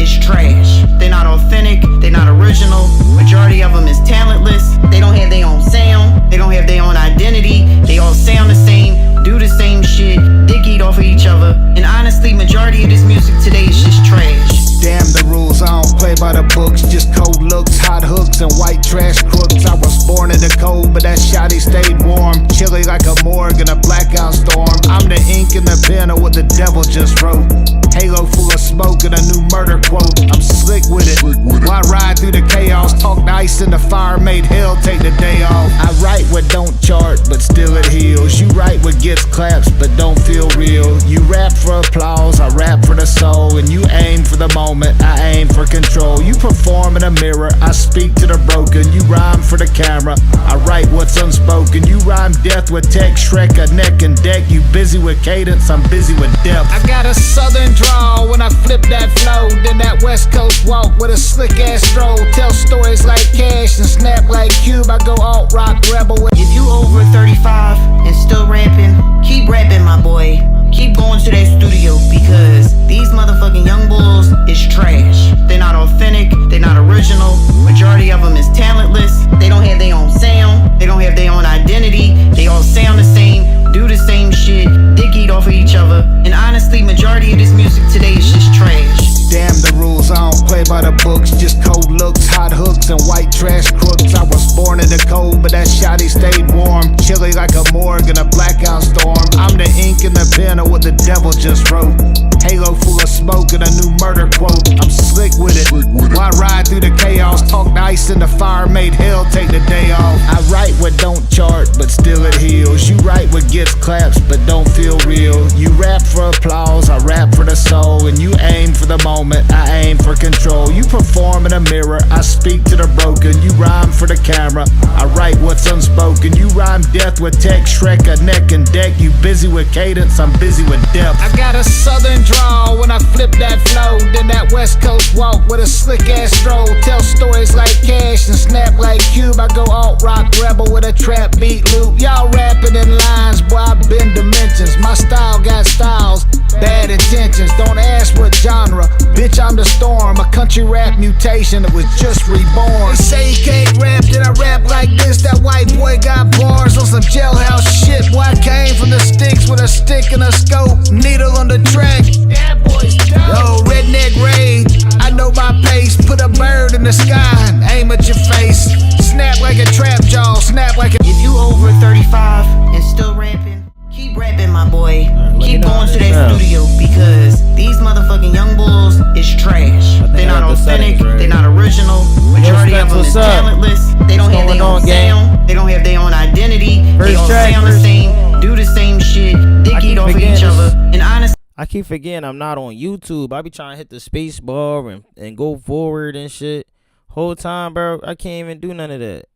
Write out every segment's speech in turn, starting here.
is trash. They not authentic, they not original. Majority of them is talentless. They don't have their own sound, they don't have their own identity. They all sound the same, do the same shit, dick eat off of each other. And honestly, majority of this music today is just trash. Damn the rules, I don't play by the books. Just cold looks, hot hooks, and white trash crooks. I was born in the cold, but that shotty stayed warm. Chilly like a morgue in a blackout storm. I'm the ink in the pen of what the devil just wrote. Halo full of smoke and a new murder quote. I'm slick with it. Why ride through the chaos? Talk ice in the fire, made hell take the day off. I write what don't chart, but still it heals. You write what gets claps, but don't feel real. You rap for applause, I rap for the soul. And you aim for the moment, I aim for control. You perform in a mirror, I speak to the broken. You rhyme for the camera, I write what's unspoken. You rhyme death with tech, Shrek, a neck and deck. You busy with cadence, I'm busy with depth. I got a southern draw when I flip that flow. Then that west coast walk with a slick ass stroll. Tell stories like Cash and snap like Cube. I go alt rock rebel with. If you over 35 and still rapping, keep rapping, my boy. Keep going to that studio, because these motherfucking young bulls is trash. They're not authentic, they're not original. Majority of them is talentless. They don't have their own sound, they don't have their own identity. They all sound the same, do the same shit, dick eat off of each other. And honestly, majority of this music today is just trash. Damn the rules, I don't play by the books. Just cold looks, hot hooks, and white trash crooks. I was born in the cold, but that shotty stayed warm. Chilly like a morgue in a blackout storm. I'm the ink in the pen of what the devil just wrote. Halo full of smoke and a new murder quote. I'm slick with it. Why ride through the chaos? Talk ice in the fire, made hell take the day off. I write what don't chart, but still it heals. You write what gets claps, but don't feel real. You rap for applause, I rap for the soul. And you aim for the moment, I aim for control. You perform in a mirror, I speak to the broken. You rhyme for the camera, I write what's unspoken. You rhyme death with tech, Shrek, a neck and deck. You busy with cadence, I'm busy with depth. I got a southern draw when I flip that flow. Then that west coast walk with a slick ass stroll. Tell stories like Cash and snap like Cube. I go alt rock rebel with a trap beat loop. Y'all rapping in lines, boy, I bend dimensions. My style got styles, bad intentions. Don't ask what genre, bitch, I'm the storm. A country rap mutation that was just reborn. They say he can't rap, then I rap like this. That white boy got bars on some jailhouse shit. Boy, I came from the sticks with a stick and a scope, needle on the track. That boy's dope. Yo, redneck rage, I know my pace. Put a bird in the sky and aim at your face. Snap like a trap jaw, snap like a. If you over 35 and still rapping, keep rapping, my boy. Keep going to that studio, because these motherfucking young bulls is trash. They're not authentic, they're not original. Majority of them is talentless. They don't have their own sound, they don't have their own identity. They all sound the same, do the same shit, dick eat off of each other. And honestly, I keep forgetting I'm not on YouTube. I be trying to hit the space bar and go forward and shit. Whole time, bro, I can't even do none of that.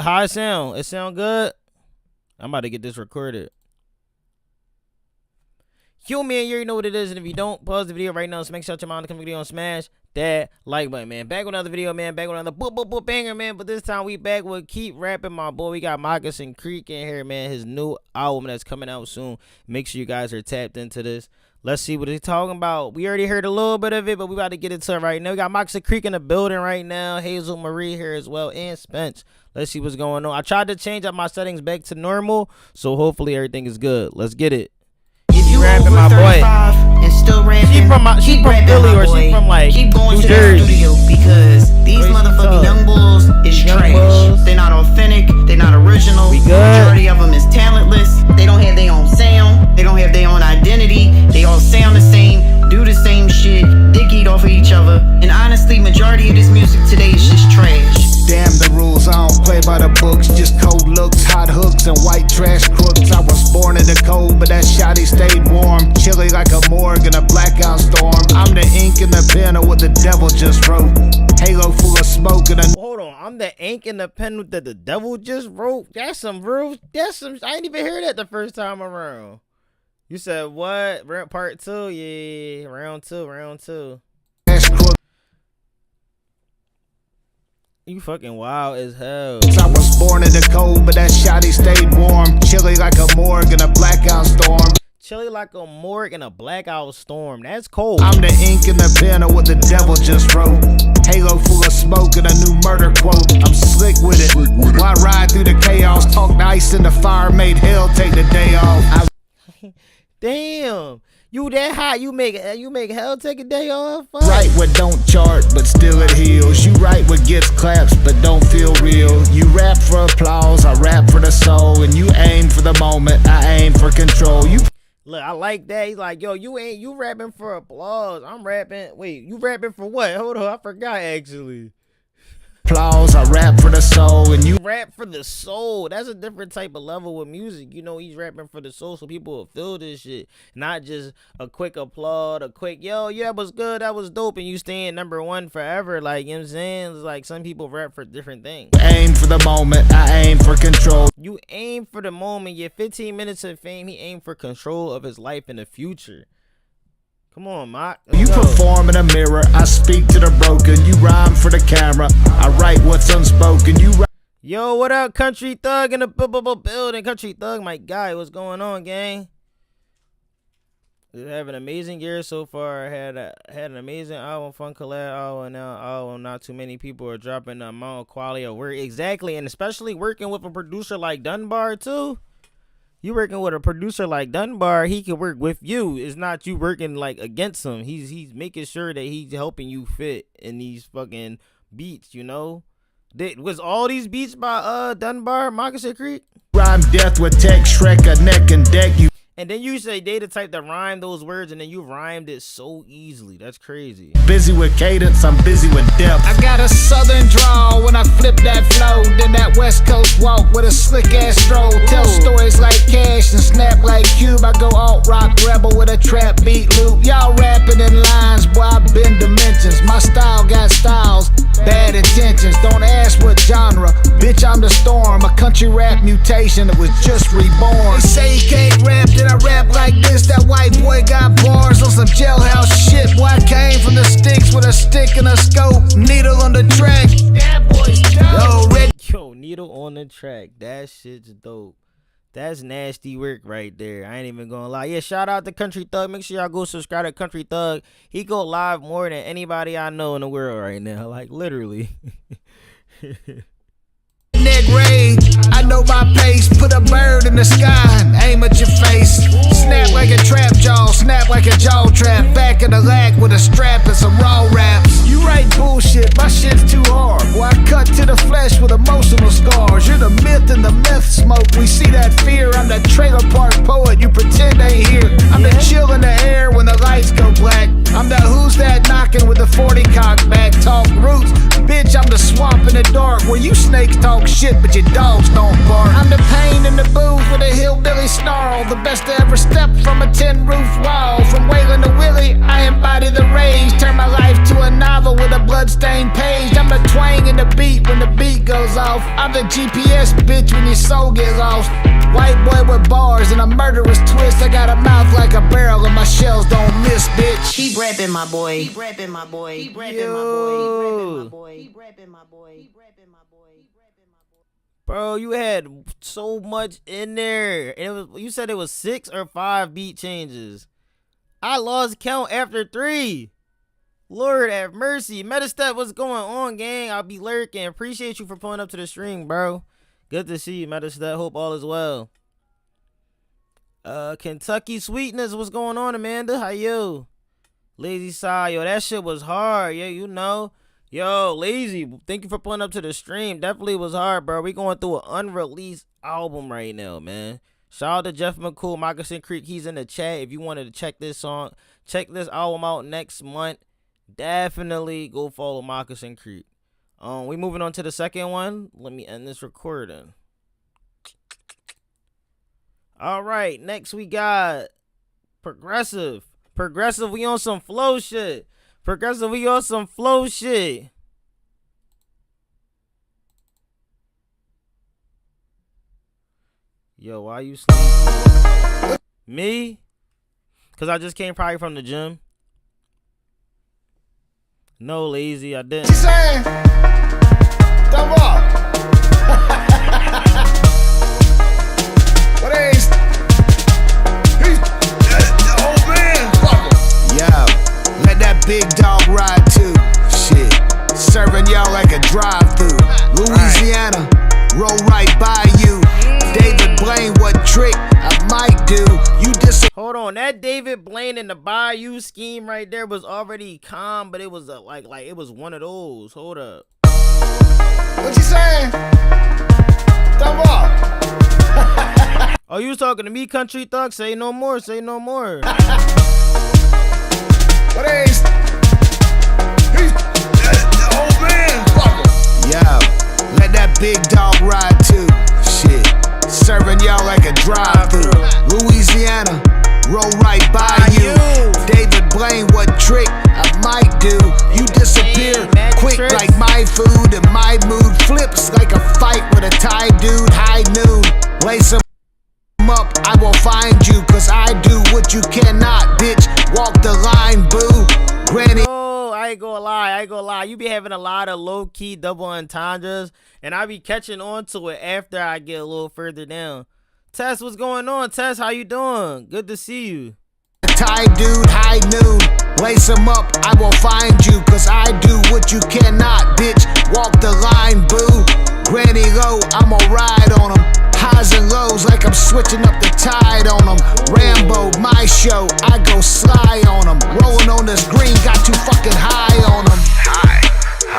How it sound? It sound good? I'm about to get this recorded. Yo, man, you already know what it is. And if you don't, pause the video right now. Smash out your mind to come video and smash that like button, man. Back with another video, man. Back with another boop banger, man. But this time we back with Keep Rapping, my boy. We got Moccasin Creek in here, man. His new album that's coming out soon. Make sure you guys are tapped into this. Let's see what he's talking about. We already heard a little bit of it, but we about to get into it right now. We got Moccasin Creek in the building right now. Hazel Marie here as well, and Spence. Let's see what's going on. I tried to change up my settings back to normal, so hopefully everything is good. Let's get it. if you rapping, my boy. And still rapping, she from Philly, or she from like keep going New to Jersey. the studio, because these motherfucking young bulls is trash. They're not authentic, they're not original. Majority of them is talentless. They don't have their own sound, they don't have their own identity. They all sound the same, do the same shit, dick eat off of each other. And honestly, majority of this music today is just trash. Damn the rules, I don't play by the books. Just cold looks, hot hooks, and white trash crooks. I was born in the cold, but that shotty stayed warm. Chilly like a morgue in a blackout storm. I'm the ink in the pen of what the devil just wrote. Halo full of smoke and a... Hold on, I'm the ink in the pen that the devil just wrote? That's some real... That's some... I didn't even hear that the first time around. You said what? Part 2? Yeah, round two. You fucking wild as hell. I was born in the cold, but that shotty stayed warm. Chilly like a morgue in a blackout storm. Chilly like a morgue in a blackout storm. That's cold. I'm the ink in the pen of what the devil just wrote. Halo full of smoke and a new murder quote. I'm slick with it. Why ride through the chaos? Talk nice in the fire, made hell take the day off. Damn, you that hot? You make hell take a day off? Fuck. Write what don't chart, but still it heals. You write what gets claps, but don't feel real. You rap for applause, I rap for the soul. And you aim for the moment, I aim for control. You Look, I like that. He's like, yo, you rapping for applause. I'm rapping. Wait, you rapping for what? Hold on, I forgot actually. applause, I rap for the soul. And you Rap for the soul. That's a different type of level with music. You know, he's rapping for the soul so people will feel this shit. Not just a quick applaud, a quick, yo, yeah, that was good, that was dope, and you staying #1 forever. Like, you know what I'm saying? It's like some people rap for different things. aim for the moment, I aim for control. You aim for the moment. Your 15 minutes of fame, he aimed for control of his life in the future. Come on, Mike. You perform in a mirror, I speak to the broken. You rhyme for the camera, I write what's unspoken. You write. Yo, what up, Country Thug in the building? Country Thug, my guy. What's going on, gang? We have an amazing year so far. Had an amazing album, fun collab album. Now album, not too many people are dropping the amount of quality of work. Exactly, and especially working with a producer like Dunbar too. You working with a producer like Dunbar, he can work with you. It's not you working like against him. He's making sure that he's helping you fit in these fucking beats, you know? Was all these beats by Dunbar, Moccasin Creek? Rhyme death with tech, Shrek, a neck and deck. You And then you say they the type that rhyme those words, and then you rhymed it so easily. That's crazy. busy with cadence, I'm busy with depth. I got a southern drawl when I flip that flow. Then that west coast walk with a slick ass stroll. Tell stories like Cash and snap like Cube. I go alt rock rebel with a trap beat loop. Y'all rapping in lines, boy, I bend dimensions. My style got styles, bad intentions. Don't ask what genre, bitch, I'm the storm. A country rap mutation that was just reborn. They say he can't rap, then I rap like this. That white boy got bars on some jailhouse shit. Boy, I came from the sticks with a stick and a scope. Needle on the track. That boy's dope. Yo, red. Yo, needle on the track. That shit's dope. That's nasty work right there. I ain't even gonna lie. Yeah, shout out to Country Thug. Make sure y'all go subscribe to Country Thug. He go live more than anybody I know in the world right now. Like, literally. Neck raid, I know my pace. Put a bird in the sky and aim at your face. Snap like a trap jaw, snap like a jaw trap. Back in the lag with a strap and some raw raps. You write bullshit, my shit's too hard. Boy, I cut to the flesh with emotional scars. You're the myth and the meth smoke. We see that fear. I'm the trailer park poet. You pretend ain't here. I'm the chill in the air when the lights go black. I'm the who's that knocking with the 40 cock back. Talk roots, bitch. I'm the swamp in the dark where you snakes talk shit, but your dogs don't bark. I'm the pain in the booth with a hillbilly snarl. The best to ever step from a tin roof wall. From Waylon to Willie, I embody the rage. Turn my life to a novel with a bloodstained page. I'm the twang in the beat when the beat goes off. I'm the GPS bitch when your soul gets lost. White boy with bars and a murderous twist. I got a mouth like a barrel and my shells don't miss, bitch. Keep rapping, my boy. Keep rapping, my boy. Keep rapping, my boy. Keep rapping, my boy. Keep rapping, my boy. Bro, you had so much in there. And it was, you said it was 6 or 5 beat changes. I lost count after 3. Lord have mercy. Metastep, what's going on, gang? I'll be lurking. Appreciate you for pulling up to the stream, bro. Good to see you, Metastep. Hope all is well. Kentucky Sweetness, what's going on, Amanda? How you? Lazy Side, yo, that shit was hard. Yeah, you know. Yo, Lazy, thank you for pulling up to the stream. Definitely was hard, bro. We going through an unreleased album right now, man. Shout out to Jeff McCool, Moccasin Creek. He's in the chat. If you wanted to check this album out next month, definitely go follow Moccasin Creek. We moving on to the second one. Let me end this recording. All right, next we got Progressive. Progressive, we on some flow shit. Progressive, we on some flow shit. Yo, why you sleeping? Me? Because I just came probably from the gym. No, Lazy, I didn't. What you saying? Come on. What is? that David Blaine and the Bayou scheme right there was already calm, but it was like it was one of those. Hold up. What you saying? Thumb up. Oh, you was talking to me, Country Thug? Say no more. Say no more. What is? He's the old man. Yo, let that big dog ride too. Shit, serving y'all like a drive-thru. Louisiana, roll right by you. David Blaine, what trick I might do? You disappear quick like my food, and my mood flips like a fight with a Thai dude. High noon, lace 'em up, I will find you, cause I do what you cannot, bitch. Walk the line, boo. Granny. Oh, I ain't gonna lie. You be having a lot of low-key double entendres, and I be catching on to it after I get a little further down. Tess, what's going on? Tess, how you doing? Good to see you. Thai dude, high noon, lace 'em up, I will find you, cause I do what you cannot, bitch. Walk the line, boo. Granny low, I'ma ride on 'em. Highs and lows like I'm switching up the tide on 'em. Rambo, my show, I go sly on 'em. Rolling on this green, got too fucking high on 'em. Hi,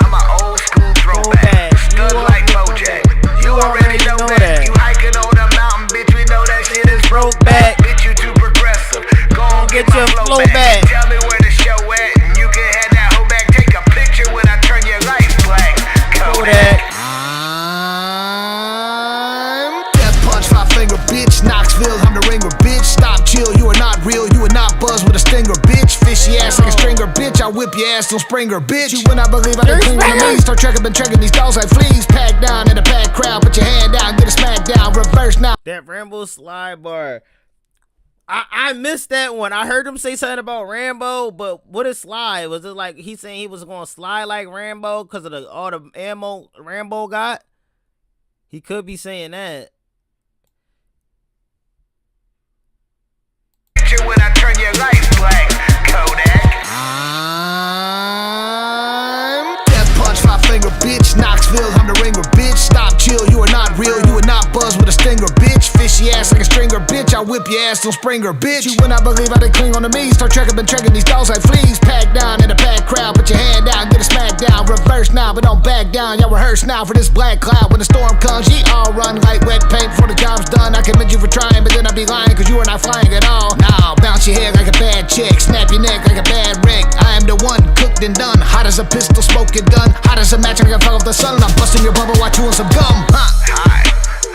I'm an old school throwback, stuck like Mojack. You already know that. You hiking on the mountain, bitch, we know that shit is broke back. Bitch, you too progressive. Go on, get your flow back. Tell me where the show at, and you can have that hoe back. Take a picture when I turn your lights black. Kodak. Finger, bitch, Knoxville, I'm the ringer, bitch. Stop, chill, you are not real, you are not buzz with a stinger, bitch. Fishy ass like a stringer, bitch. I whip your ass till Springer, bitch. You would not believe I can clean on me. Start trekking, been trekking these dogs like fleas. Pack down in a packed crowd, put your hand down, get a smack down, reverse now. That Rambo slide bar. I missed that one. I heard him say something about Rambo, but what is slide? Was it like he saying he was gonna slide like Rambo because of all the ammo Rambo got? He could be saying that. When I turn your lights black, Kodak. I'm Death Punch, 5-finger, bitch. Knoxville, I'm the ringer, bitch. Stop, chill, you are not real, you are not buzz with a stinger, bitch. Fishy ass like a stringer, bitch. I whip your ass till Springer, bitch. You would not believe I can cling on to me. Start trekking, been trekking these dogs like fleas. Pack down in a packed crowd, put your hand down, get a smack down. Reverse now, but don't back down. Y'all rehearse now for this black cloud. When the storm comes, ye all run like wet paint before the job's done. I commend you for trying, but then I'd be lying, cause you are not flying at all. Now, bounce your head like a bad chick, snap your neck like a bad wreck. I am the one, cooked and done. Hot as a pistol, smoking gun. Hot as a match, like I fell off the sun. And I'm busting your bubble while chewing some gum. Hi,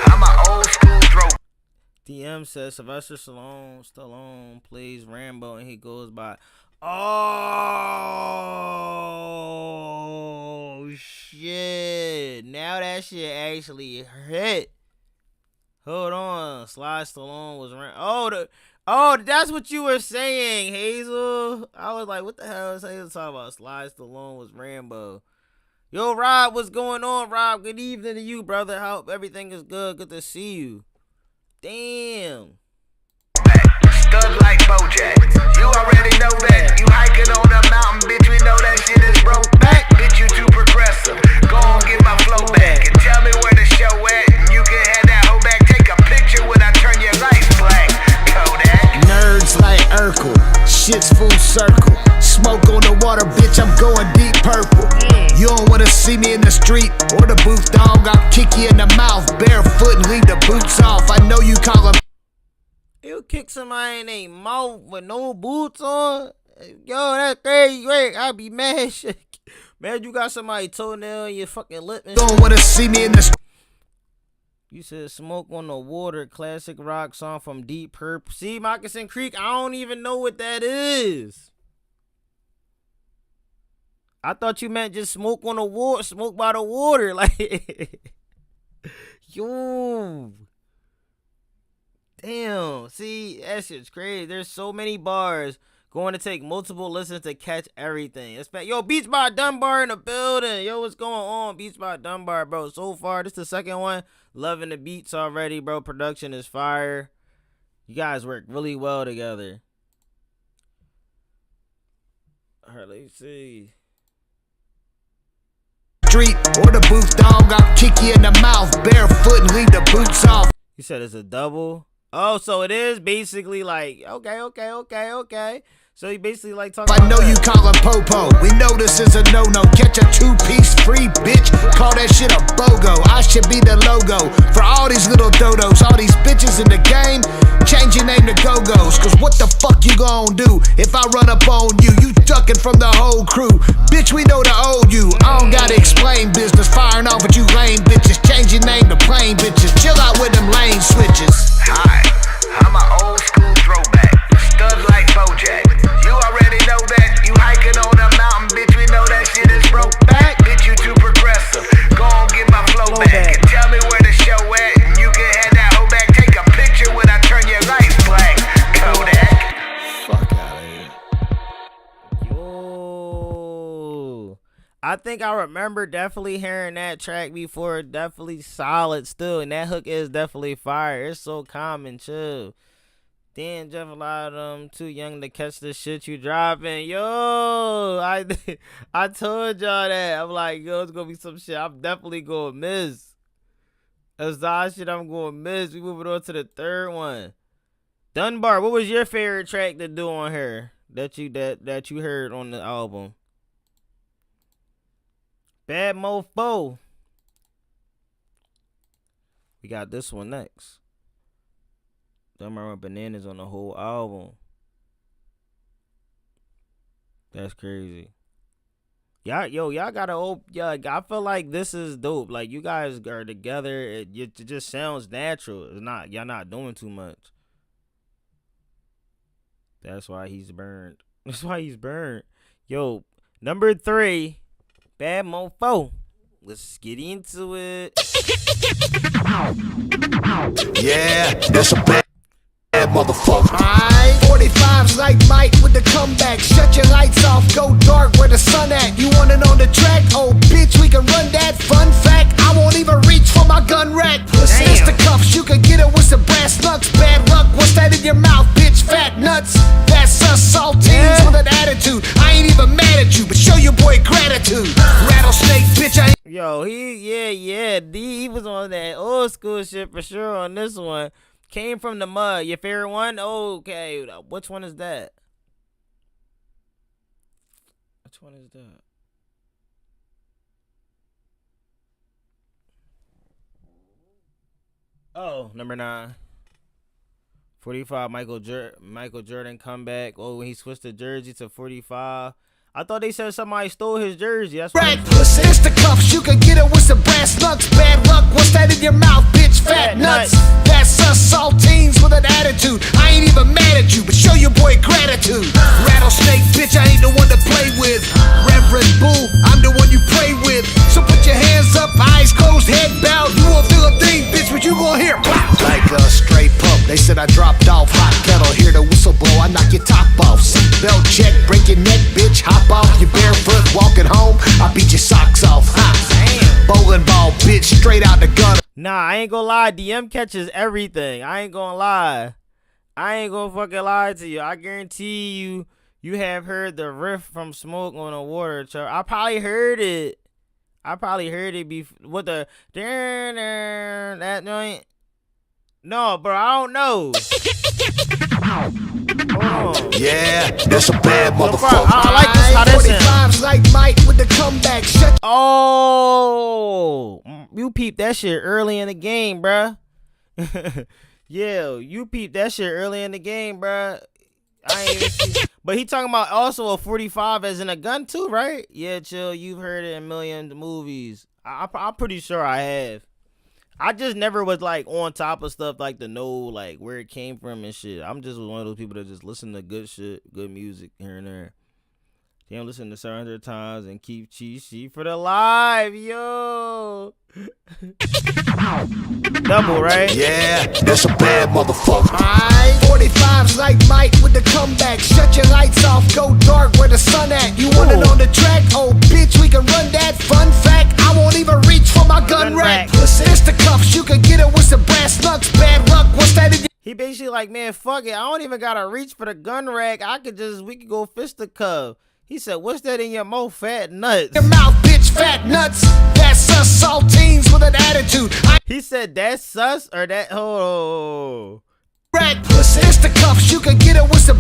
I'm an old school throw. DM says Sylvester Stallone plays Rambo and he goes by. Oh shit! Now that shit actually hit. Hold on, Sly Stallone was Rambo. Oh, that's what you were saying, Hazel. I was like, what the hell is Hazel talking about? Sly Stallone was Rambo. Yo, Rob, what's going on, Rob? Good evening to you, brother. Hope everything is good. Good to see you. Damn. Stuck like Bojack. You already know that. You hiking on the mountain, bitch. We know that shit is broke back. Bitch, you too progressive. Go on, get my flow back. And tell me where the show at. And you can have that hoe back. Take a picture when I turn your lights black. Kodak. Nerds like Urkel. Shit's full circle. Smoke on the water, bitch. I'm going deep purple. You don't wanna see me in the street or the booth, dog. I'll kick you in the mouth, barefoot, and leave the boots off. I know you call them. You kick somebody in their mouth with no boots on? Yo, that's crazy. Wait, I'd be mad. Man, you got somebody toenail in your fucking lip. You don't wanna see me in the street. You said Smoke on the Water, classic rock song from Deep Purple. See, Moccasin Creek, I don't even know what that is. I thought you meant just smoke on the water, smoke by the water. Like, yo. Damn. See, that shit's crazy. There's so many bars. Going to take multiple listens to catch everything. Yo, Beats by Dunbar in the building. Yo, what's going on? Beats by Dunbar, bro. So far, this is the second one. Loving the beats already, bro. Production is fire. You guys work really well together. All right, let's see. Street or the booth, dog. I'll kick you in the mouth, barefoot, and leave the boots off. You said it's a double? Oh, so it is basically like, okay. So he basically like talking I about know that. you call him Popo. We know this is a no-no. Catch a 2-piece free, bitch. Call that shit a BOGO. I should be the logo for all these little dodos, all these bitches in the game. Change your name to Go-Go's. Cause what the fuck you gon' do if I run up on you? You ducking from the whole crew. Bitch, we know the old you. I don't gotta explain business. Firing off at you lame bitches. Change your name to plain bitches. Chill out with them lane switches. Hi, I'm an old school throwback, stud like Bojack. You already know that. You hiking on a mountain, bitch. We know that shit is broke back. Bitch, you too progressive. Go on, get my flow back and tell me where the show at, and you can have that hoe back. Take a picture when I turn your lights black. Kodak. Fuck out of here. Yo, I think I remember definitely hearing that track before. Definitely solid still, and that hook is definitely fire. It's so calm and chill. Then Jeff, a lot of them too young to catch the shit you dropping. Yo, I told y'all that. I'm like, yo, it's gonna be some shit I'm definitely gonna miss. That's that shit I'm gonna miss. We moving on to the third one. Dunbar, what was your favorite track to do on her that you heard on the album? Bad Mofo. We got this one next. Dumber Bananas on the whole album. That's crazy. Y'all gotta I feel like this is dope. Like, you guys are together. It just sounds natural. It's not, y'all not doing too much. That's why he's burned. Yo, number 3, Bad Mofo. Let's get into it. Yeah, that's a bad motherfucker. Aight, 45's like Mike with the comeback. Shut your lights off, go dark where the sun at. You want it on the track? Oh, bitch, we can run that. Fun fact, I won't even reach for my gun rack. It's the cuffs, you can get it with some brass knucks. Bad luck, what's that in your mouth, bitch? Fat nuts. That's us, saltines with an attitude. I ain't even mad at you, but show your boy gratitude. Rattlesnake, bitch, I ain't. Yo, he was on that old school shit for sure on this one. Came from the mud. Your favorite one? Okay. Which one is that? Which one is that? Oh, number 9. 45, Michael Jordan comeback. Oh, when he switched the jersey to 45. I thought they said somebody stole his jersey. That's right. It's the cuffs, you can get it with some brass knucks. Bad luck, what's that in your mouth, bitch? Fat nuts. That's us, saltines with an attitude. I ain't even mad at you, but show your boy gratitude. Rattlesnake, bitch, I ain't the one to play with. Reverend Bull, I'm the one you pray with. So put your hands up, eyes closed, head bowed. You won't feel a thing, bitch, but you gon' hear like a straight pump. They said I dropped off. Hot kettle, hear the whistle blow, I knock your top off. Seatbelt check, break your neck, bitch. Hop off, you barefoot, walking home. I beat your socks off. Bowling ball, bitch, straight out the gutter. Nah, I ain't gonna lie. DM catches everything. I ain't gonna lie. I ain't gonna fucking lie to you. I guarantee you have heard the riff from Smoke on the Water Truck. I probably heard it before with the that joint. No, bro, I don't know. Yeah, that's a bad motherfucker. I like this. How that sound. Like Mike with the comeback. Oh, you peeped that shit early in the game, bruh. Yeah, you peeped that shit early in the game, bruh. I ain't even see. But he talking about also a 45 as in a gun too, right? Yeah, chill. You've heard it in a million movies. I'm pretty sure I have. I just never was like on top of stuff like to know like where it came from and shit. I'm just one of those people that just listen to good shit, good music here and there. Can't listen to 700 times and keep cheat sheet for the live, yo. Double, right? Yeah, that's a bad motherfucker. 45's like Mike with the comeback. Shut your lights off, go dark where the sun at. You want it on the track? Oh, bitch, we can run that. Fun fact, I won't even reach for my gun rack. It's the cuffs, you can get it with some brass knucks. Bad luck, what's that in He basically like, man, fuck it. I don't even gotta reach for the gun rack. We could go fisticuff. He said, what's that in your mouth, fat nuts? your mouth, bitch, fat nuts. That's us, saltines with an attitude. He said, that's sus or that, oh. Rat pussy, it's the cuffs, you can get it with some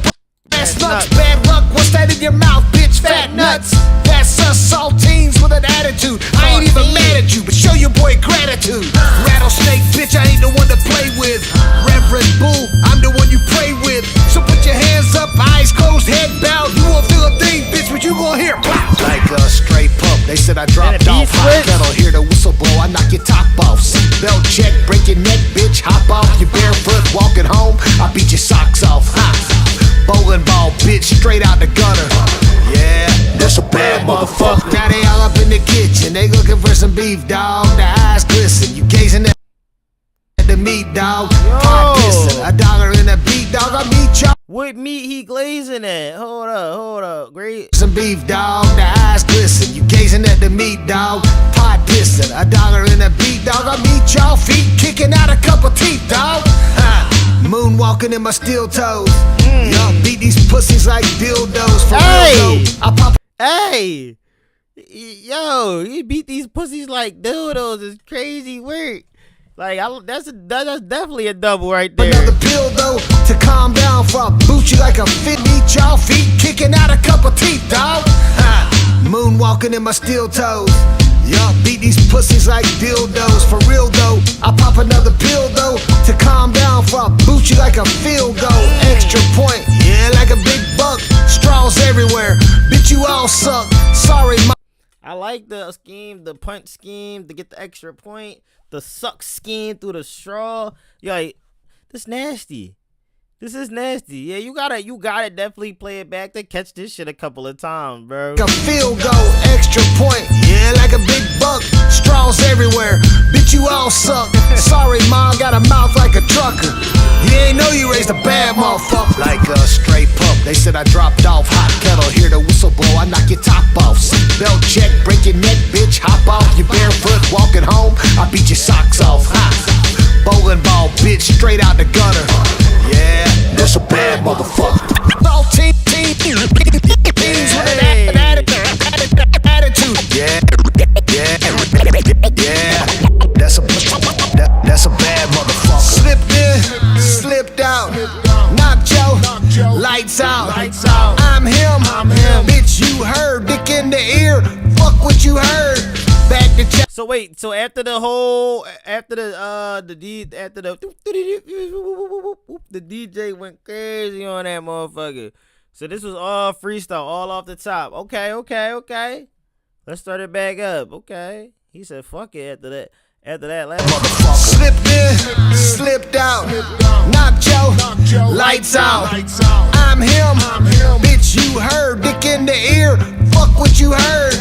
ass nuts. Bad luck, what's that in your mouth, bitch? Fat nuts. That's us saltines with an attitude. I ain't even mad at you, but show your boy gratitude. Rattlesnake, bitch, I ain't the one to play with. Reverend Bull, I'm the one you pray with. So put your hands up, eyes closed, head bowed. You won't feel a thing, bitch, but you gon' hear pop. Like a straight pup, they said I dropped off. Hot kettle, hear the whistle blow, I knock your top off. Seatbelt check, break your neck, bitch, hop off. You barefoot, walking home, I beat your socks off. Bowling ball, bitch, straight out the gutter. Yeah, that's a bad motherfucker. Now they all up in the kitchen, they looking for some beef, dog. The eyes glisten, you gazing at the meat, dog. Pot pissing, $1 in a beat, dog. I meet y'all. What meat he glazing at? Hold up. Great. Some beef, dog. The eyes glisten, you gazing at the meat, dog. Pot pissing, $1 in a beat, dog. I meet y'all, feet kicking out a couple teeth, dog. Moonwalking in my steel toes. Y'all beat these pussies like dildos. For real though, I pop. Hey, yo, you beat these pussies like dildos is crazy work. Like that's definitely a double right there. Another pill though to calm down, for I boot you like a fit. Meet y'all feet kicking out a couple teeth, dog. Moonwalking in my steel toes. Y'all beat these pussies like dildos. For real though, I pop another pill though to calm down, for I boot you like a field goal. Extra point, yeah, like a big buck. Straws everywhere, bitch, you all suck. Sorry, I like the scheme, the punch scheme to get the extra point, the suck scheme through the straw. Yo, like, this nasty. This is nasty. Yeah, you gotta definitely play it back to catch this shit a couple of times, bro. A field goal, extra point, yeah, like a big buck. Straws everywhere, bitch, you all suck. Sorry, mom, got a mouth like a trucker. You ain't know you raised a bad motherfucker. Like a straight pup, they said I dropped off. Hot kettle, hear the whistle blow, I knock your top off. Seatbelt check, break your neck, bitch, hop off. You barefoot, walking home, I beat your socks off. Bowling ball, bitch, straight out the gutter. Yeah, that's a bad motherfucker. All teams with an attitude. Yeah. That's a bad motherfucker. Slipped in, slipped out, knocked your lights out. I'm him, bitch, you heard. Dick in the ear, fuck what you heard. Back to check. So wait, so after the DJ went crazy on that motherfucker. So this was all freestyle, all off the top. Okay. Let's start it back up. Okay. He said fuck it after that last motherfucker. Slipped in, slipped out, knocked your lights out. I'm him, bitch, you heard. Dick in the ear, fuck what you heard.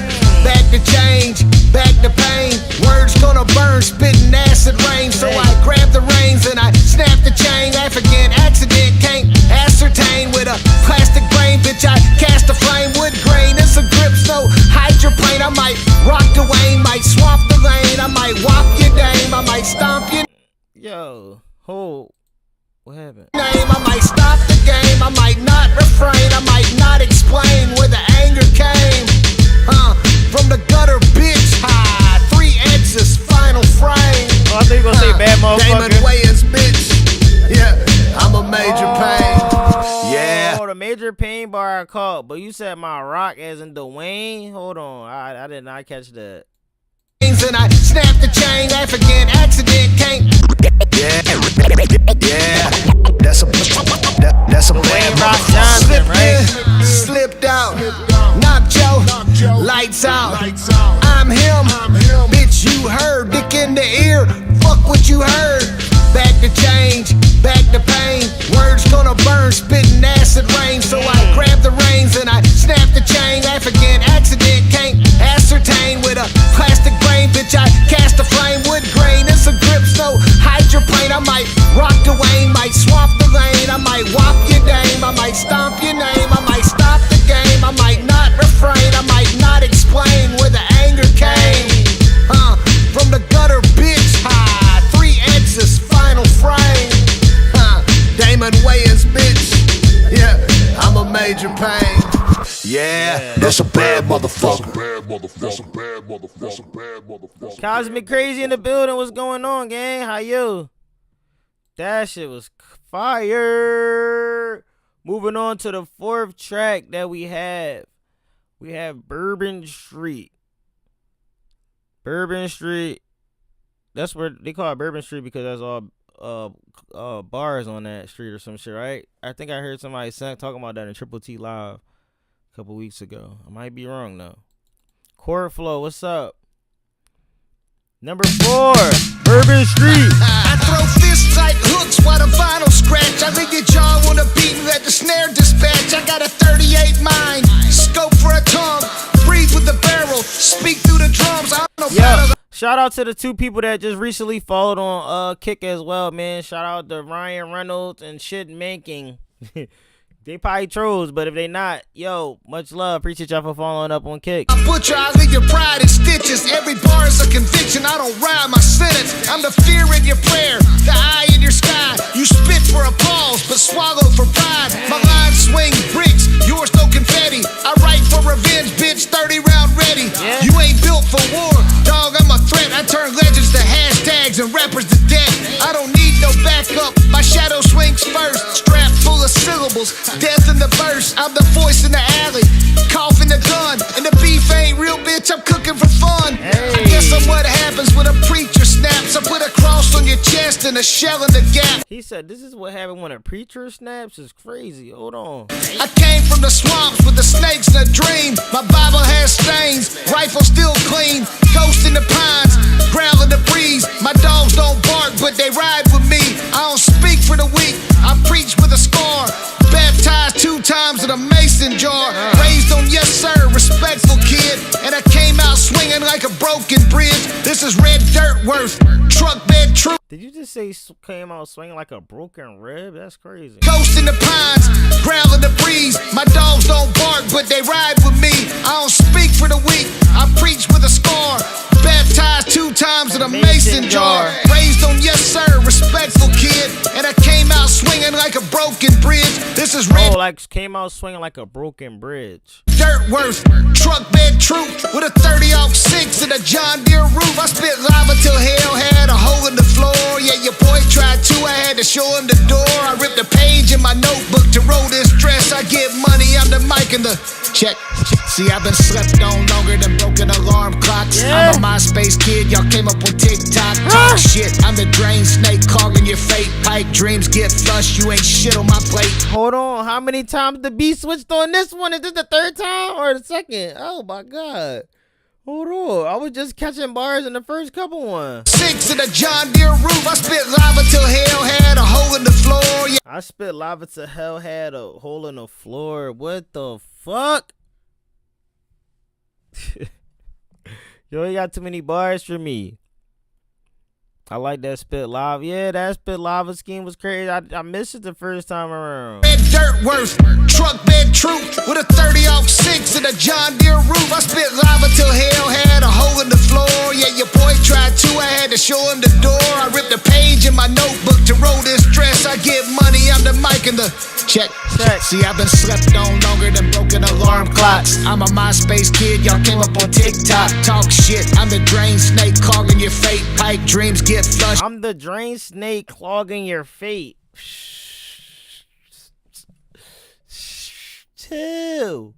Back to change, back to pain. Words gonna burn, spitting acid rain. So I grab the reins and I snap the chain. African accident can't ascertain with a plastic brain. Bitch, I cast a flame, wood grain. It's a grips, no hydroplane. I might rock the Wayne, might swamp the lane. I might whop your dame, I might stomp your Yo, hold. What happened? Name, I might stop the game. I might not refrain. I might not explain where the anger came. From the gutter, bitch, high. 3 X's, final frame. Oh, I think you gonna say bad motherfucker. Damon Wayans, bitch. Yeah, I'm a major pain. Yeah. Oh, the major pain bar I caught, but you said my rock as in Dwayne. Hold on, I did not catch that. And I snap the chain. African accident can't. Yeah. That's a bad Rock Johnson, slipped right? In, slipped out, knocked your lights out. I'm him, bitch, you heard. Dick in the ear, fuck what you heard. Back to change, back to pain. Words gonna burn, spitting acid rain. So I grab the reins and I snap the chain. African accident can't ascertain with a plastic brain. Bitch, I cast a flame, wood grain. It's a grips, no hydroplane. I might rock the Wayne, might swamp the lane. I might whop your dame, I might stomp your name. I might stop the game, I might not refrain. I might not explain where the anger came. From the gutter, bitch, high. 3 X's, final frame. Damon Wayans, bitch. Yeah, I'm a major pain. Yeah, that's a bad motherfucker. Cosmic Crazy in the building. What's going on, gang? How you? That shit was fire. Moving on to the fourth track that we have. We have Bourbon Street. Bourbon Street. That's where they call it Bourbon Street because that's all bars on that street or some shit, right? I think I heard somebody talking about that in Triple T Live a couple weeks ago. I might be wrong though. Chord Flow, what's up? Number 4, Bourbon Street. I throw fists like hooks while the vinyl scratch. I leave your jaw on the beat and let the snare dispatch. I got a 38 mind, scope for a tongue. Breathe with the barrel, speak through the drums. I don't know. Yeah. Shout out to the 2 people that just recently followed on Kick as well, man. Shout out to Ryan Reynolds and Shit Manking. They probably trolls, but if they not, yo, much love. Appreciate y'all for following up on Kick. I butcher, I leave your pride in stitches. Every bar is a conviction. I don't ride my sentence. I'm the fear in your prayer, the eye in your sky. You spit for applause, but swallow for pride. My lines swing bricks, yours no confetti. I write for revenge, bitch, 30 round ready. Yeah. You ain't built for war, dog, I'm a threat. I turn legends to hashtags and rappers to death. I don't need no backup, my shadow swings first. Strapped full of syllables, death in the verse. I'm the voice in the alley, coughing the gun. And the beef ain't real, bitch, I'm cooking for fun. I guess I'm what happens when a preacher snaps. I put a cross on your chest and a shell in the gap. He said, this is what happened when a preacher snaps. Is crazy. Hold on. I came from the swamps with the snakes in a dream. My Bible has stains, rifle still clean. Ghost in the pines, growl in the breeze. My dogs don't bark, but they ride with me. I don't speak for the weak, I preach with a scar. Baptized 2 times in a mason jar. Raised on yes sir, respectful kid. And I came out swinging like a broken bridge. This is red dirt worth, truck bed truth. Did you just say came out swinging like a broken rib? That's crazy. Ghost in the pines, growl in the breeze. My dogs don't bark, but they ride with me. I don't speak for the weak, I preach with a scar. Baptized 2 times in a mason jar. Raised on yes sir, respectful kid. And I came out swinging like a broken bridge. This is red. Oh, like came out swinging like a broken bridge. Dirt worth, truck bed truth. With a 30-06 and a John Deere roof. I spit lava till hell had a hole in the floor. Yeah, your boy tried to, I had to show him the door. I ripped a page in my notebook to roll this dress. I get money, I'm the mic and the check. See, I've been slept on longer than broken alarm clocks. Yeah. I'm a MySpace kid, y'all came up with TikTok. Talk shit, I'm the drain snake clogging your fate. Pipe dreams get flushed, you ain't shit on my plate. Hold on, how many times the beat switched on this one? Is this the 3rd time or the 2nd? Oh my god. Hold on, I was just catching bars in the first couple ones. 6 in a John Deere roof, I spit lava till hell had a hole in the floor. Yeah. I spit lava to hell had a hole in the floor. What the fuck? Yo, you got too many bars for me. I like that spit lava. Yeah, that spit lava scheme was crazy. I missed it the first time around. Red dirt worth, truck bed truth. With a 30-06 and a John Deere roof. I spit lava till hell had a hole in the floor. Yeah, your boy tried to, I had to show him the door. I ripped a page in my notebook to roll this dress. I get money, I'm the mic and the check. See, I've been slept on longer than broken alarm clocks. I'm a MySpace kid, y'all came up on TikTok. Talk shit, I'm the drain snake clogging your fate. Pipe dreams get flushed. I'm the drain snake clogging your fate. Chill.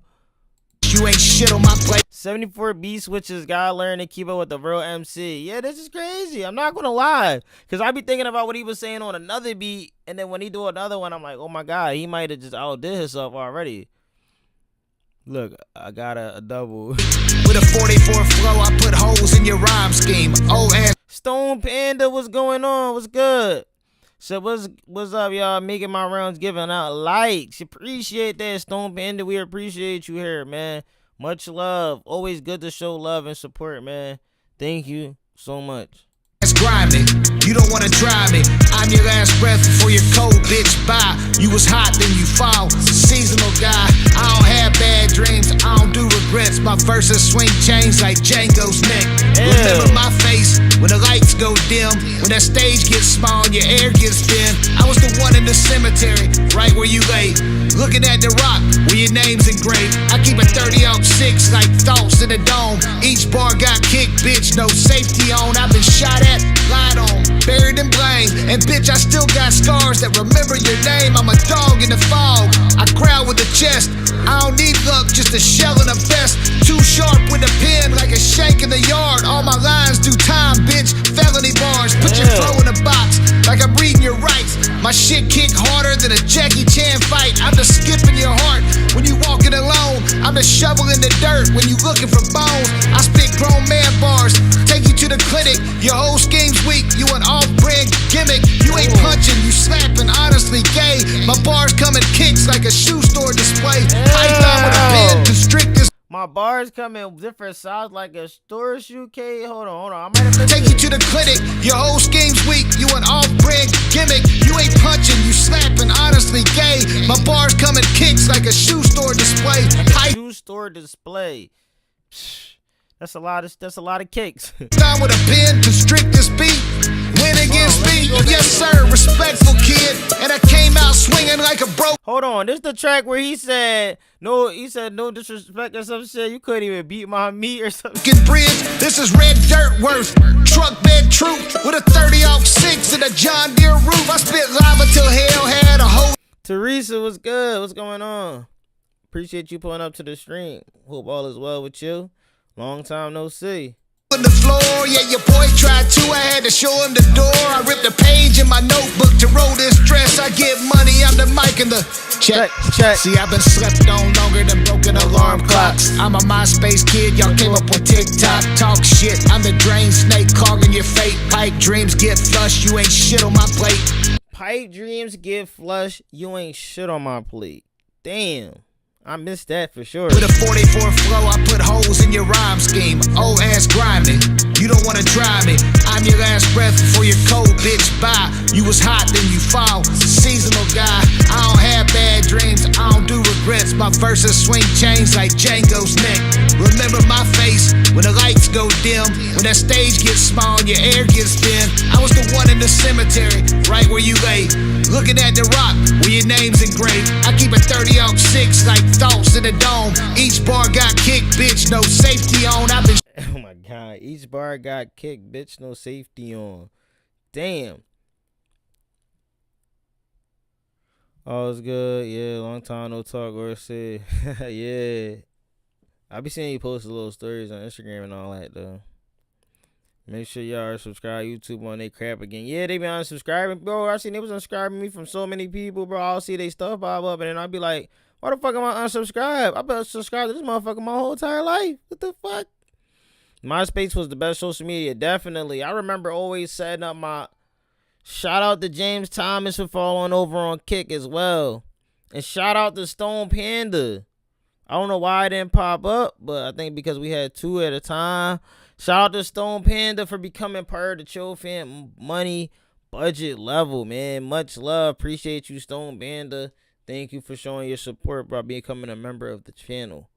You ain't shit on my plate. 74 beat switches, gotta learn to keep up with the real MC. Yeah, this is crazy. I'm not gonna lie, because I be thinking about what he was saying on another beat, and then when he do another one, I'm like, oh my god, he might have just outdid himself already. Look, I got a double. With a 44 flow, I put holes in your rhyme scheme. Oh, ass. Stone Panda, what's going on? What's good? So what's up, y'all? Making my rounds, giving out likes. Appreciate that, Stone Panda. We appreciate you here, man. Much love. Always good to show love and support, man. Thank you so much. It's grimy. You don't wanna try me. I'm your last breath before your cold bitch bye. You was hot, then you fall. Seasonal guy. I don't have bad dreams. I don't do regrets. My verses swing chains like Django's neck. Remember my face when the lights go dim, when that stage gets small and your air gets thin. I was the one in the cemetery, right where you lay, looking at the rock where your name's engraved. I keep a 30-06 like thoughts in the dome. Each bar got kicked, bitch, no safety on. I've been shot at, lied on, buried and blamed. And bitch, I still got scars that remember your name. I'm a dog in the fog, I crowd with the chest. I don't need luck, just a shell and a vest. Too sharp with a pen, like a shank in the yard. All my lines do time, bitch, felony bars. Put your flow in a box, like I'm reading your rights. My shit kick harder than a Jackie Chan fight. I'm the skip in your heart when you walking alone. I'm the shovel in the dirt when you looking for bones. I spit grown man bars, take you to the clinic. Your whole scheme's weak, you an off-brand gimmick. You ain't punching, you slapping, honestly gay. My bars come in kicks like a shoe store display. Python with a pen, constrict this. My bars come in different sizes like a store shoe case. Hold on. I might have take you to the clinic. Your whole scheme's weak. You an off-brand gimmick. You ain't punching, you slapping, honestly gay. My bars come in kicks like a shoe store display. Shoe store display. That's a lot of kicks. Down with a pen, constrict this beat. Win against me, yes sir, respectful kid. And I came out swinging like a broke. Hold on, this is the track where he said no disrespect or some shit. You couldn't even beat my meat or something. Bridge, this is red dirt worth. Truck bed truth with a 30-06 and a John Deere roof. I spit lava till hell had a hoe. Teresa, what's good? What's going on? Appreciate you pulling up to the stream. Hope all is well with you. Long time no see. On the floor, yeah, your boy tried to. I had to show him the door. I ripped a page in my notebook to roll this dress. I get money, I'm the mic and the check. See, I've been slept on longer than broken alarm clocks. I'm a MySpace kid, y'all came up with TikTok. Talk shit, I'm the drain snake clogging your fate. Pipe dreams get flushed, you ain't shit on my plate. Pipe dreams get flushed, you ain't shit on my plate. Damn. I missed that for sure. With a 44 flow, I put holes in your rhyme scheme. Old ass grinding, you don't wanna try me. I'm your last breath before your cold bitch bye. You was hot, then you fall. Seasonal guy, I don't have bad dreams, I don't do regrets. My verses swing chains like Django's neck. Remember my face when the lights go dim, when that stage gets small and your air gets thin. I was the one in the cemetery, right where you lay, looking at the rock where your name's engraved. I keep a 30-06 like thoughts in the dome. Each bar got kicked, bitch, no safety on. I've been oh my god, each bar got kicked, bitch, no safety on. Damn. Oh, it's good. Yeah, long time no talk or say. Yeah. I be seeing you post little stories on Instagram and all that though. Make sure y'all are subscribed YouTube on they crap again. Yeah, they be unsubscribing, bro. I seen they was unsubscribing me from so many people, bro. I'll see they stuff pop up and then I'll be like, why the fuck am I unsubscribed? I've been subscribed to this motherfucker my whole entire life. What the fuck? MySpace was the best social media, definitely. I remember always setting up my... Shout out to James Thomas for following over on Kick as well. And shout out to Stone Panda. I don't know why it didn't pop up, but I think because we had two at a time. Shout out to Stone Panda for becoming part of the ChillFAM money budget level, man. Much love. Appreciate you, Stone Panda. Thank you for showing your support by becoming a member of the channel.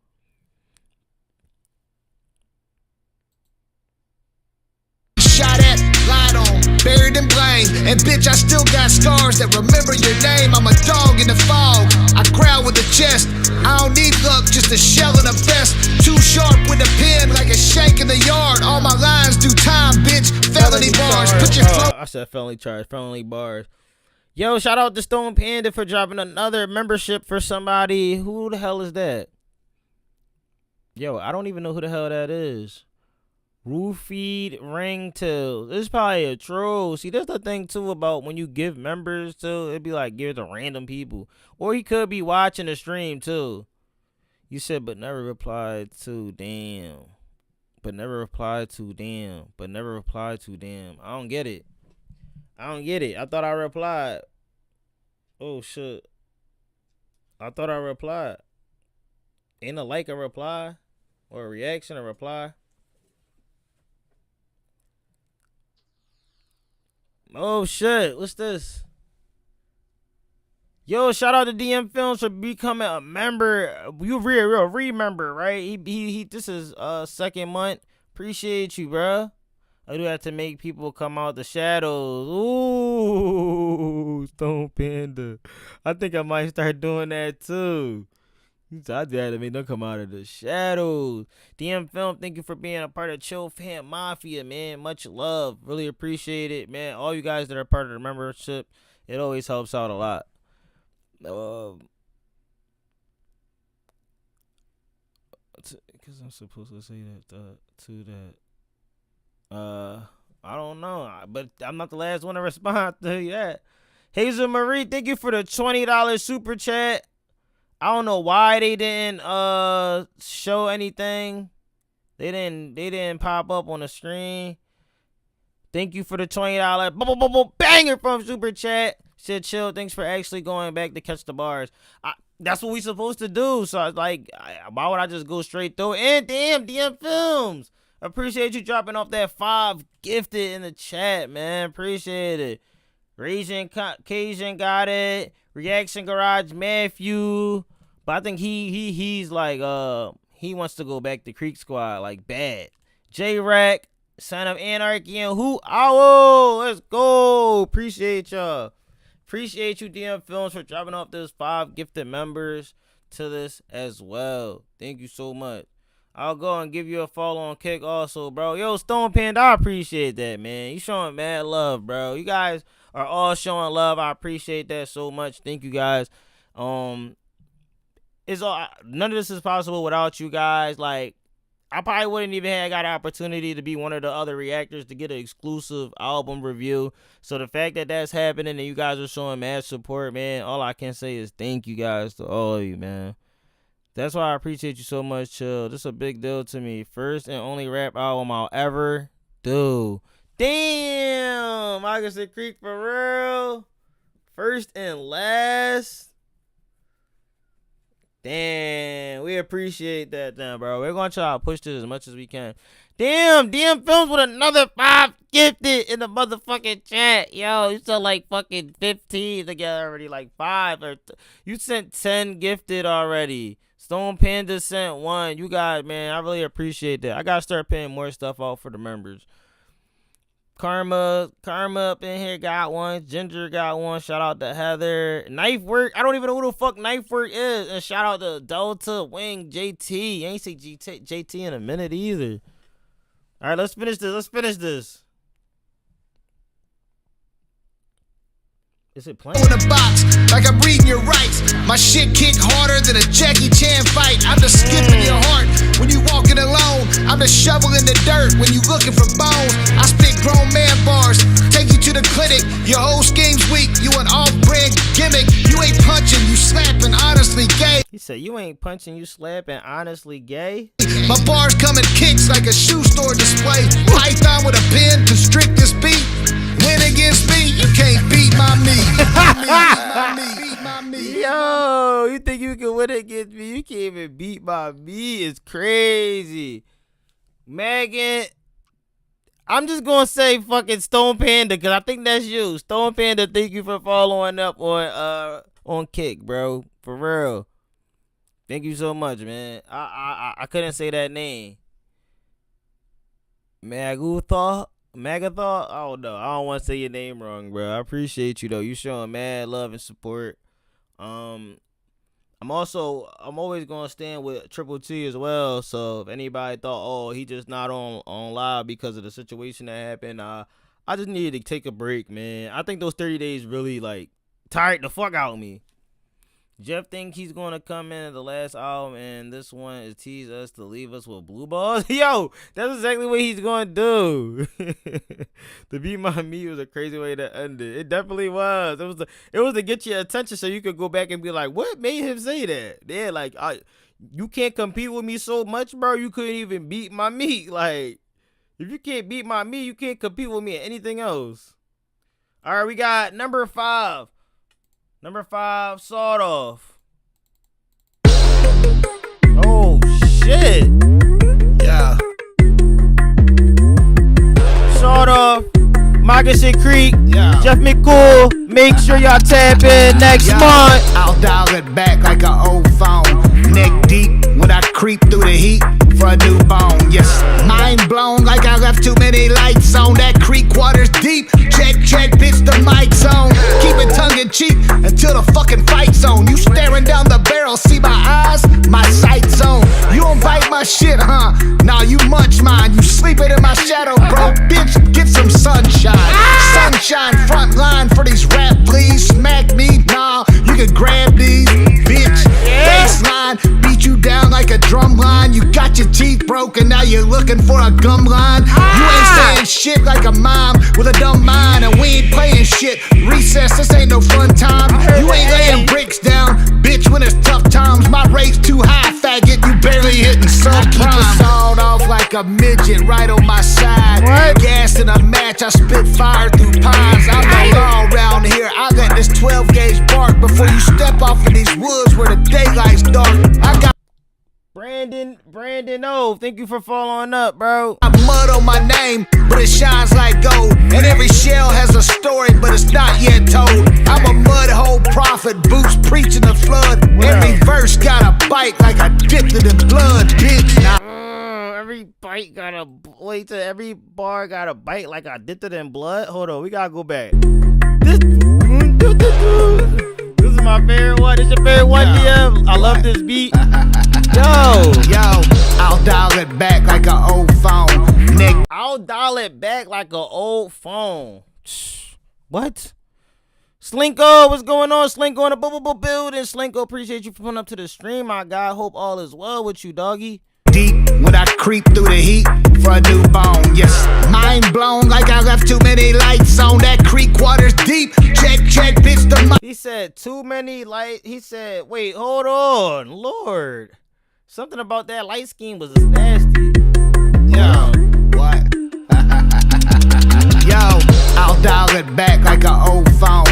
Shot at, lied on, buried and blamed. And bitch, I still got scars that remember your name. I'm a dog in the fog, I crowd with a chest. I don't need luck, just a shell and a vest. Too sharp with a pen, like a shank in the yard. All my lines do time, bitch, felony bars. Put your flow. I said felony charge, felony bars. Yo, shout out to Stone Panda for dropping another membership for somebody. Who the hell is that? Yo, I don't even know who the hell that is. Roofied Ringtail. This is probably a troll. See, that's the thing too about when you give members to, it'd be like give it to random people. Or he could be watching the stream too. You said but never replied to, damn. But never replied to, damn. But never replied to, damn. I don't get it. I don't get it. I thought I replied. Oh shit. I thought I replied. Ain't a like a reply? Or a reaction, a reply? Oh shit, what's this? Yo, shout out to DM Films for becoming a member. You real remember, right? He this is second month. Appreciate you, bruh. I do have to make people come out the shadows. Ooh, Stone Panda. I think I might start doing that too. I do have to make them come out of the shadows. DM Film, thank you for being a part of ChillFAM Mafia, man. Much love. Really appreciate it, man. All you guys that are part of the membership, it always helps out a lot. Because I'm supposed to say that to that. I don't know, but I'm not the last one to respond to that. Hazel Marie, thank you for the $20 super chat. I don't know why they didn't show anything. They didn't pop up on the screen. Thank you for the $20 banger from super chat. Said chill. Thanks for actually going back to catch the bars. That's what we supposed to do. So I was like, why would I just go straight through? And damn, DM Films. Appreciate you dropping off that 5 gifted in the chat, man. Appreciate it. Raging Cajun got it. Reaction Garage Matthew. But I think he's like he wants to go back to Creek Squad like bad. J-Rack, Son of Anarchy, and who? Oh, let's go. Appreciate y'all. Appreciate you, DM Films, for dropping off those 5 gifted members to this as well. Thank you so much. I'll go and give you a follow on Kick also, bro. Yo, Stone Panda, I appreciate that, man. You showing mad love, bro. You guys are all showing love. I appreciate that so much. Thank you, guys. It's all, none of this is possible without you guys. Like, I probably wouldn't even have got an opportunity to be one of the other reactors to get an exclusive album review. So the fact that that's happening and you guys are showing mad support, man, all I can say is thank you guys to all of you, man. That's why I appreciate you so much, Chill. This is a big deal to me. First and only rap album I'll ever do. Damn! Moccasin Creek for real. First and last. Damn, we appreciate that then, bro. We're going to try to push this as much as we can. Damn, DM Films with another 5 gifted in the motherfucking chat. Yo, you said like fucking 15 together already, like 5. You sent 10 gifted already. Stone Panda sent 1. You got, man, I really appreciate that. I got to start paying more stuff out for the members. Karma up in here got 1. Ginger got 1. Shout out to Heather. Knife Work. I don't even know who the fuck Knife Work is. And shout out to Delta Wing JT. You ain't say JT in a minute either. All right, let's finish this. Is it playing? In a box, like I'm reading your rights. My shit kick harder than a Jackie Chan fight. I'm the skip in your heart when you walking alone. I'm the shovel in the dirt when you looking for bones. I spit grown man bars, take you to the clinic. Your whole scheme's weak, you an off-brand gimmick. You ain't punching, you slapping, honestly gay. He said you ain't punching, you slapping, honestly gay. My bars come in kicks like a shoe store display. Python with a pen, constrict this beat. Win against me, you can't beat my meat. Yo, you think you can win against me? You can't even beat my meat. It's crazy. Megan, I'm just gonna say fucking Stone Panda because I think that's you. Stone Panda, thank you for following up on Kick, bro. For real. Thank you so much, man. I couldn't say that name. Magathor? I don't know. I don't want to say your name wrong, bro. I appreciate you though. You showing mad love and support. I'm always gonna stand with Triple T as well. So if anybody thought, oh, he just not on live because of the situation that happened, I just needed to take a break, man. I think those 30 days really like tired the fuck out of me. Jeff think he's gonna come in at the last album and this one is tease us to leave us with blue balls. Yo, that's exactly what he's gonna do. To beat my meat was a crazy way to end it. It definitely was. It was to get your attention so you could go back and be like, what made him say that? Yeah, like you can't compete with me so much, bro. You couldn't even beat my meat. Like, if you can't beat my meat, you can't compete with me at anything else. All right, we got number 5. Number 5, Sawed Off. Oh, shit. Yeah. Sawed Off. Moccasin Creek. Yeah. Jeff McCool. Make sure y'all tap in next month. I'll dial it back like an old phone. Neck deep when I creep through the heat for a new bone. Yes, mind blown like I left too many lights on. That creek water's deep. Check, check, bitch, the mic's on. Keep it tongue in cheek until the fucking fight's on. You staring down the barrel, see my eyes, my sight's on. You don't bite my shit, huh? Nah, you munch mine. You sleeping in my shadow, bro. Bitch, get some sunshine. Sunshine front line for these rap, please. Smack me, nah, you can grab these, bitch. Baseline, beat you down like a drum line. You got your teeth broken, now you're looking for a gum line. You ain't saying shit like a mom with a dumb mind, and we ain't playing shit. Recess, this ain't no fun time. You ain't laying bricks down, bitch, when it's tough times. My rate's too high, faggot, you barely hitting subprime. I keep it sawed off like a midget right on my side. Gas in a match, I spit fire through pines. I'm the law around here, I let this 12 gauge bark before you step off of these woods where the daylight's dark. I got Brandon O, thank you for following up, bro. mud on my name, but it shines like gold. And every shell has a story, but it's not yet told. I'm a mud hole prophet, boots preaching the flood. Every verse got a bite like I dipped it in blood, bitch. Every bite got a wait till every bar got a bite like I dipped it in blood. Hold on, we gotta go back. This is my favorite one. This your favorite one, DM? I love this beat. Yo, I'll dial it back like an old phone. Nick, I'll dial it back like an old phone. What? Slinko, what's going on? Slinko in the bubble building. Slinko, appreciate you for pulling up to the stream, my guy. Hope all is well with you, doggy. Deep when I creep through the heat for a new bone. Yes, mind blown like I left too many lights on. That creek water's deep. Check, check, bitch, the mic. He said too many light. He said, wait, hold on, Lord. Something about that light scheme was nasty. Yo, what? Yo, I'll dial it back like an old phone.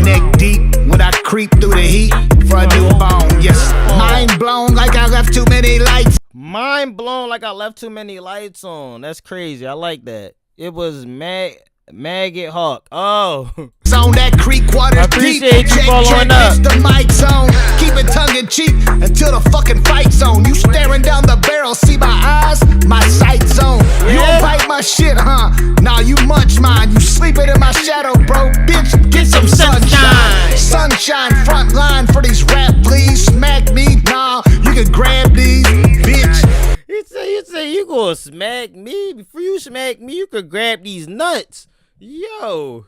Neck deep when I creep through the heat for a new bone. Yes, mind blown like I left too many lights. Mind blown like I left too many lights on. That's crazy. I like that. It was Maggot Hawk. Oh. On that creek water deep. Appreciate you following up. The mic's on. Keep it tongue in cheek until the fucking fight's on. You staring down the barrel, see my eyes, my sight's on. You don't bite my shit, huh? Nah, you munch mine. You sleeping in my shadow, bro. Bitch, get some sunshine. Sunshine front line for these rap, please. Smack me, nah, you can grab these, bitch. You say you gonna smack me? Before you smack me, you could grab these nuts. Yo.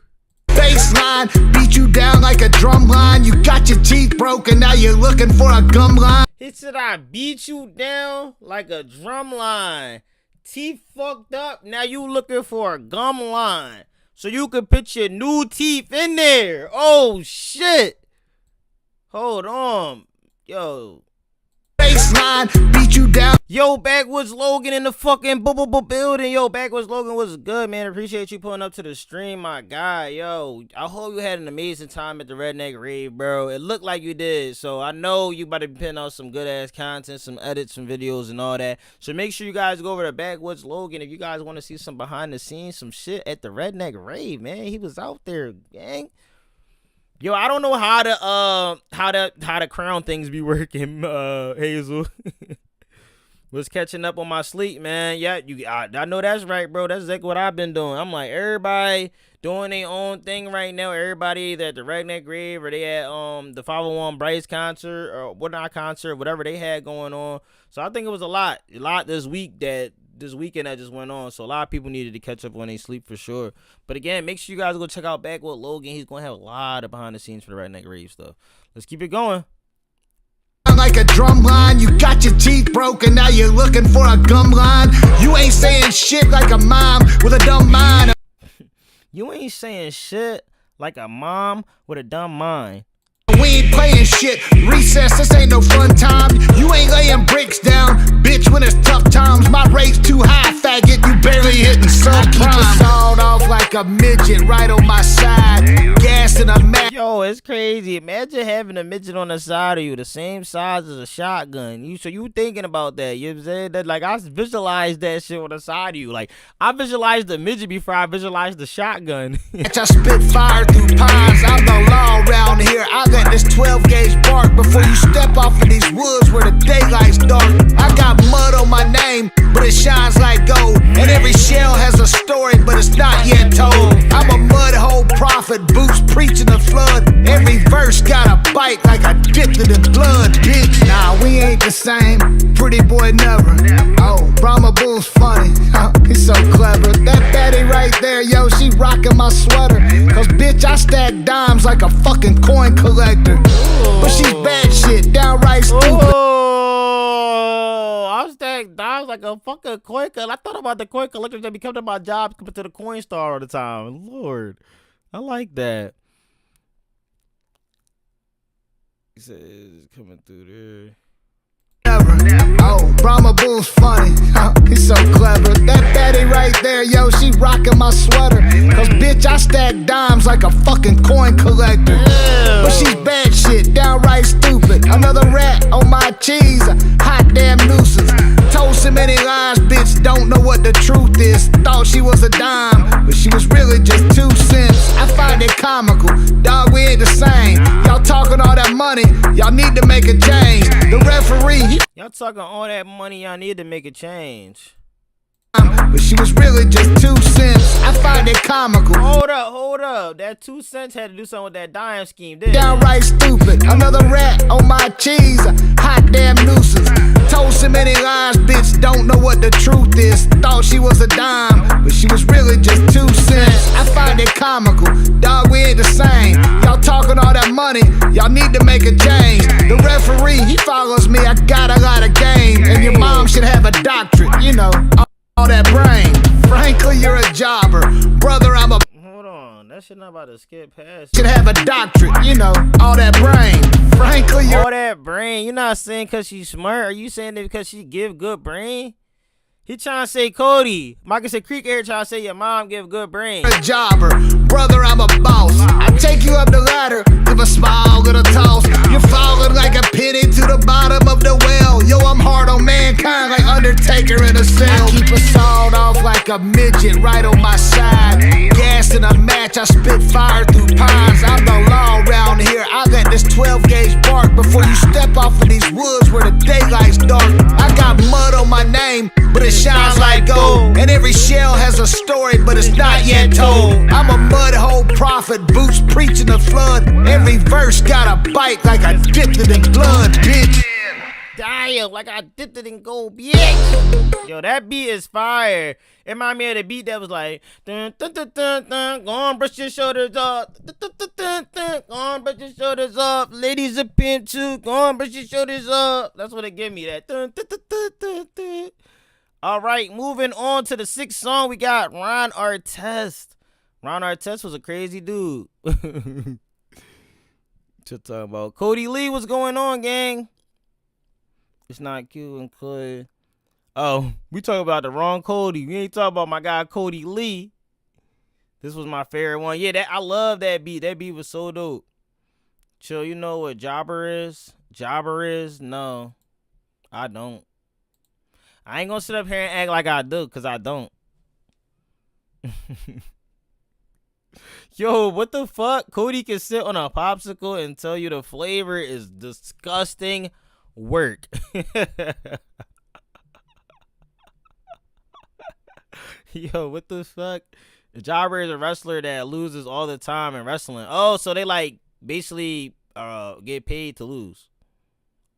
Baseline, beat you down like a drum line. You got your teeth broken, now you're looking for a gum line. He said I beat you down like a drum line. Teeth fucked up, now you looking for a gum line. So you can put your new teeth in there. Oh shit. Hold on. Yo. Baseline, beat you down. Yo, Backwoods Logan in the fucking building. Yo, Backwoods Logan was good, man. Appreciate you pulling up to the stream, my guy. Yo, I hope you had an amazing time at the Redneck Rave, bro. It looked like you did. So I know you about to be putting out some good ass content, some edits, some videos and all that. So make sure you guys go over to Backwoods Logan if you guys want to see some behind the scenes, some shit at the Redneck Rave, man. He was out there, gang. Yo, I don't know how the crown things be working, Hazel. Was catching up on my sleep, man. Yeah, I know that's right, bro. That's exactly what I've been doing. I'm like, everybody doing their own thing right now. Everybody either at the Redneck Grave or they at the 501 Bryce concert or whatever they had going on. So I think it was a lot this weekend that just went on. So a lot of people needed to catch up on their sleep for sure. But again, make sure you guys go check out Backwood Logan. He's gonna have a lot of behind the scenes for the Redneck Rave stuff. Let's keep it going. Like a drum line, you got your teeth broken, now you're looking for a gum line. You ain't saying shit like a mom with a dumb mind. You ain't saying shit like a mom with a dumb mind. We ain't playing shit. Recess, this ain't no fun time. You ain't laying bricks down, bitch, when it's tough times. My rate's too high, faggot, you barely hitting subprime. I keep it sawed off like like a midget right on my side. Gas in a mat. Yo, it's crazy. Imagine having a midget on the side of you, the same size as a shotgun. So you thinking about that? You know what I'm saying? That, like, I visualized that shit on the side of you. Like, I visualized the midget before I visualized the shotgun. I spit fire through pines. I'm the law around here. I got this 12 gauge bark before you step off of these woods where the daylight's dark. I got mud on my name, but it shines like gold. And every shell has a story, but it's not yet told. I'm a mud hole prophet, boots preaching the flood. Every verse got a bite like I dipped it in blood, bitch. Nah, we ain't the same. Pretty boy never. Oh, Brahma Bull's funny. He's so clever. That baddie right there, yo, she rocking my sweater. Cause bitch, I stack dimes like a fucking coin collector. But she's bad shit, downright stupid. Oh, I stack dimes like a fucking coin collector. I thought about the coin collectors that be coming to my job compared to the coin star all the time. Lord, I like that. He says coming through there. Oh, Brahma Bull's funny. He's so clever. That baddie right there, yo, she rocking my sweater. Cause bitch, I stack dimes like a fucking coin collector. But she's bad shit, downright stupid. Another rat on my cheese, a hot damn nuisance. Told so many lies, bitch, don't know what the truth is. Thought she was a dime, but she was really just 2 cents. I find it comical, dog, we ain't the same. Y'all talking all that money, y'all need to make a change. The referee, Y'all talking all that money, y'all need to make a change. but she was really just 2 cents. I find it comical. Hold up. That 2 cents had to do something with that dime scheme, didn't it? Downright stupid. Another rat on my cheese, a hot damn nuisance. Told so many lies, bitch, don't know what the truth is. Thought she was a dime, but she was really just 2 cents. I find it comical, dog, we ain't the same. Y'all talking all that money, y'all need to make a change. The referee, he follows me, I got a lot of game. And your mom should have a doctorate, you know, all that brain. Frankly, you're a jobber. Brother, I'm a Hold on, that shit not about to skip past. should have a doctorate, you know, all that brain. Frankly, you're All that brain, you're not saying because she's smart. Are you saying it because she give good brain? He trying to say Cody. Michael said Creek Air trying to say your mom give good brain. a jobber. Brother, I'm a boss. I take you up the ladder, give a smile, little toss. You're falling like a penny to the bottom of the well. Yo, I'm hard on mankind like Undertaker in a cell. I keep a sawed off like a midget right on my side. Gas in a match, I spit fire through pines. I'm the law around here. I got this 12 gauge bark before you step off of these woods where the daylight's dark. I got mud on my name, but it shines like gold. And every shell has a story, but it's not yet told. I'm a mud hole prophet, boots preaching the flood. Every verse got a bite like I dipped it in blood, bitch. Damn, like I dipped it in gold, bitch. Yo, that beat is fire. It remind me of the beat that was like, dun, dun, dun, dun, dun, go on, brush your shoulders up. Dun, dun, dun, dun, dun, go on, brush your shoulders up. Ladies a pin too, go on, brush your shoulders up. That's what it give me, that. Dun, dun, dun, dun, dun, dun. All right, moving on to the 6th song, we got Ron Artest. Ron Artest was a crazy dude. To talk about Cody Lee, what's going on, gang? It's not cute and cool. Oh, we talking about the wrong Cody. We ain't talking about my guy Cody Lee. This was my favorite one. Yeah, I love that beat. That beat was so dope. Chill, you know what Jobber is? Jobber is? No, I don't. I ain't gonna sit up here and act like I do, because I don't. Yo, what the fuck? Cody can sit on a popsicle and tell you the flavor is disgusting work. Yo, what the fuck? Jobber is a wrestler that loses all the time in wrestling. Oh, so they like basically get paid to lose.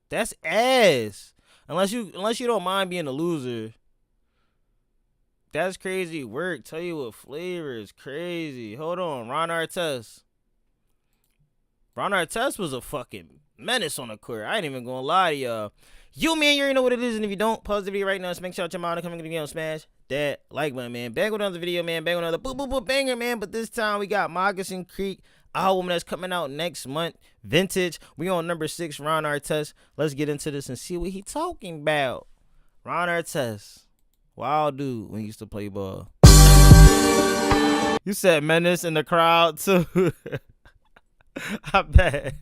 That's ass. Unless you don't mind being a loser. That's crazy work. Tell you what flavor is crazy. Hold on, Ron Artest. Ron Artest was a fucking menace on the court. I ain't even gonna lie to y'all. You, man, you already know what it is, and if you don't, pause the video right now. So make sure you come and video, smash that like button, man. Back with another video, man. Back with another boop banger, man. But this time we got Moccasin Creek album that's coming out next month. Vintage. We on number 6, Ron Artest. Let's get into this and see what he talking about. Ron Artest. Wild dude when he used to play ball. You said menace in the crowd too. I bet.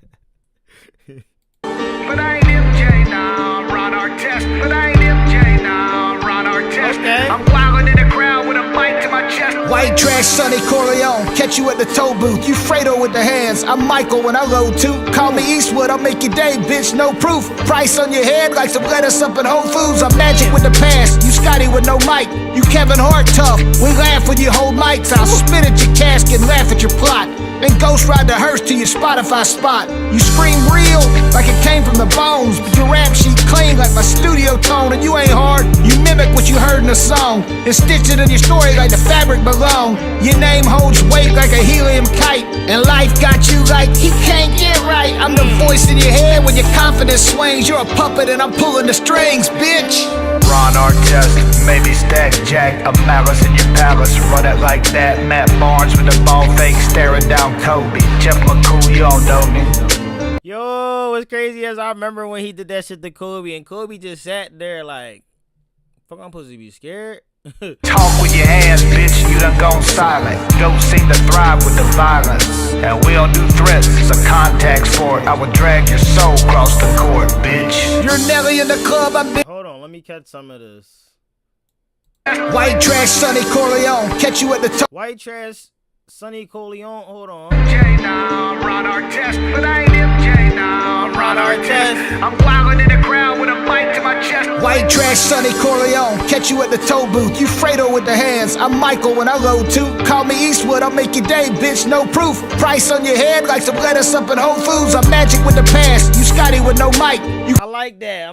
But I ain't MJ now, I'm Ron Artest. But I ain't MJ now, I'm Ron Artest. Okay. I'm wildin' in the crowd with a mic to my chest. White trash, Sonny Corleone, catch you at the toll booth. You Fredo with the hands, I'm Michael when I load too. Call me Eastwood, I'll make your day, bitch, no proof. Price on your head like some lettuce up in Whole Foods. I'm Magic with the past, you Scotty with no mic. You Kevin Hart tough, we laugh when you hold mics. I'll spit at your casket, laugh at your plot. Then ghost ride the hearse to your Spotify spot. You scream real, like it came from the bones. But your rap sheet clean like my studio tone. And you ain't hard, you mimic what you heard in the song. And stitch it in your story like the fabric belong. Your name holds weight like a helium kite. And life got you like, he can't get right. I'm the voice in your head when your confidence swings. You're a puppet and I'm pulling the strings, bitch. Ron Artest, maybe Stack Jack, a malice in your palace. Run it like that, Matt Barnes with a ball fake staring down Kobe. Jeff McCool, you don't know me. Yo, what's crazy is I remember when he did that shit to Kobe, and Kobe just sat there like, fuck, I'm supposed to be scared? Talk with your hands, bitch, you done gone silent. Don't seem to thrive with the violence. And we don't do threats, it's a contact sport. I would drag your soul across the court, bitch. You're Nelly in the club, I'm big. Hold on, let me catch some of this. White trash, Sonny Corleone, catch you at the toll. White trash, Sonny Corleone, hold on. MJ now, I'm Ron Artest. But I ain't MJ now, I'm Ron Artest. I'm wildin' in the crowd with a mic to my chest. White trash, Sonny Corleone, catch you at the toll booth. You Fredo with the hands, I'm Michael when I load too. Call me Eastwood, I'll make your day, bitch, no proof. Price on your head like some lettuce up in Whole Foods. I'm Magic with the past, you Scotty with no mic. You I like that. I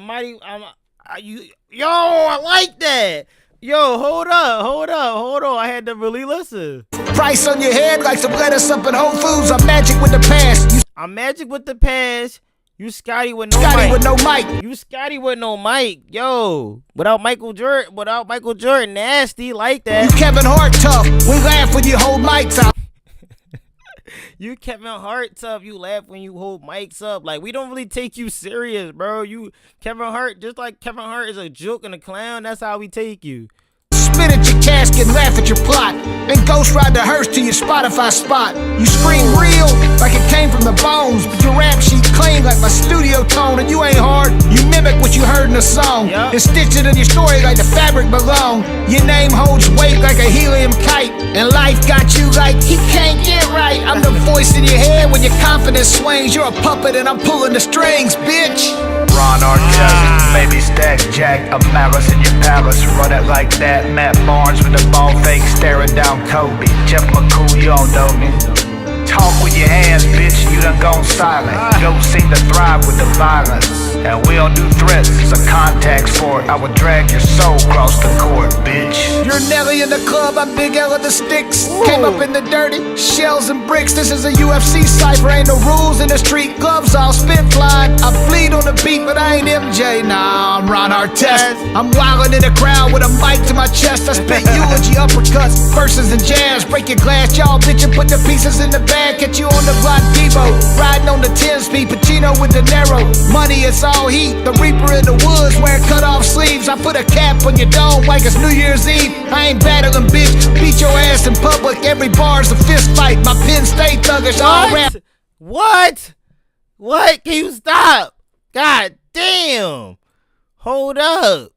like that. Yo, hold on. I had to really listen. price on your head like some lettuce up in Whole Foods. I'm Magic with the past. I'm Magic with the past. You Scotty with no Scotty mic. with no mic. You Scotty with no mic. Yo, without Michael Jordan, nasty like that. You Kevin Hart tough. We laugh when you hold mics out. You Kevin Hart tough. You laugh when you hold mics up. Like, we don't really take you serious, bro. You Kevin Hart, just like Kevin Hart is a joke and a clown. That's how we take you. Spit at your casket, laugh at your plot, then ghost ride the hearse to your Spotify spot. You scream real like it came from the bones, but your rap sheet clean like my studio tone. And you ain't hard, you mimic what you heard in the song, and stitch it in your story like the fabric belong. Your name holds weight like a helium kite, and life got you like he can't get right. I'm the voice in your head when your confidence swings. You're a puppet and I'm pulling the strings, bitch. Ron Artest, maybe Stack Jack, a malice in your palace. Run it like that, Matt Barnes with a ball fake staring down Kobe. Jeff McCool, you don't know me. Talk with your hands, bitch, you done gone silent. You don't seem to thrive with the violence. And we don't do threats, it's a contact sport. I would drag your soul across the court, bitch. You're Nelly in the club, I'm Big L of the sticks. Came up in the dirty, shells and bricks. This is a UFC cypher, ain't no rules in the street. Gloves all spit flying, I bleed on the beat, but I ain't MJ. Nah, I'm Ron Artest. I'm wildin' in the crowd with a mic to my chest. I spit eulogy, uppercuts, verses and jams. Break your glass, y'all bitch, and put the pieces in the bag. Catch you on the block Depot, riding on the 10-speed, Pacino with De Niro. Money, it's all heat, the reaper in the woods wearing cut-off sleeves. I put a cap on your dome like it's New Year's Eve. I ain't battling, bitch, beat your ass in public. Every bar's a fist fight, my pen stay thuggish, all rap. What? Can you stop? God damn. Hold up.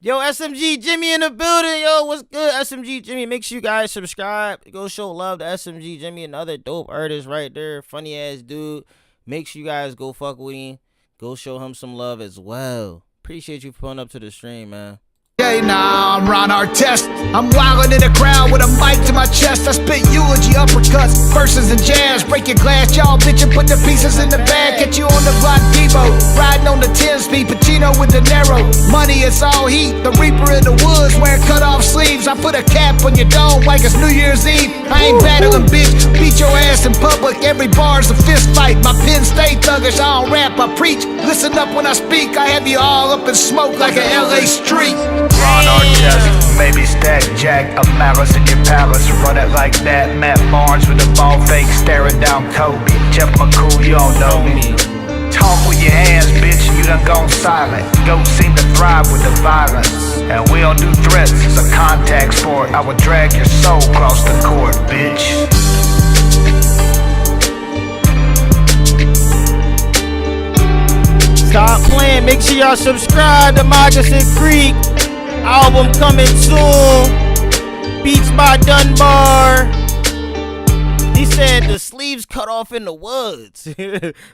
Yo, SMG Jimmy in the building. Yo, what's good, SMG Jimmy? Make sure you guys subscribe. Go show love to SMG Jimmy, another dope artist right there. Funny ass dude. Make sure you guys go fuck with him. Go show him some love as well. Appreciate you pulling up to the stream, man. Hey, nah, I'm Ron Artest. I'm wildin' in the crowd with a mic to my chest. I spit eulogy, uppercuts, verses and jams. Break your glass, y'all bitch, and put the pieces in the bag. Catch you on the block Depot, riding on the 10-speed, Pacino with De Niro. Money, it's all heat, the reaper in the woods wearing cut-off sleeves. I put a cap on your dome like it's New Year's Eve. I ain't battling, bitch, beat your ass in public. Every bar's a fist fight, my pen stay thuggish. I don't rap, I preach. Listen up when I speak, I have you all up in smoke like an LA street. Ron Artest, maybe Stack Jack, a malice in your palace. Run it like that, Matt Barnes with a ball fake staring down Kobe. Jeff McCool, you don't know me. talk with your hands, bitch, you done gone silent. Goats seem to thrive with the violence, and we don't do threats, it's a contact sport. I would drag your soul across the court, bitch. Stop playing. Make sure y'all subscribe to Moccasin Creek. Album coming soon. Beats by Dunbar. He said the sleeves cut off in the woods.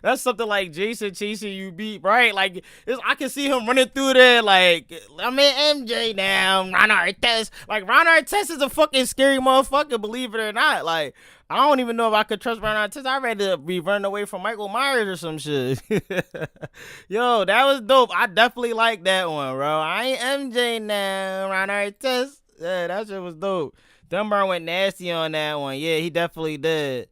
That's something like Jason chasing you beat, right? Like I can see him running through there like, I'm in MJ now, Ron Artest. Like Ron Artest is a fucking scary motherfucker, believe it or not. Like I don't even know if I could trust Ron Artest. I'd rather be running away from Michael Myers or some shit. Yo, that was dope. I definitely like that one, bro. I ain't MJ now, Ron Artest. Yeah, that shit was dope. Dunbar went nasty on that one. Yeah, he definitely did.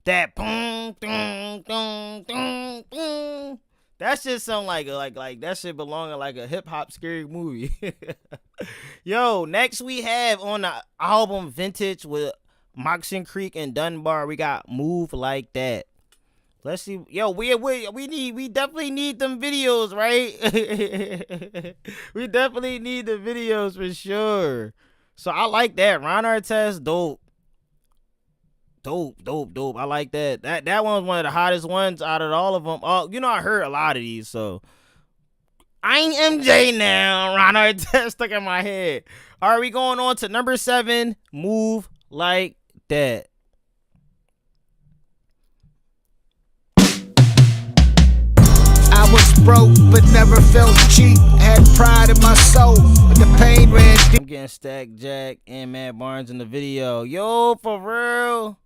That boom, boom, boom, boom, boom. That shit sound like that shit belong in like a hip hop scary movie. Yo, next we have on the album Vintage with Moccasin Creek and Dunbar, we got Move Like That. Let's see. Yo, we definitely need them videos, right? We definitely need the videos for sure. So I like that. Ron Artest, dope. Dope. I like that. That one was one of the hottest ones out of all of them. Oh, you know, I heard a lot of these, so I ain't MJ now. Ron Artest stuck in my head. All right, we going on to number 7, Move Like That. I was broke but never felt cheap. Had pride in my soul, but the pain ran deep. I'm getting Stack Jack and Matt Barnes in the video. Yo, for real.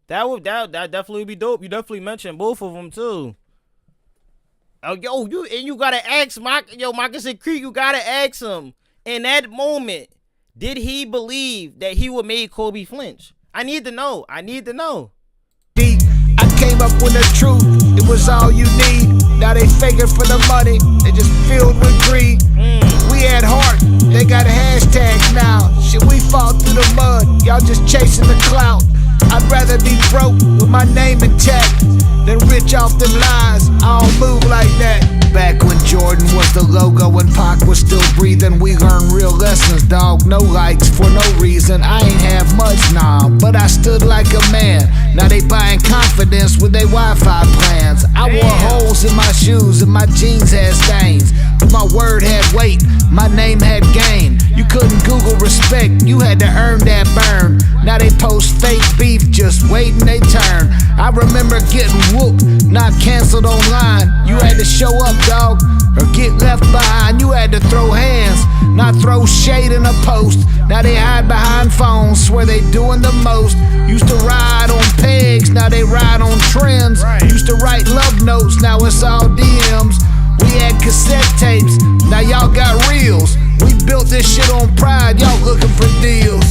That definitely would be dope. You definitely mentioned both of them too. Oh, yo, you gotta ask Moccasin Creek. You gotta ask him in that moment. Did he believe that he would make Kobe flinch? I need to know. Deep. I came up with the truth. It was all you need. Now they faking for the money. They just filled with greed. We had heart. They got hashtags now. Shit, we fought through the mud. Y'all just chasing the clout. I'd rather be broke with my name intact than rich off them lies. I don't move like that. Back when Jordan was the logo and Pac was still breathing, we learned real lessons, dog. No likes for no reason. I ain't have much, nah, but I stood like a man. Now they buying confidence with their Wi-Fi plans. I wore holes in my shoes and my jeans had stains, but my word had weight, my name had game. You couldn't Google respect, you had to earn that burn. Now they post fake beef, just waiting they turn. I remember getting whooped, not canceled online. You had to show up, dog, or get left behind. You had to throw hands, not throw shade in a post. Now they hide behind phones, swear they doing the most. Used to ride on pegs, now they ride on trends. Used to write love notes, now it's all DMs. We had cassette tapes, now y'all got reels. We built this shit on pride, y'all looking for deals.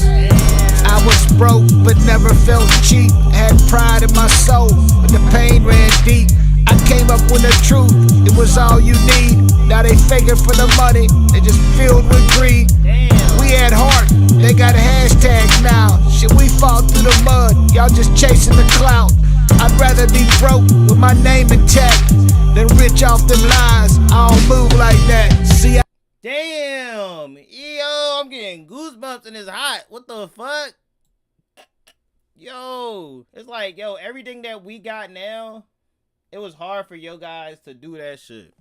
I was broke but never felt cheap. Had pride in my soul, but the pain ran deep. I came up with the truth, it was all you need. Now they faking for the money, they just filled with greed. We had heart, they got hashtags now. Shit, we fought through the mud, y'all just chasing the clout. I'd rather be broke with my name intact than rich off them lies. I don't move like that. See, Damn. Yo, I'm getting goosebumps and it's hot. What the fuck? Yo, it's like, yo, everything that we got now, it was hard for yo guys to do that shit.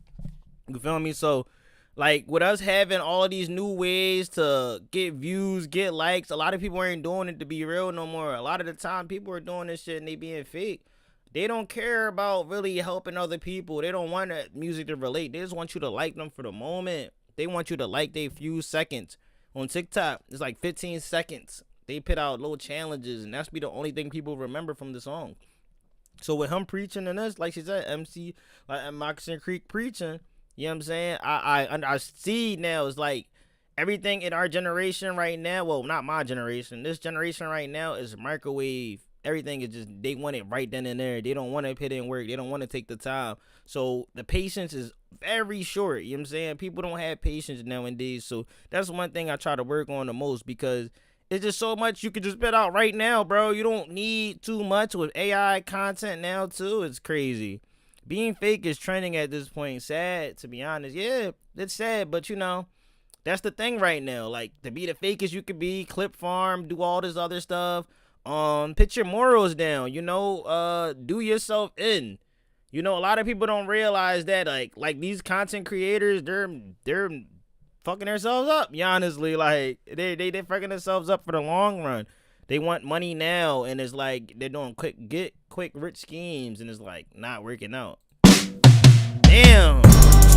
You feel me? So, like, with us having all of these new ways to get views, get likes, a lot of people ain't doing it to be real no more. A lot of the time, people are doing this shit and they being fake. They don't care about really helping other people. They don't want that music to relate. They just want you to like them for the moment. They want you to like they few seconds. On TikTok, it's like 15 seconds. They put out little challenges, and that's be the only thing people remember from the song. So with him preaching and this, like she said, MC, like Moccasin Creek preaching, you know what I'm saying? I see now it's like everything in our generation right now, well, not my generation, this generation right now is microwave. Everything is just, they want it right then and there. They don't want to put in work. They don't want to take the time. So the patience is very short. You know what I'm saying? People don't have patience nowadays. So that's one thing I try to work on the most, because it's just so much you can just spit out right now, bro. You don't need too much with AI content now too. It's crazy. being fake is trending at this point. Sad, to be honest. Yeah, it's sad, but you know, that's the thing right now. Like, to be the fakest you could be, clip farm, do all this other stuff. Put your morals down, you know, do yourself in. You know, a lot of people don't realize that, like these content creators, they're fucking themselves up. Yeah, honestly, like they fucking themselves up for the long run. They want money now, and it's like they're doing quick rich schemes, and it's like not working out. Damn.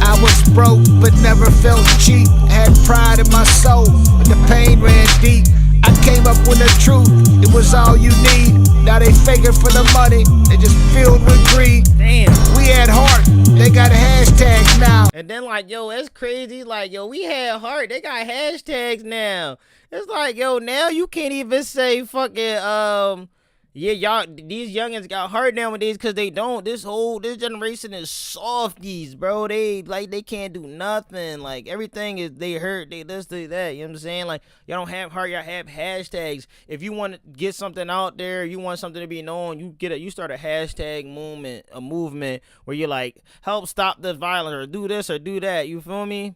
I was broke, but never felt cheap. Had pride in my soul, but the pain ran deep. I came up with the truth, it was all you need. Now they faking for the money, they just filled with greed. Damn. We had heart, they got hashtags now. And then like, yo, that's crazy. Like, yo, we had heart, they got hashtags now. It's like, yo, now you can't even say fucking yeah, y'all, these youngins got heart nowadays because they don't. This generation is softies, bro. They can't do nothing. Like, everything is, they hurt, they this, they that. You know what I'm saying? Like, y'all don't have heart, y'all have hashtags. If you want to get something out there, you want something to be known, you start a hashtag movement, where you're like, help stop the violence, or do this or do that. You feel me?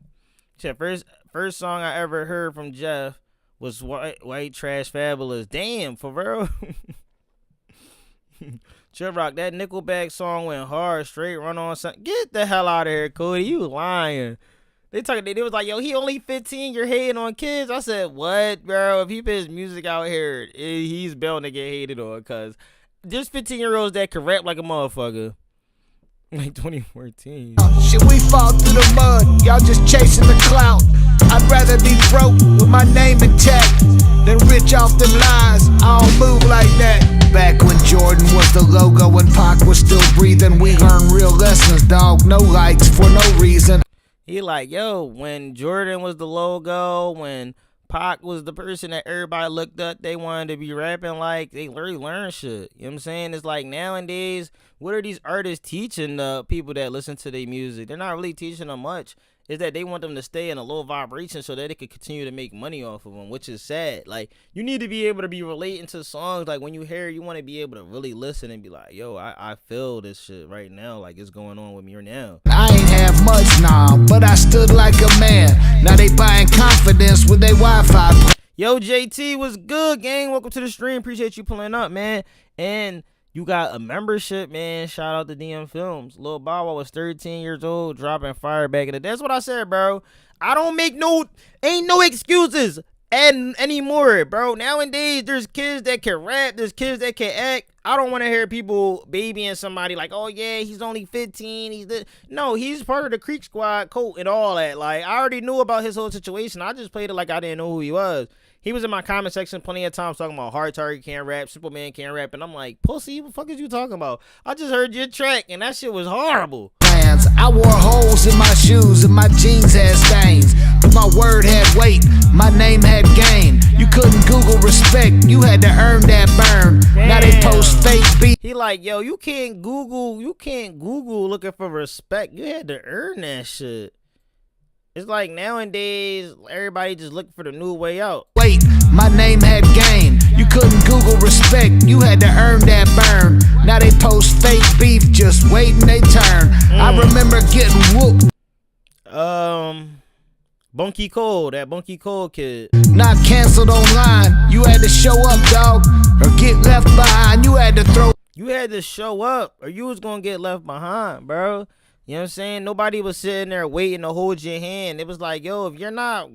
First song I ever heard from Jeff was White Trash Fabulous. Damn, for real. Chill Rock, that Nickelback song went hard, straight run on something. Get the hell out of here, Cody. You lying. They was like, yo, he only 15, you're hating on kids. I said, what, bro? If he put his music out here, he's bound to get hated on, because there's 15-year-olds that can rap like a motherfucker. Like 2014. Shit, we fall through the mud, y'all just chasing the clout. I'd rather be broke with my name intact than rich off them lies. I don't move like that. Back when Jordan was the logo and Pac was still breathing, we learned real lessons, dog. No likes for no reason. He like, yo, when Jordan was the logo, when Pac was the person that everybody looked up, they wanted to be rapping like, they literally learned shit. You know what I'm saying? It's like, nowadays, what are these artists teaching the people that listen to their music? They're not really teaching them much. Is that they want them to stay in a low vibration so that they could continue to make money off of them, which is sad. Like, you need to be able to be relating to songs. Like, when you hear it, you want to be able to really listen and be like, yo, I feel this shit right now. Like, it's going on with me right now. I ain't have much now, but I stood like a man. Now they buying confidence with their Wi-Fi. Yo, JT, what's good, gang? Welcome to the stream. Appreciate you pulling up, man. And you got a membership, man. Shout out to DM Films. Lil Bow Wow was 13 years old, dropping fire back in the day. That's what I said, bro. I don't make ain't no excuses anymore, bro. Nowadays, there's kids that can rap. There's kids that can act. I don't want to hear people babying somebody like, oh, yeah, he's only 15. No, he's part of the Creek Squad cult and all that. Like, I already knew about his whole situation. I just played it like I didn't know who he was. He was in my comment section plenty of times talking about Hard Target can't rap, Simple Man can't rap, and I'm like, pussy, what the fuck is you talking about? I just heard your track, and that shit was horrible. I wore holes in my shoes and my jeans had stains, but my word had weight, my name had gain. You couldn't Google respect, you had to earn that burn. Damn. Now they post fake beat. He like, yo, you can't Google looking for respect. You had to earn that shit. It's like nowadays, everybody just looking for the new way out. Wait, my name had gain. You couldn't Google respect, you had to earn that burn. Now they post fake beef, just waiting they turn. I remember getting whooped. Bunky Cole, that Bunky Cole kid. Not canceled online, you had to show up, dog, or get left behind. You had to show up, or you was gonna get left behind, bro. You know what I'm saying? Nobody was sitting there waiting to hold your hand. It was like, yo, if you're not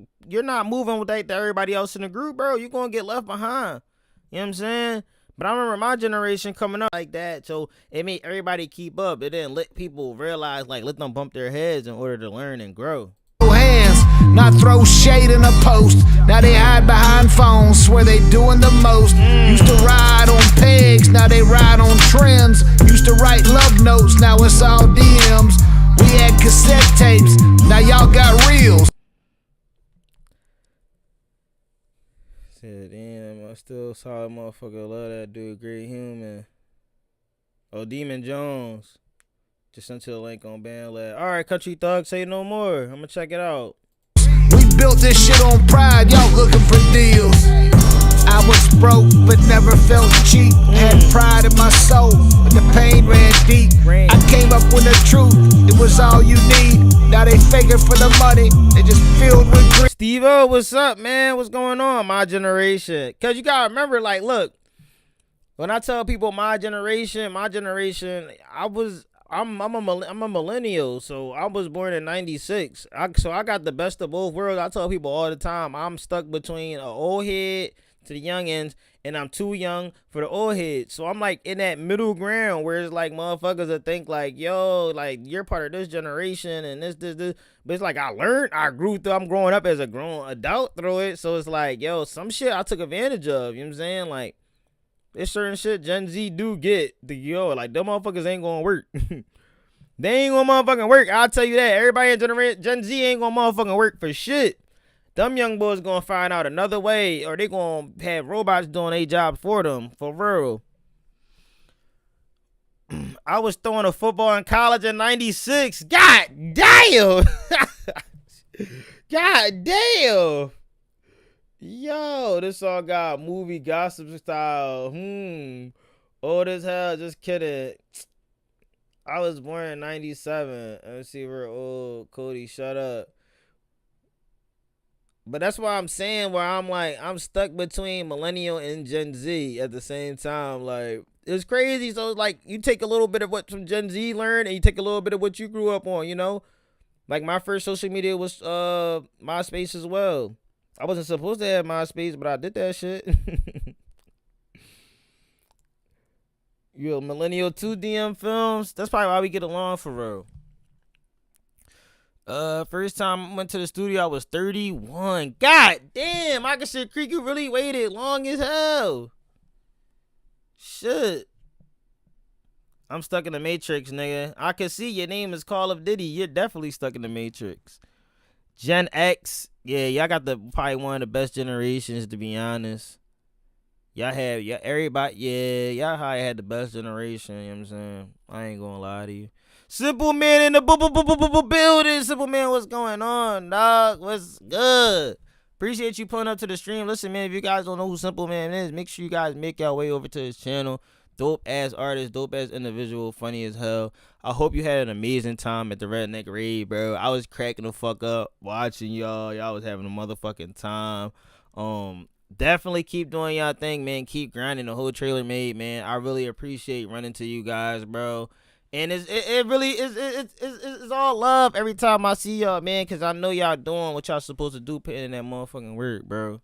moving with everybody else in the group, bro, you're going to get left behind. You know what I'm saying? But I remember my generation coming up like that, so it made everybody keep up. It didn't let people realize, like, let them bump their heads in order to learn and grow. Hands, not throw shade in a post. Now they hide behind phones, swear they doing the most. Used to ride on pegs, now they ride on trends. Used to write love notes, now it's all DMs. We had cassette tapes, now y'all got reels. Said, damn, I still saw a motherfucker love that dude, great human. Oh, Demon Jones. Just sent you a link on BandLab. All right, Country Thug, say no more. I'm gonna check it out. We built this shit on pride, y'all looking for deals. I I was broke, but never felt cheap. Had pride in my soul, but the pain ran deep. I came up with the truth, it was all you need. Now they faking for the money, they just filled with greed. Steve-O, what's up, man? What's going on, my generation? Because you got to remember, like, look, when I tell people my generation, I'm a millennial, so I was born in 96. So I got the best of both worlds. I tell people all the time, I'm stuck between an old head to the youngins, and I'm too young for the old heads. So I'm like in that middle ground where it's like motherfuckers that think like, yo, like you're part of this generation and this. But it's like I learned, I grew through, I'm growing up as a grown adult through it. So it's like, yo, some shit I took advantage of, you know what I'm saying? Like, there's certain shit Gen Z do get, like them motherfuckers ain't gonna work. They ain't gonna motherfucking work, I'll tell you that. Everybody in Gen Z ain't gonna motherfucking work for shit. Them young boys gonna find out another way, or they gonna have robots doing their jobs for them, for real. I was throwing a football in college in 96. God damn! God damn! Yo, this song got movie gossip style. Old as hell, just kidding. I was born in 97. Let's see, we're old. Cody, shut up. But that's why I'm saying where I'm like, I'm stuck between millennial and Gen Z at the same time. Like, it's crazy. So, like, you take a little bit of what some Gen Z learned and you take a little bit of what you grew up on, you know? Like, my first social media was MySpace as well. I wasn't supposed to have MySpace, but I did that shit. Yo, millennial 2 DM films. That's probably why we get along for real. First time I went to the studio, I was 31. God damn, I can shit Creek, you really waited long as hell. Shit. I'm stuck in the Matrix, nigga. I can see your name is Call of Duty. You're definitely stuck in the Matrix. Gen X. Yeah, y'all got probably one of the best generations, to be honest. Y'all everybody, y'all probably had the best generation, you know what I'm saying? I ain't gonna lie to you. Simple Man in the building. Simple Man, what's going on, dog? What's good? Appreciate you pulling up to the stream. Listen, man, if you guys don't know who Simple Man is, make sure you guys make your way over to his channel. Dope ass artist, dope ass individual, funny as hell. I hope you had an amazing time at the Redneck Raid, bro. I was cracking the fuck up watching y'all. Y'all was having a motherfucking time. Definitely keep doing y'all thing, man. Keep grinding. The whole trailer made, man. I really appreciate running to you guys, bro. And it really is all love every time I see y'all, man, because I know y'all doing what y'all supposed to do, putting in that motherfucking work, bro.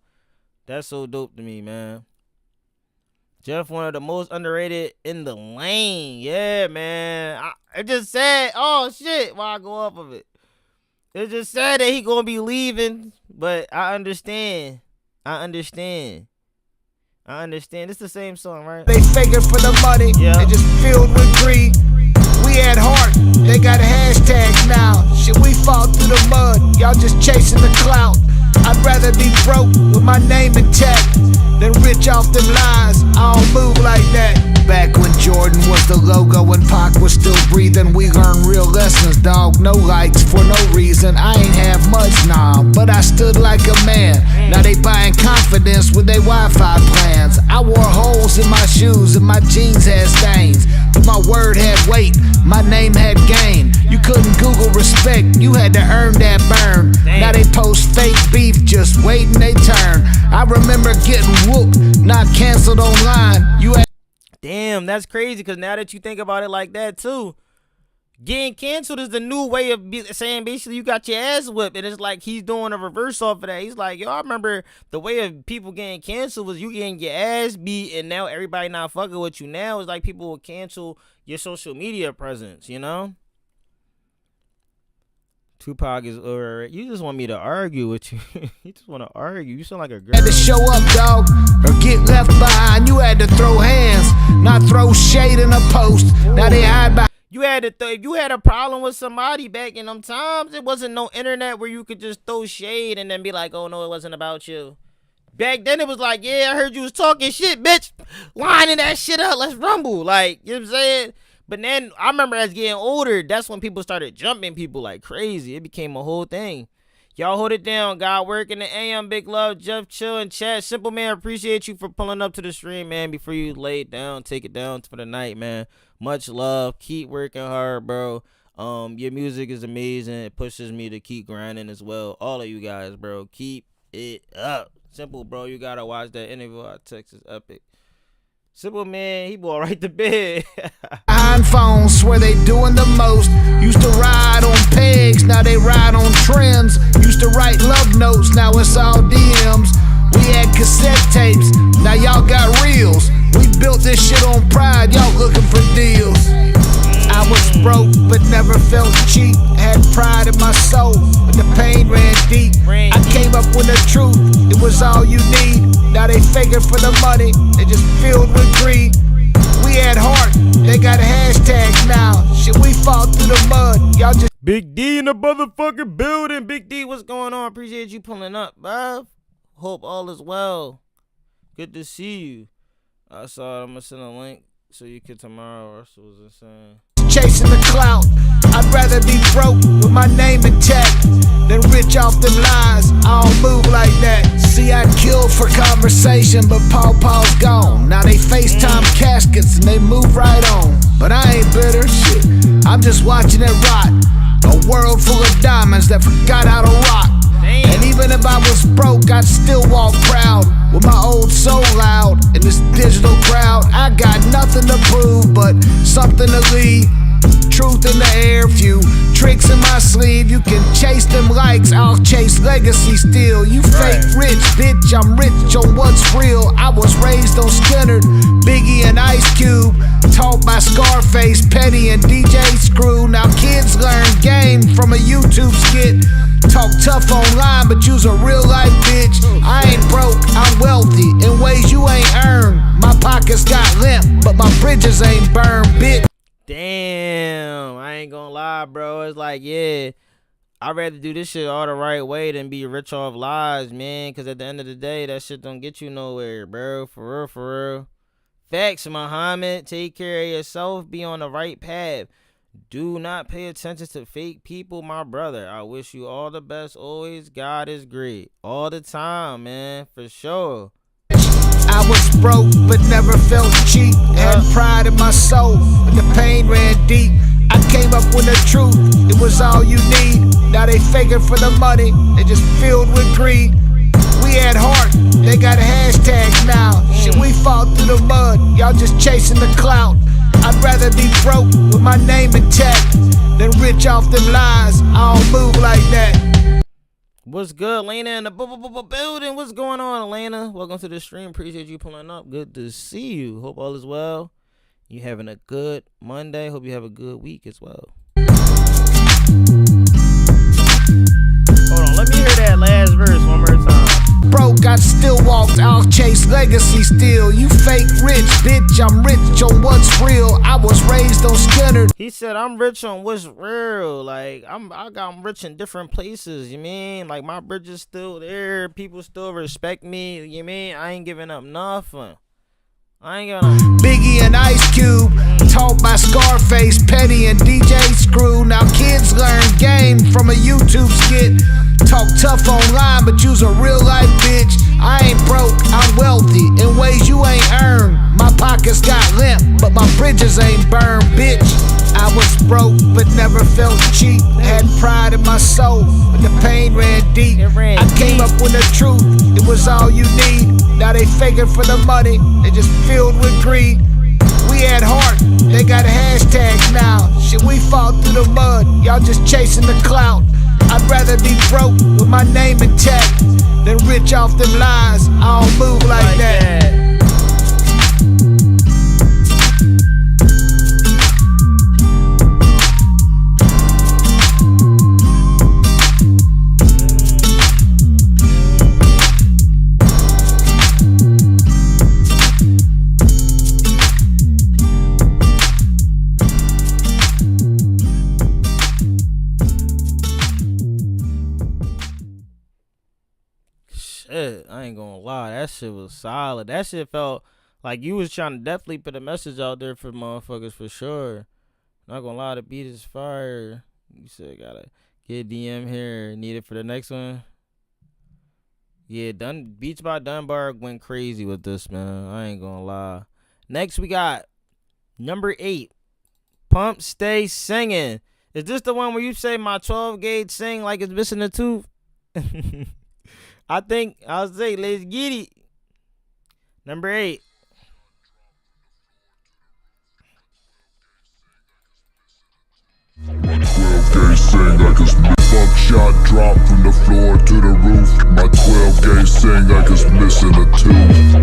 That's so dope to me, man. Jeff, one of the most underrated in the lane. Yeah, man. I just said, oh, shit, while I go off of it. It's just sad that he going to be leaving, but I understand. It's the same song, right? They faking for the money, yeah. They just filled with greed. We had heart, they got hashtags now. Shit, we fall through the mud, y'all just chasing the clout. I'd rather be broke with my name intact than rich off them lies. I don't move like that. Back when Jordan was the logo and Pac was still breathing, we learned real lessons, dog. No likes for no reason. I ain't have much, nah, but I stood like a man. Now they buying confidence with their Wi-Fi plans. I wore holes in my shoes and my jeans had stains, but my word had weight, my name had gain. You couldn't Google respect, you had to earn that burn. Now they post fake beef, just waiting they turn. I remember getting whooped, not canceled online. You had Damn, that's crazy, because now that you think about it like that too, getting canceled is the new way of saying basically you got your ass whipped. And it's like he's doing a reverse off of that. He's like, yo, I remember the way of people getting canceled was you getting your ass beat, and now everybody not fucking with you. Now it's like people will cancel your social media presence, you know? Tupac is alright. You just want me to argue with you. You just want to argue. You sound like a girl. Had to show up, dog, or get left behind. You had to throw hands, not throw shade in a post. Now they hide behind. You had to if you had a problem with somebody back in them times, it wasn't no internet where you could just throw shade and then be like, oh no, it wasn't about you. Back then it was like, yeah, I heard you was talking shit, bitch. Lining that shit up, let's rumble. Like, you know what I'm saying? But then I remember as getting older, that's when people started jumping people like crazy. It became a whole thing. Y'all hold it down. God work in the AM. Big love. Jeff Chill and Chat. Simple man, appreciate you for pulling up to the stream, man. Before you lay it down, take it down for the night, man. Much love. Keep working hard, bro. Your music is amazing. It pushes me to keep grinding as well. All of you guys, bro. Keep it up. Simple, bro. You gotta watch that interview. Our text is epic. Simple man, he bought right to bed. iPhones swear they doing the most. Used to ride on pegs, now they ride on trends. Used to write love notes, now it's all DMs. We had cassette tapes, now y'all got reels. We built this shit on pride, y'all looking for deals. I was broke, but never felt cheap. Had pride in my soul, but the pain ran deep. I came up with the truth, it was all you need. Now they faking for the money, they just filled with greed. We had heart, they got a hashtag now. Shit, we fought through the mud, y'all just. Big D in the motherfucking building. Big D, what's going on? Appreciate you pulling up, bruv. Hope all is well. Good to see you. I saw it. I'm gonna send a link so you can tomorrow. Russell was insane. Chasing the clout, I'd rather be broke with my name intact than rich off them lies. I don't move like that. See, I killed for conversation, but Paul's gone. Now they FaceTime caskets and they move right on. But I ain't bitter, shit, I'm just watching it rot. A world full of diamonds that forgot how to rock. And even if I was broke, I'd still walk proud with my old soul loud in this digital crowd. I got nothing to prove but something to leave. Truth in the air, few tricks in my sleeve. You can chase them likes, I'll chase legacy still. You fake rich, bitch, I'm rich on what's real. I was raised on Skinner, Biggie and Ice Cube. Taught by Scarface, Petty and DJ Screw. Now kids learn game from a YouTube skit. Talk tough online, but you's a real life bitch. I ain't broke, I'm wealthy in ways you ain't earned. My pockets got limp, but my bridges ain't burned, bitch. Damn, I ain't gonna lie, bro. It's like, yeah, I'd rather do this shit all the right way than be rich off lies, man. Because at the end of the day, that shit don't get you nowhere, bro. For real, for real. Facts, Muhammad. Take care of yourself. Be on the right path. Do not pay attention to fake people, my brother. I wish you all the best always. God is great. All the time, man. For sure. I was broke, but never felt cheap. Had pride in my soul, but the pain ran deep. I came up with the truth, it was all you need. Now they faking for the money, they just filled with greed. We had heart, they got a hashtag now. Shit, we fought through the mud, y'all just chasing the clout. I'd rather be broke with my name intact than rich off them lies. I don't move like that. What's good, Lena in the building? What's going on, Elena? Welcome to the stream. Appreciate you pulling up. Good to see you. Hope all is well. You having a good Monday. Hope you have a good week as well. Hold on, let me hear that last verse one more time. Broke, I still walked, I'll chase legacy still. You fake rich, bitch, I'm rich on what's real. I was raised on Skinner. He said, I'm rich on what's real. Like, I'm rich in different places, you mean? Like, my bridge is still there. People still respect me, you mean? I ain't giving up nothing. I ain't gonna. Biggie and Ice Cube, taught by Scarface, Petty and DJ Screw. Now kids learn game from a YouTube skit. Talk tough online, but you's a real life bitch. I ain't broke, I'm wealthy in ways you ain't earned. My pockets got limp, but my bridges ain't burned, bitch. I was broke, but never felt cheap. Had pride in my soul, but the pain ran deep. I came up with the truth, it was all you need. Now they faking for the money, they just filled with greed. We had heart, they got a hashtag now. Shit, we fought through the mud, y'all just chasing the clout. I'd rather be broke with my name intact than rich off them lies. I don't move like that. I ain't gonna lie, that shit was solid. That shit felt like you was trying to definitely put a message out there for motherfuckers for sure. Not gonna lie, the beat is fire. You said gotta Get DM here. Needed for the next one. Yeah, Beats by Dunbar went crazy with this, man. I ain't gonna lie. Next, we got number 8. Pump Stay Singing. Is this the one where you say my 12 gauge sing like it's missing a tooth? I think I'll say let's get it. Number 8. My 12 gauge sing like it's buckshot drop from the floor to the roof. My 12 gauge sing like it's missing a tooth.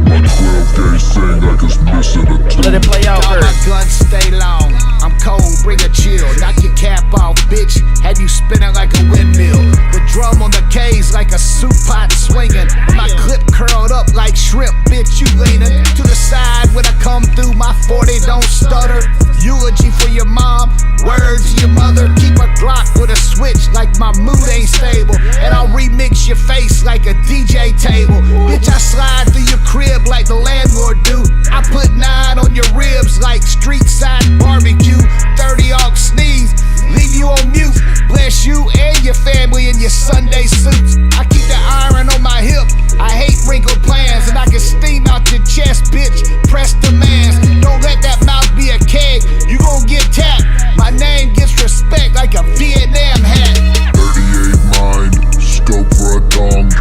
My 12 gauge sing like it's missing a tooth. Let it play out All my first. guns stay long. I'm cold, bring a chill. Knock your cap off, bitch. Have you spinning like a windmill? The drum on the K's like a soup pot swinging. My clip curled up like shrimp, bitch. You leaning to the side when I come through. My 40 don't stutter. Eulogy for your mom. Words to your mother. Keep a Glock with a switch like my mood ain't stable. And I'll remix your face like a DJ table. Bitch, I slide through your crib like the landlord do. I put 9 on your ribs like street side barbecue. 30 AUX sneeze, leave you on mute. Bless you and your family in your Sunday suits. I keep the iron on my hip. I hate wrinkled plans, and I can steam out your chest, bitch. Press demands. Don't let that mouth be a keg. You gon' get tapped. My name gets respect like a Vietnam hat. 38 mind, scope for a dong.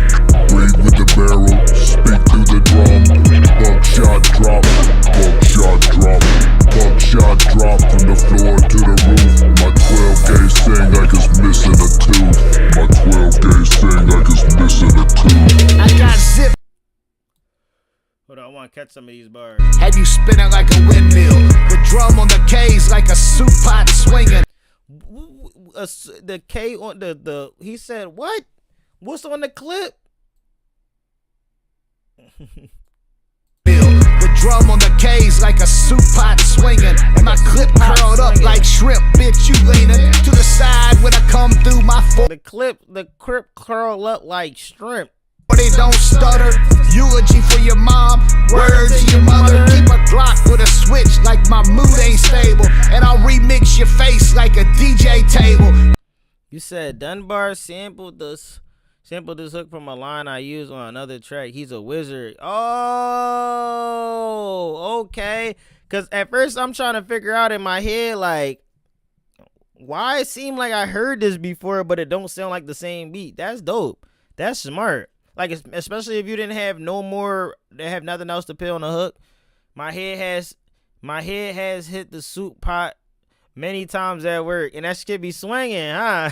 Breathe with the barrel, speak through the drum. Buckshot drop, buckshot drop. Buckshot drop from the floor to the roof. My 12 gauge sing like it's missing a tooth. My 12 gauge sing like it's missing a tooth. I got zip. Hold on, I want to catch some of these bars. Have you spinning like a windmill? The drum on the K's like a soup pot swinging. The K on the he said what? What's on the clip? The drum on the K's like a soup pot swinging. And my clip curled up like shrimp, bitch. You leaning to the side when I come through. My The clip curl up like shrimp. They don't stutter. Eulogy for your mom. Words to your mother. Keep a Glock with a switch like my mood ain't stable. And I'll remix your face like a DJ table. You said Dunbar sampled this hook from a line I used on another track. He's a wizard. Oh, okay. Cause at first I'm trying to figure out in my head like why it seemed like I heard this before, but it don't sound like the same beat. That's dope. That's smart. Like, especially if you didn't have have nothing else to put on the hook. My head has hit the soup pot many times at work, and that shit be swinging, huh?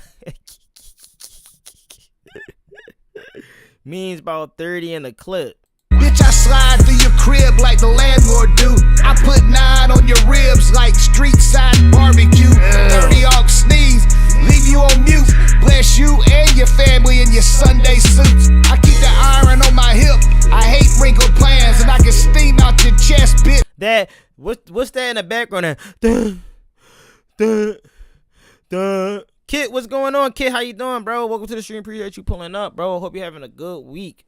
Means about 30 in the clip. Bitch, I slide through your crib like the landlord do. I put 9 on your ribs like street side barbecue. 30 AUX sneeze, leave you on mute. Bless you and your family in your Sunday suits. I keep the iron on my hip. I hate wrinkled plans, and I can steam out your chest, bitch. That what's that in the background? That, Kit, what's going on? Kit, how you doing, bro? Welcome to the stream. Appreciate you pulling up, bro. Hope you're having a good week.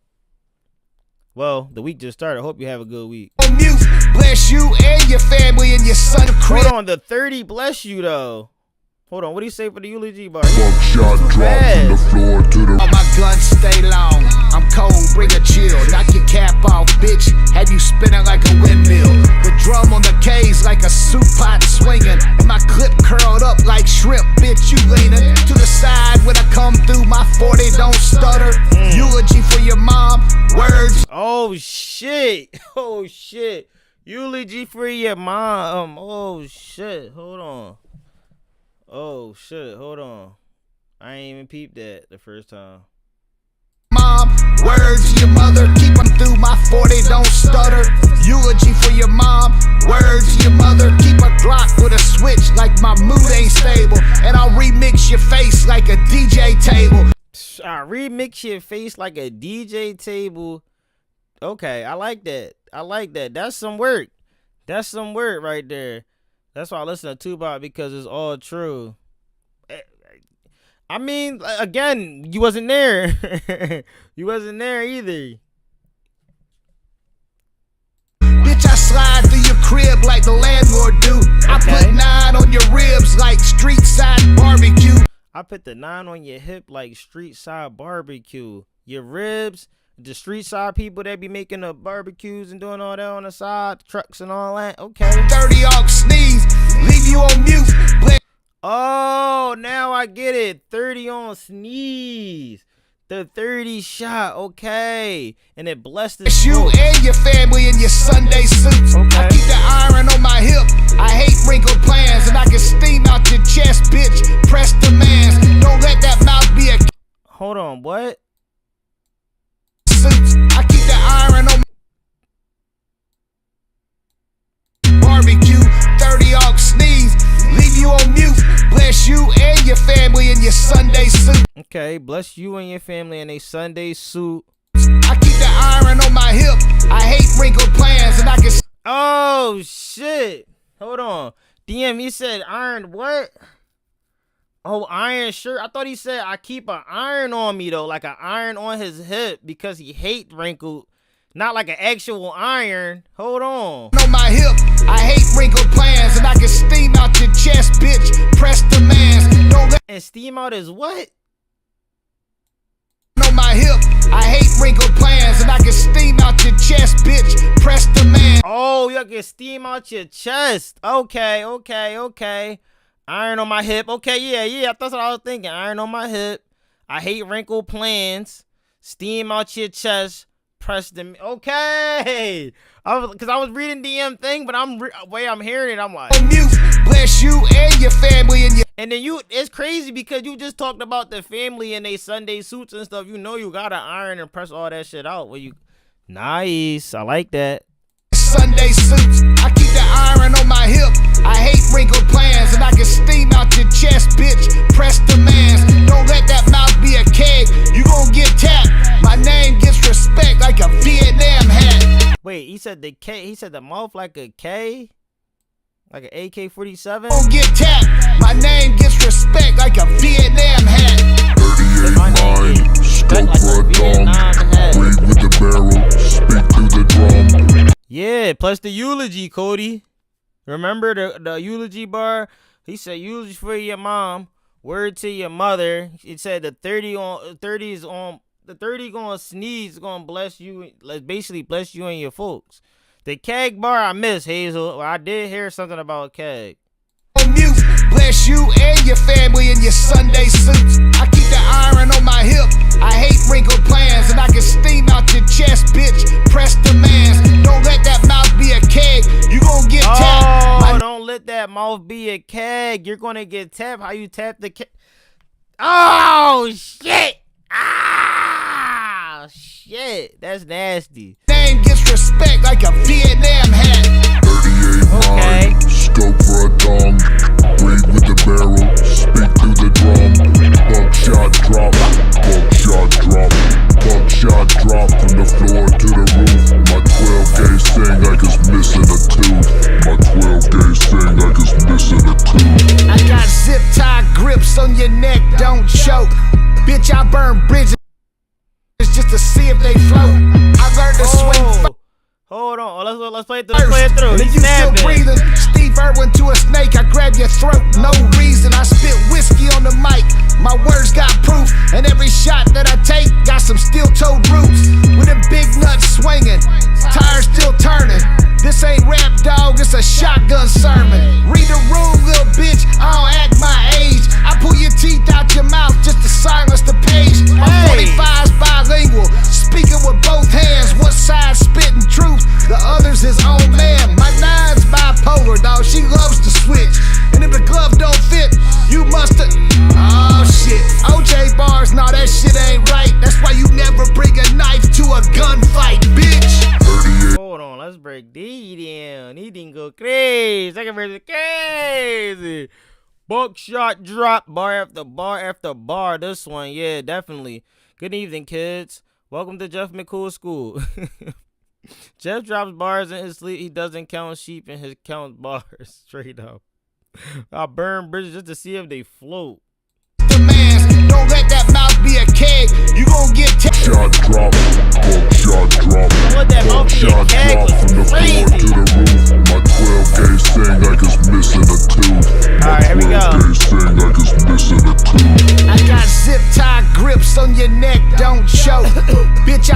Well, the week just started. Hope you have a good week. On mute. Bless you and your family in your son crib. Hold on, the 30 bless you though. Hold on, what do you say for the eulogy bar? Buckshot drop from the floor to the. All my guns stay long. I'm cold, bring a chill. Knock your cap off, bitch. Have you spinning like a windmill? The drum on the K's like a soup pot swinging. And my clip curled up like shrimp, bitch. You leaning to the side when I come through. My 40 don't stutter. Eulogy for your mom. Words. Oh shit. Oh shit. Eulogy for your mom. Oh shit. Hold on. Oh shit. Hold on. I ain't even peeped that the first time. Mom, words to your mother, keep them through. My 40 don't stutter. Eulogy for your mom. Words to your mother, keep a Glock with a switch like my mood ain't stable. And I'll remix your face like a DJ table. I remix your face like a DJ table. Okay, I like that. I like that. That's some work. That's some work right there. That's why I listen to Tupac, because it's all true. I mean, again, you wasn't there. You wasn't there either. Bitch, I slide through your crib like the landlord do. I put 9 on your ribs like street side barbecue. I put the 9 on your hip like street side barbecue. Your ribs, the street side people that be making the barbecues and doing all that on the side, trucks and all that. Okay. 30 off sneeze, leave you on mute. Oh, now I get it. 30 on sneeze. The 30 shot, okay. And it blessed the you and your family in your Sunday suits. Okay. I keep the iron on my hip. I hate wrinkled plans, and I can steam out your chest, bitch. Press demands. Don't let that mouth be a. Hold on, what? Suits. I keep the iron on my barbecue. 30 off sneeze. Leave you on mute. Bless you and your family in your Sunday suit. Okay, bless you and your family in a Sunday suit. I keep the iron on my hip. I hate wrinkled plans, and I can. Oh, shit. Hold on. DM, he said iron what? Oh, iron shirt. I thought he said I keep an iron on me, though. Like an iron on his hip because he hate wrinkled. Not like an actual iron. Hold on. On my hip, I hate wrinkled plans, and I can steam out your chest, bitch. Press demands. Don't let. And steam out is what? On my hip, I hate wrinkled plans, and I can steam out your chest, bitch. Press demands. Oh, you can steam out your chest. Okay, okay, okay. Iron on my hip. Okay, yeah. That's what I was thinking. Iron on my hip. I hate wrinkled plans. Steam out your chest. Press them. Okay. Because I was reading DM thing, but way I'm hearing it, I'm like. Mute. Bless you and your family and your. And then it's crazy because you just talked about the family and they Sunday suits and stuff. You know you gotta iron and press all that shit out. Nice. I like that. Sunday suits. I keep the iron on my hip. I hate wrinkled plans, and I can steam out your chest, bitch. Press demands. Don't let that mouth be a keg. You gon' get tapped. My name gets respect like a Vietnam hat. Wait, he said the K. He said the mouth like a K, like an AK-47. Gon' get tapped. My name gets respect like a Vietnam hat. 38 mine, scope for a dome. Breathe with the barrel, speak through the drum. Yeah, plus the eulogy, Cody. Remember the eulogy bar? He said eulogy for your mom, word to your mother. It said the 30 gonna sneeze, gonna bless you. Let's basically bless you and your folks. The keg bar I miss, Hazel. I did hear something about keg. Mute. Bless you and your family in your Sunday suits. I keep the iron on my hip. I hate wrinkled plans, and I can steam out your chest, bitch. Press demands. Don't let that mouth be a keg. You gon' get tapped. Oh, don't let that mouth be a keg. You're gonna get tapped. How you tap the keg? Oh shit! Ah shit! That's nasty. Name gets respect like a Vietnam hat. 38 mine, scope for a dome. Breathe with the barrel, speak through the drum. Buckshot drop, buckshot drop. Buckshot drop from the floor to the roof. My 12 gauge sing like it's missing a tooth. My 12 gauge sing like it's missing a tooth. I got zip tie grips on your neck, don't choke. Bitch, I burn bridges just to see if they float. I learned to swing. Hold on, let's play it through. Let's play it through. And He's you still snapping. breathing. Steve Irwin to a snake, I grab your throat, no reason. I spit whiskey on the mic, my words got proof. And every shot that I take got some steel-toed roots. With them big nuts swinging, tires still turning. This ain't rap, dog, it's a shotgun sermon. Read the room, little bitch, I don't act my age. I pull your teeth out your mouth just to silence the page. My 45's bilingual, speaking with both hands. One side spitting truth, the other's his own man. My nine's bipolar, dog, she loves to switch. And if the glove don't fit, you musta. Oh shit, OJ bars, nah, that shit ain't right. That's why you never bring a knife to a gunfight, bitch. Hold on, let's break D down. He didn't go crazy. Second verse is crazy. Buckshot drop, bar after bar after bar. This one, yeah, definitely. Good evening, kids. Welcome to Jeff McCool School. Jeff drops bars in his sleep. He doesn't count sheep in his count bars. Straight up. I burn bridges just to see if they float. Demands, don't let that mouth be a keg. You gon' get Buckshot drop, buckshot drop. What that mouth be a Buckshot keg drop from the was floor crazy. to the roof. My 12 gauge sing like it's missing a tooth. My Alright, here we 12 go. gauge sing like it's missing a tooth.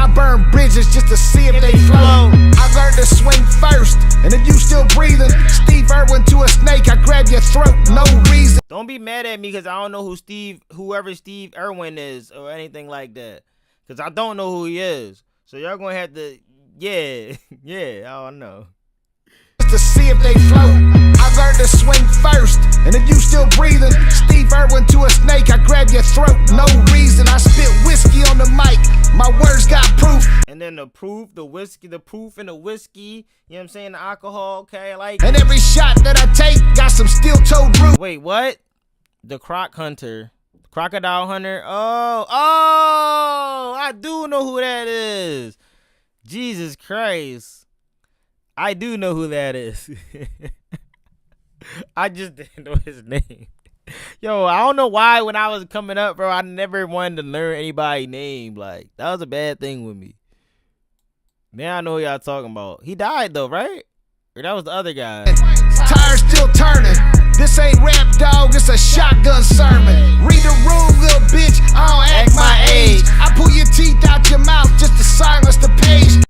I burn bridges just to see if they float. I learned to swing first, and if you still breathing, Steve Irwin to a snake, I grab your throat, no reason. Don't be mad at me because I don't know whoever Steve Irwin is or anything like that. Because I don't know who he is. So y'all gonna have to, yeah, I don't know. Just to see if they float. I learned to swing first, and if you still breathing, Steve Irwin to a snake, I grab your throat, no reason. I spit whiskey on the mic, my words got proof. And then the proof in the whiskey, you know what I'm saying, the alcohol, okay, I like And it. every shot that I take got some steel-toed roof. Wait, what? The Crocodile Hunter. Oh, I do know who that is. Jesus Christ. I do know who that is. I just didn't know his name. Yo, I don't know why when I was coming up, bro, I never wanted to learn anybody's name. Like, that was a bad thing with me. Now I know who y'all talking about. He died though, right? Or that was the other guy. Tires still turning. This ain't rap, dog, it's a shotgun sermon. Read the room, little bitch, I don't act my age. I pull your teeth out your mouth just to silence the page.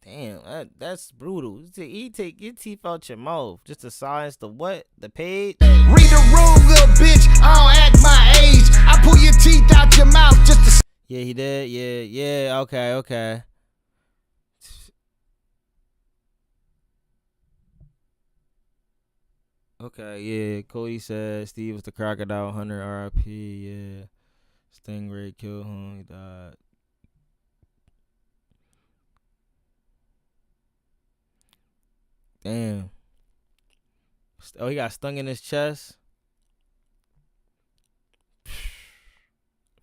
Damn, that's brutal. You take your teeth out your mouth just to silence the what? The page? Read the room, little bitch, I don't act my age. I pull your teeth out your mouth just to. Yeah, he did. Yeah, okay. Okay, yeah. Cody said Steve was the Crocodile Hunter, R.I.P. Yeah. Stingray killed him. He died. Damn. Oh, he got stung in his chest.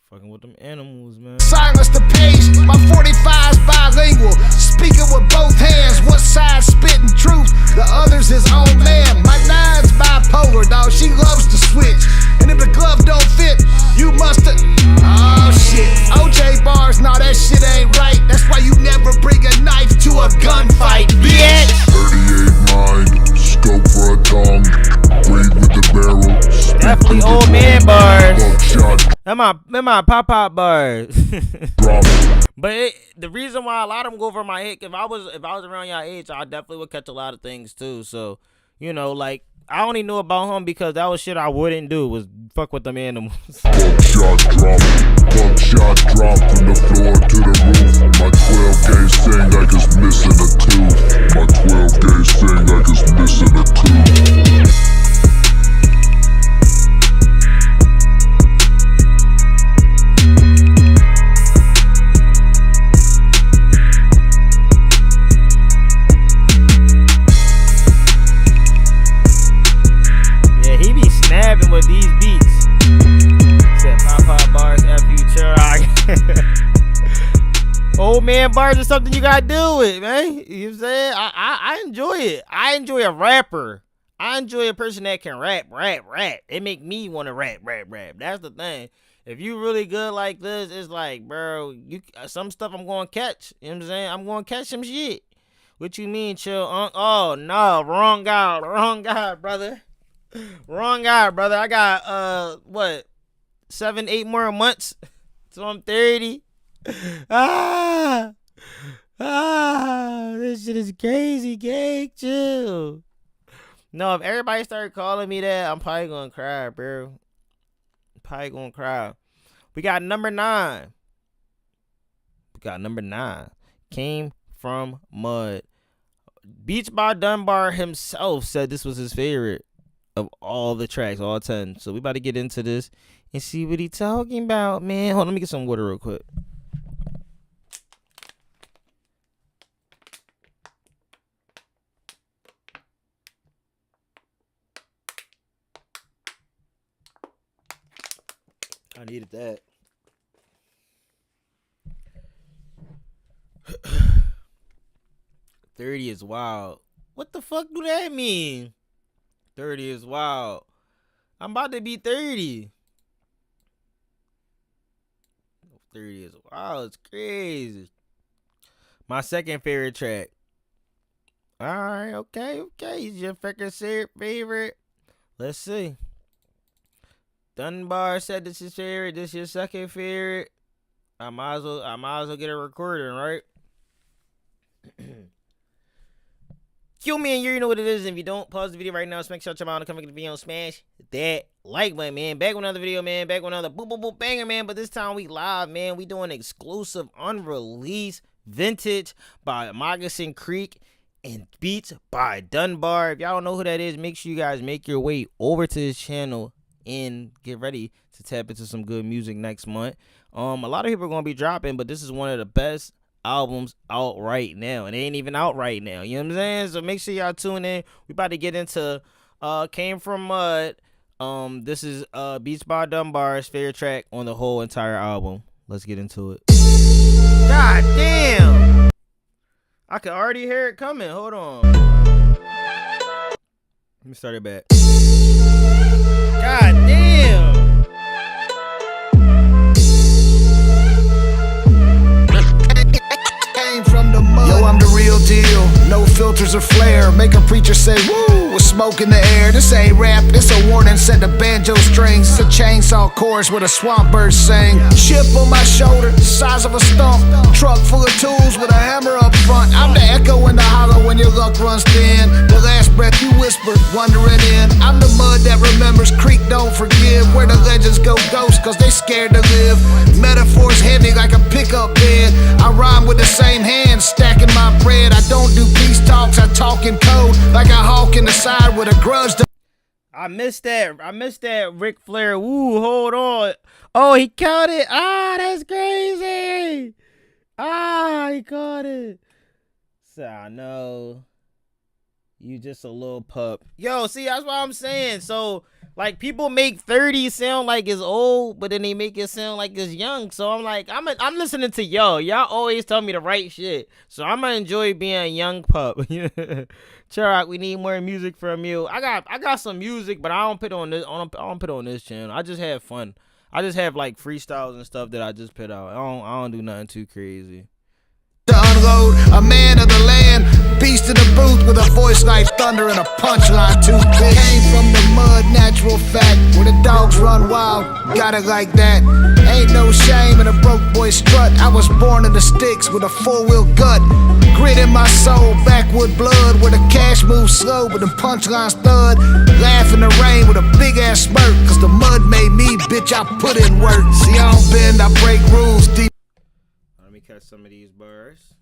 Fucking with them animals, man. Silence the page, my 45's bilingual. Speaking with both hands, one side spitting truth, the other's his own man. My nine's bipolar, dog, she loves to switch. And if the glove don't fit, you must have. Oh shit, OJ bars, nah, that shit ain't right. That's why you never bring a knife to a gunfight, bitch. 38 mind, scope for a tongue, breathe with the barrel. Definitely old man bars. Buckshot, Them my pop bars. drop. But the reason why a lot of them go over my head, if I was around y'all age, I definitely would catch a lot of things too. So, you know, like, I only knew about him because that was shit I wouldn't do, was fuck with them animals. Buckshot drop, buckshot drop from the floor to the roof. My 12 gauge thing like it's missing a tooth. My 12 gauge thing like it's missing a tooth. Snapping with these beats. Said pop bars, F you, old man bars is something you gotta deal with, man. You know what I'm saying? I enjoy it. I enjoy a rapper. I enjoy a person that can rap. It make me want to rap. That's the thing. If you really good like this, it's like, bro, some stuff I'm going to catch. You know what I'm saying? I'm going to catch some shit. What you mean, chill? Oh, no, wrong guy, brother. Wrong guy, brother. I got, 7-8 more months till I'm 30. This shit is crazy, gang. Chill. No, if everybody started calling me that, I'm probably gonna cry, bro. We got number 9. Came from Mud. Beats by Dunbar himself said this was his favorite of all the tracks, all 10. So we about to get into this and see what he talking about, man. Hold on, let me get some water real quick. I needed that. $30 is wild. What the fuck do that mean? 30 is wild. I'm about to be 30. 30 is wild. It's crazy. My second favorite track. Alright, okay. Is your freaking favorite? Let's see. Dunbar said this is favorite. This your second favorite. I might as well get a recording, right? Kill me and you know what it is. If you don't, pause the video right now. Smash out your mouth and come back to the video and smash that like button, man. Back with another video, man. Back with another boom, boom, boom, banger, man. But this time we live, man. We doing exclusive, unreleased, vintage by Moccasin Creek and beats by Dunbar. If y'all don't know who that is, make sure you guys make your way over to his channel and get ready to tap into some good music next month. A lot of people are gonna be dropping, but this is one of the best albums out right now, and it ain't even out right now. You know what I'm saying? So make sure y'all tune in. We about to get into Came From Mud. This is Beats by Dunbar's favorite track on the whole entire album. Let's get into it. God damn! I can already hear it coming. Hold on. Let me start it back. God damn! Yo, I'm the real deal, no filters or flair. Make a preacher say woo with smoke in the air. This ain't rap, it's a warning, set the banjo strings. It's a chainsaw chorus with a swamp bird sing. Chip on my shoulder, size of a stump. Truck full of tools with a hammer up front. I'm the echo in the hollow when your luck runs thin. The last breath you whispered, wandering in. I'm the mud that remembers, creek don't forgive. Where the legends go ghost, cause they scared to live. Metaphors heavy like a pickup bed. I rhyme with the same hands, stacking my bread. I don't do peace talks, I talk in code like a hawk in the side with a grudge. I missed that Ric Flair. Woo, hold on. Oh, he caught it. Ah, that's crazy. Ah, he caught it. So I know you just a little pup. Yo, see, that's what I'm saying. So like, people make 30 sound like it's old, but then they make it sound like it's young. So I'm like, I'm listening to y'all. Y'all always tell me the right shit. So I'm gonna enjoy being a young pup. Chirac, we need more music from you. I got some music, but I don't put on this. I don't put on this channel. I just have fun. I just have like freestyles and stuff that I just put out. I don't do nothing too crazy. To unload, a man of the land, beast in the booth with a voice like thunder and a punchline too big. Came from the mud, natural fact, where the dogs run wild, got it like that. Ain't no shame in a broke boy strut. I was born in the sticks with a four-wheel gut. Grit in my soul, backwood blood, where the cash moves slow, but the punchlines thud. Laugh in the rain with a big ass smirk, cause the mud made me, bitch, I put in work. See, I don't bend, I break rules deep. Let me catch some of these bars.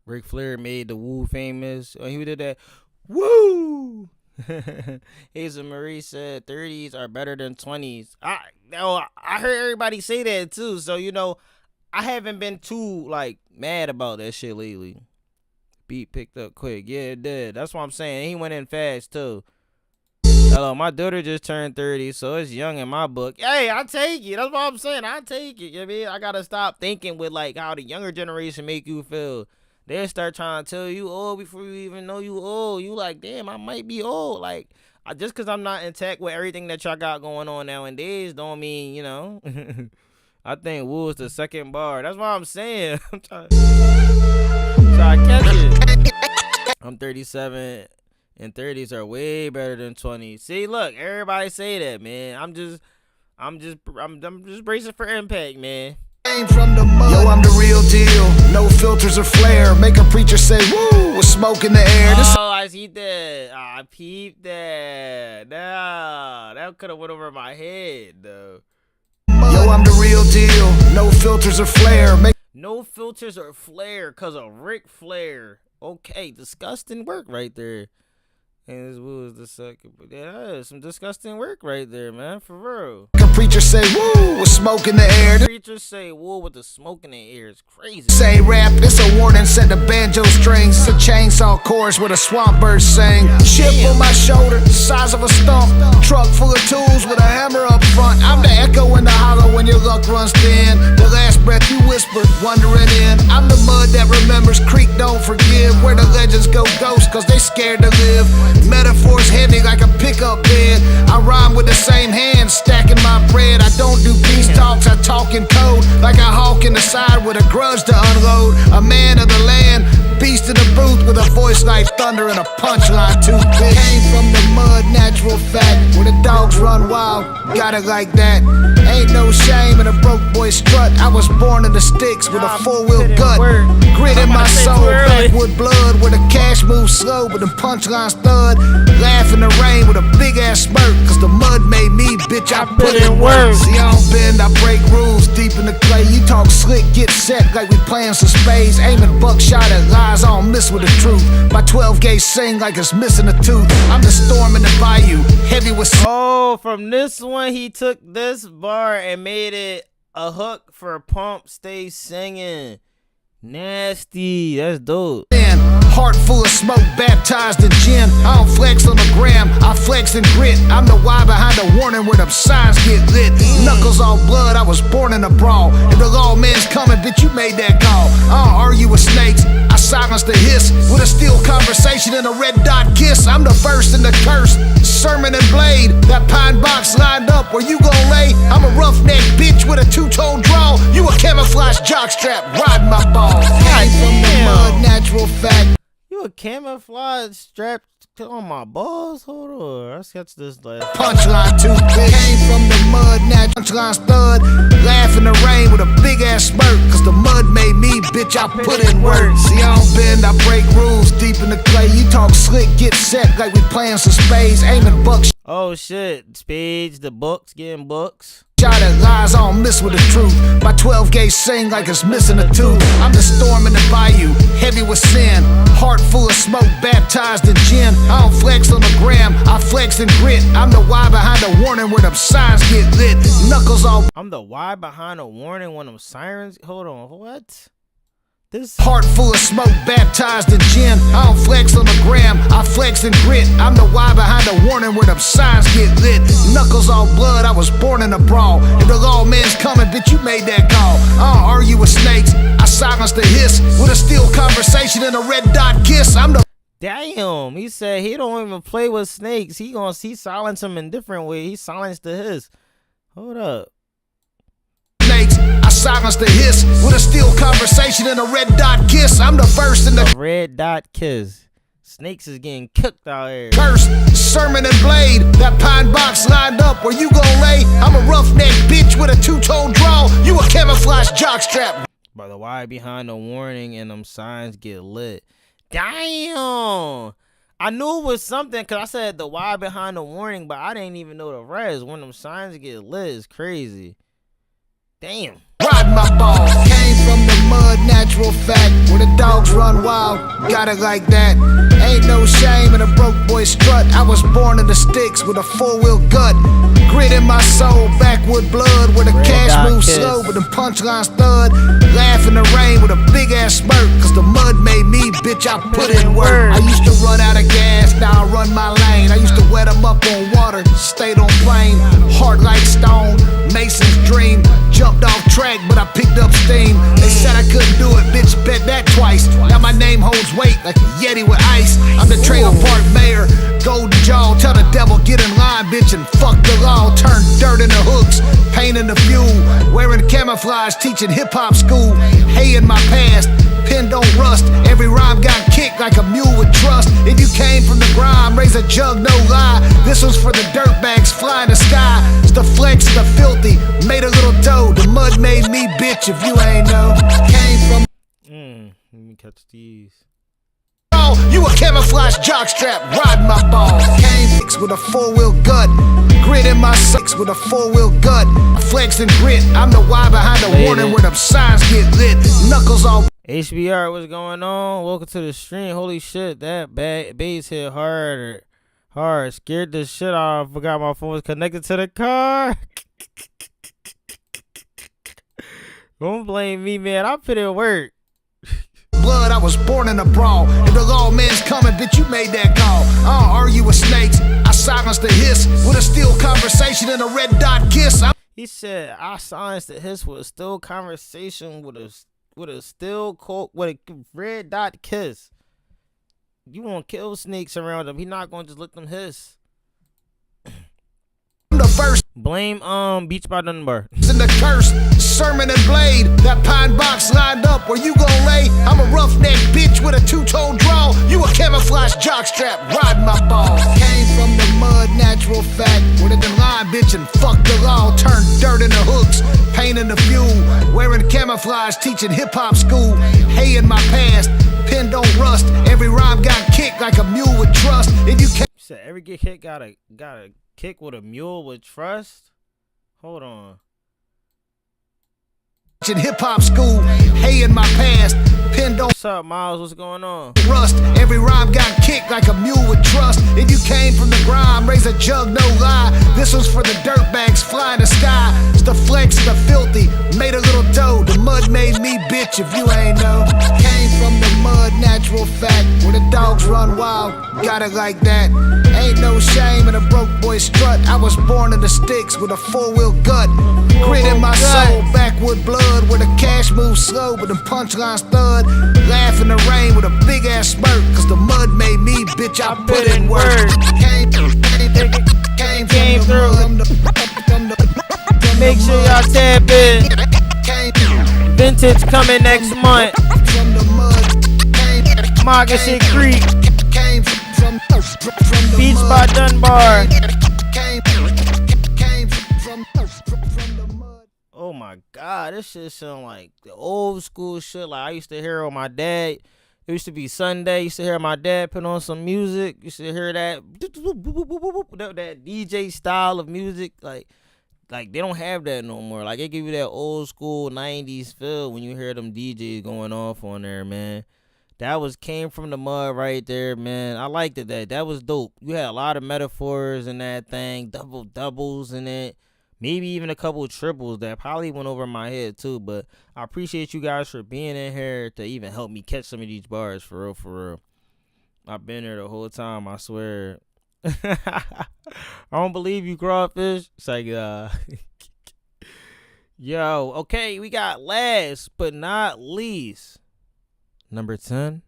Ric Flair made the woo famous. He did that. Woo! Hazel Marie said 30s are better than 20s. I heard everybody say that too. So, you know, I haven't been too like mad about that shit lately. Beat picked up quick. Yeah, it did. That's what I'm saying. He went in fast too. Hello, my daughter just turned 30, so it's young in my book. Hey, I take it. That's what I'm saying. I take it. You know what I mean? I gotta stop thinking with like how the younger generation make you feel. They start trying to tell you old before you even know you old. You like, damn, I might be old. Like, just because I'm not intact with everything that y'all got going on nowadays don't mean, you know. I think Woo is the second bar. That's what I'm saying. I'm trying to catch it. I'm 37, and 30s are way better than 20s. See, look, everybody say that, man. I'm just bracing for impact, man. From the mud. Yo, I'm the real deal, no filters or flair. Make a preacher say woo with smoke in the air. Oh, I see that. I peeped that. Nah, that could have went over my head though. Yo, I'm the real deal, no filters or flair. No filters or flair, cause of Ric Flair. Okay, disgusting work right there. And this was the second, but yeah, some disgusting work right there, man, for real. Preacher say woo with smoke in the air. Preacher say woo with the smoke in the air. It's crazy. Say rap, it's a warning, set the banjo strings. It's a chainsaw chorus with a swamp bird sing. Chip on my shoulder, size of a stump. Truck full of tools with a hammer up front. I'm the echo in the hollow when your luck runs thin. The last breath you whispered, wandering in. I'm the mud that remembers, creek don't forgive. Where the legends go ghost, cause they scared to live. Metaphors heavy like a pickup bed. I rhyme with the same hands, stacking my bread. I don't do peace talks, I talk in code like a hawk in the side with a grudge to unload. A man of the land, beast Stage to the booth with a voice like thunder and a punchline too big. Came from the mud, natural fact. Where the dogs run wild, got it like that. Ain't no shame in a broke boy strut. I was born in the sticks with a four-wheel gut. Grit in my soul, backwood blood. Where the cash moves slow, but the punchlines thud. Laugh in the rain with a big ass smirk. Cause the mud made me, bitch, I put in work. See, I don't bend, I break rules deep in the clay. You talk slick, get set like we playing some spades. Aiming buckshot at lies, I don't miss with the truth. My 12 gauge sing like it's missing a tooth. I'm the storm in the bayou, heavy with. Oh, from this one, he took this bar and made it a hook for Pump Stay Singing. Nasty, that's dope. Heart full of smoke, baptized in gin. I don't flex on the gram, I flex in grit. I'm the why behind the warning where them signs get lit. Knuckles all blood, I was born in a brawl. And the lawman's coming, bitch, you made that call. I don't argue with snakes, I silence the hiss. With a steel conversation and a red dot kiss. I'm the first in the curse, sermon and blade. That pine box lined up where you gon' lay. I'm a roughneck bitch with a two-tone draw. You a camouflage jockstrap, riding my balls. Came from the mud, natural fact. You a camouflage strapped on my balls? Hold on, let's catch this last. Punchline too big. Came from the mud, natural punchline stud. Laugh in the rain with a big ass smirk. Cause the mud made me, bitch, I put in work. See, I don't bend, I break rules deep in the clay. You talk slick, get set like we playing some spades. Aiming bucks. Oh shit, spades, the books, getting books. Shot at lies, I don't miss with the truth. My 12 gauge sing like it's missing a tooth. I'm the storm in the bayou, heavy with sin. Heart full of smoke, baptized in gin. I don't flex on the gram, I flex in grit. I'm the why behind the warning where them signs get lit. Knuckles all. I'm the why behind the warning when them sirens. Hold on, what? This heart full of smoke, baptized in gin. I don't flex on the gram, I flex in grit. I'm the why behind the warning where them signs get lit. Knuckles all blood, I was born in a brawl. And the lawman's coming, bitch, you made that call. I don't argue with snakes, I silence the hiss. With a steel conversation and a red dot kiss. I'm the. damn, he said he don't even play with snakes. He silence them in different way. He silenced the hiss. Hold up. I silence the hiss with a steel conversation and a red dot kiss. I'm the first in the red dot kiss. Snakes is getting cooked out here. Curse, sermon and blade. That pine box lined up where you gon' lay. I'm a roughneck bitch with a two-tone draw. You a camouflage jockstrap. By the why behind the warning and them signs get lit. Damn. I knew it was something because I said the why behind the warning, but I didn't even know the rest. When them signs get lit is crazy. Damn. Riding my balls. Came from the mud, natural fact. Where the dogs run wild, got it like that. Ain't no shame in a broke boy strut. I was born in the sticks with a four-wheel gut. Grit in my soul, backwood blood. Where the cash moves slow, but the punchlines thud. Laugh in the rain with a big ass smirk. Cause the mud made me, bitch, I put in work. I used to run out of gas, now I run my lane. I used to wet them up on water, stayed on plane. Heart like stone, Mason's dream. Jumped off track, but I picked up steam. They said I couldn't do it, bitch, bet that twice. Now my name holds weight like a Yeti with ice. I'm the trailer park mayor, golden jaw. Tell the devil get in line, bitch, and fuck the law. Turn dirt into hooks, paint into fuel. Wearing camouflage, teaching hip-hop school. Hay in my past, pen don't rust. Every rhyme got kicked like a mule with trust. If you came from the grime, raise a jug, no lie. This was for the dirtbags flying the sky. It's the flex, the filthy, made a little dough. The mud made me, bitch, if you ain't know. Came from. Let me catch these. Oh, you a camouflage jockstrap, riding my balls. Came with a four-wheel gut. Grit in my six with a four-wheel gut. I flex and grit, I'm the why behind the warning where them signs get lit. Knuckles all. HBR, what's going on? Welcome to the stream. Holy shit, that bass hit hard. Scared the shit out. I forgot my phone was connected to the car. Don't blame me, man. I put in work. Blood, I was born in a brawl. And the lawman's coming, bitch, you made that call. I don't argue with snakes, I silence the hiss with a steel conversation and a red dot kiss. He said, I silenced the hiss with a still conversation with a still cold, with a red dot kiss. You won't kill snakes around him. He not going to just let them hiss. I'm the first. Blame Beach by Dunbar. In the curse, sermon and blade, that pine box lined up where you gon' lay. I'm a roughneck bitch with a two-tone draw. You a camouflage jockstrap riding my ball. Came from the mud, natural fact. With a line bitch and fuck the law. Turned dirt into hooks, paint in the fuel. Wearing camouflage, teaching hip-hop school. Hay in my past, pen don't rust. Every rhyme got kicked like a mule with trust. If you can't, You said every get hit got a kick with a mule with trust. Hold on. in hip-hop school, hay in my past, pen don't What's up, Miles? What's going on? rust. Every rhyme got kicked like a mule with trust. If you came from the grime, raise a jug, no lie. This was for the dirtbags flying the sky. It's the flex, the filthy, made a little dough. The mud made me, bitch, if you ain't know. Came from the mud, natural fact. Where the dogs run wild, got it like that. Ain't no shame in a broke boy strut. I was born in the sticks with a four-wheel gut. Grit in my soul, backwood blood. Where the cash moves slow, but the punchlines thud. Laugh in the rain with a big ass smirk. Cause the mud made me, bitch, I put in work. Came through. Make sure y'all tap in. Vintage coming next month. Moccasin Creek. Beach by Dunbar. Oh my god, this shit sound like the old school shit like I used to hear on my dad. It used to be Sunday, used to hear my dad put on some music. Used to hear that DJ style of music. Like they don't have that no more. Like they give you that old school 90s feel when you hear them DJs going off on there, man. That came from the mud right there, man. I liked it. That was dope. You had a lot of metaphors in that thing, doubles in it. Maybe even a couple of triples that probably went over my head too. But I appreciate you guys for being in here to even help me catch some of these bars, for real, for real. I've been there the whole time, I swear. I don't believe you, crawfish. It's like, yo, okay, we got last but not least. Number 10,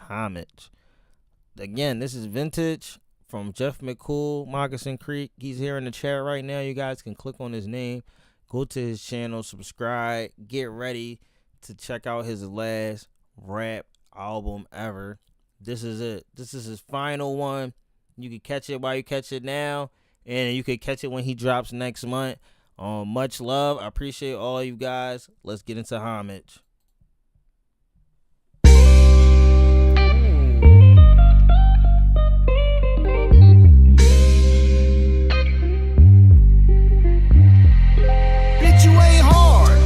Homage. Again, this is Vintage from Jeff McCool, Moccasin Creek. He's here in the chat right now. You guys can click on his name, go to his channel, subscribe, get ready to check out his last rap album ever. This is it. This is his final one. You can catch it while you catch it now, and you can catch it when he drops next month. Much love. I appreciate all you guys. Let's get into Homage. you ain't hard.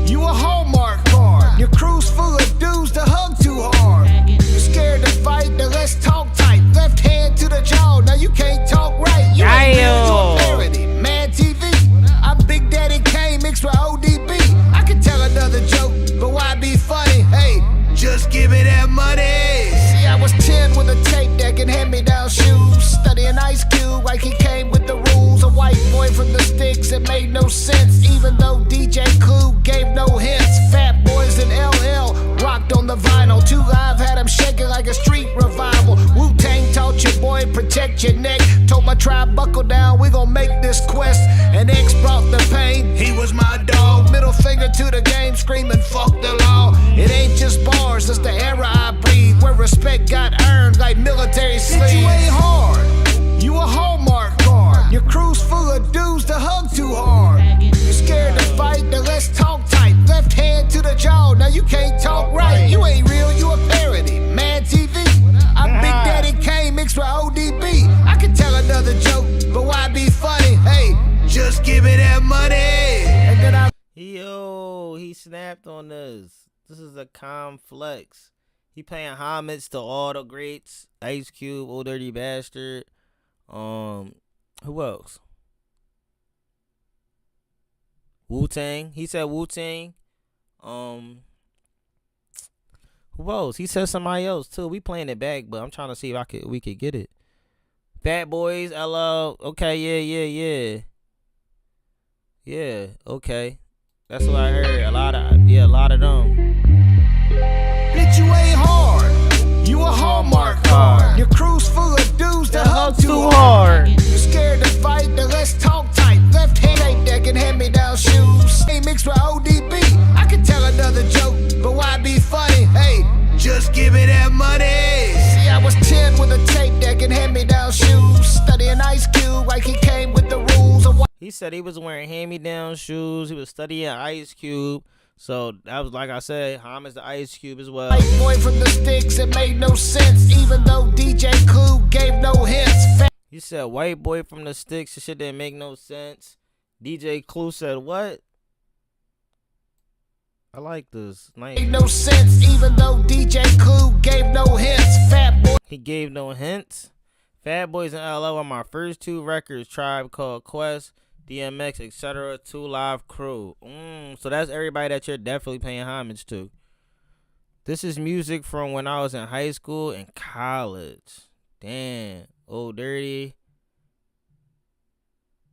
You a Hallmark card. Your crew's full of dudes to hug too hard. You scared to fight, then let's talk tight. Left hand to the jaw, now you can't talk right. You ain't real, you a parody. Mad TV. I'm Big Daddy Kane mixed with ODB. I can tell another joke, but why be funny? Hey, just give me that money. See, I was 10 with a tape deck and hand-me-down shoes. Studying Ice Cube like he came with the rules. A white boy from the sticks, it made no sense. Even though DJ Clue gave no hints. Fat boys in LL rocked on the vinyl. 2 Live had him shaking like a street revival. Wu-Tang taught your boy protect your neck. Told my tribe buckle down, we gon' make this quest. And X brought the pain, he was my dog. Middle finger to the game, screaming fuck the law. It ain't just bars, it's the era I breathe. Where respect got earned like military sleeves. You ain't hard, you a Hallmark card. Your crew's full of dudes to hug too hard. You scared to fight, then let's talk tight. Left hand to the jaw, now you can't talk right. You ain't real, you a parody. Mad TV. I'm Big Daddy Kane mixed with ODB. I can tell another joke, but why be funny? Hey, just give me that money. And then Yo, he snapped on this. This is a complex. He paying homage to all the greats. Ice Cube, Old Dirty Bastard. Who else? Wu-Tang. He said Wu-Tang. Who else? He said somebody else too. We playing it back, but I'm trying to see if we could get it. Fat Boys, LL. Okay, yeah. Yeah, okay. That's what I heard. A lot of them. Bitch, you ain't hard. You a Hallmark card. Your crew's full of dudes to hug too hard. You scared to fight, then let's talk tight. left hand tape deck and hand-me-down shoes. Hey, mixed with ODB. I could tell another joke, but why be funny? Hey, just give me that money. See, I was 10 with a tape deck and hand-me-down shoes, studying Ice Cube like he came with the rules of. He said he was wearing hand-me-down shoes. He was studying Ice Cube. So that was, like I said, Homage to Ice Cube as well. White boy from the sticks, it made no sense, even though DJ Clue gave no hints. He said white boy from the sticks. Shit didn't make no sense. DJ Clue said what? I like this. Nice. Made no sense, even though DJ Clue gave no hints. Fat boy. He gave no hints. Fat Boys in LA were my first 2 records. Tribe Called Quest, DMX, etc. 2 Live Crew. So that's everybody that you're definitely paying homage to. This is music from when I was in high school and college. Damn. Old Dirty.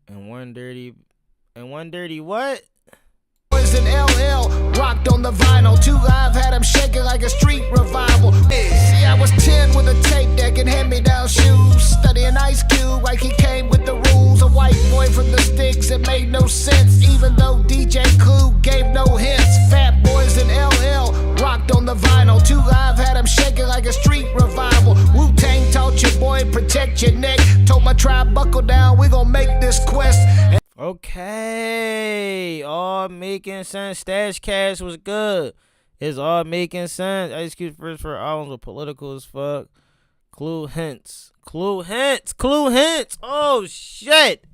And One Dirty what? Boys in LL rocked on the vinyl. 2 Live had him shaking like a street revival. See, I was 10 with a tape deck and hand-me-down shoes, studying Ice Cube like he came with the rules. A white boy from the sticks, it made no sense, even though DJ Clue gave no hints. Fat Boys in LL rocked on the vinyl. 2 Live had him shaking like a street revival. Wu-Tang taught your boy protect your neck. Told my tribe buckle down, we gon' make this quest. Okay, all making sense. Stash Cash was good. It's all making sense. Ice Cube's first 4 albums were political as fuck. Clue hints. Oh shit!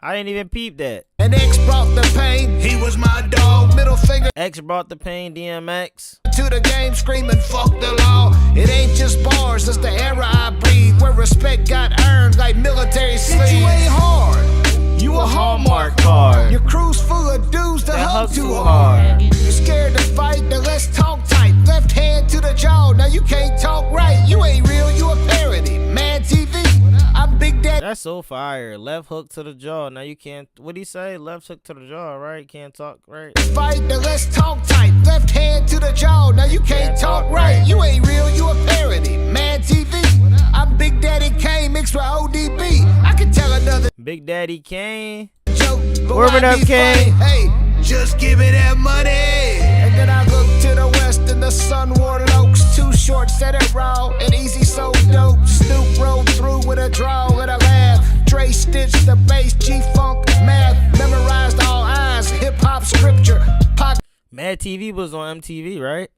I didn't even peep that. And X brought the pain. He was my dog. Middle finger. X brought the pain. DMX. To the game screaming fuck the law. It ain't just bars, it's the era I breathe, where respect got earned like military sleeves. You ain't hard. You a Hallmark card. Your crew's full of dudes that hug too hard. You scared to fight, then let's talk tight. Left hand to the jaw, now you can't talk right. You ain't real, you a parody. Mad TV, I'm Big Daddy. That's so fire. Left hook to the jaw. Now you can't. What'd he say? Left hook to the jaw, right? Can't talk right. Fight, then let's talk tight. Left hand to the jaw, now you can't talk right. You ain't real, you a parody. Mad TV, I'm Big Daddy Kane mixed with ODB. I can tell another Big Daddy Kane. joke, but Warming why up, be Kane. funny? Hey, just give me that money. And then I look to the west and the sun wore lokes. 2 Short said it raw and easy so dope. Snoop rolled through with a draw and a laugh. Dre stitched the bass, G-Funk, math. Memorized all eyes, hip-hop scripture. Mad TV was on MTV, right?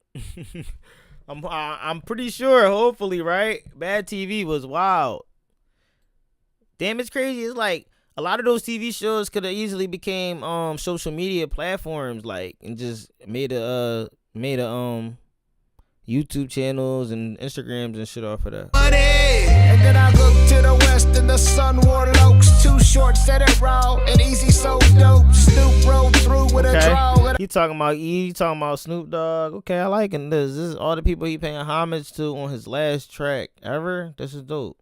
I'm pretty sure, hopefully, right? Mad TV was wild. Damn, it's crazy. It's like a lot of those TV shows could have easily became social media platforms, like, and just made a YouTube channels and Instagrams and shit off of that. Money. And then I look to the west and the sun wore lokes. 2 Short said it raw and easy so dope. Snoop rolled through with a draw. He talking about E, he talking about Snoop Dogg. Okay, I liking this. This is all the people he paying homage to on his last track ever. This is dope.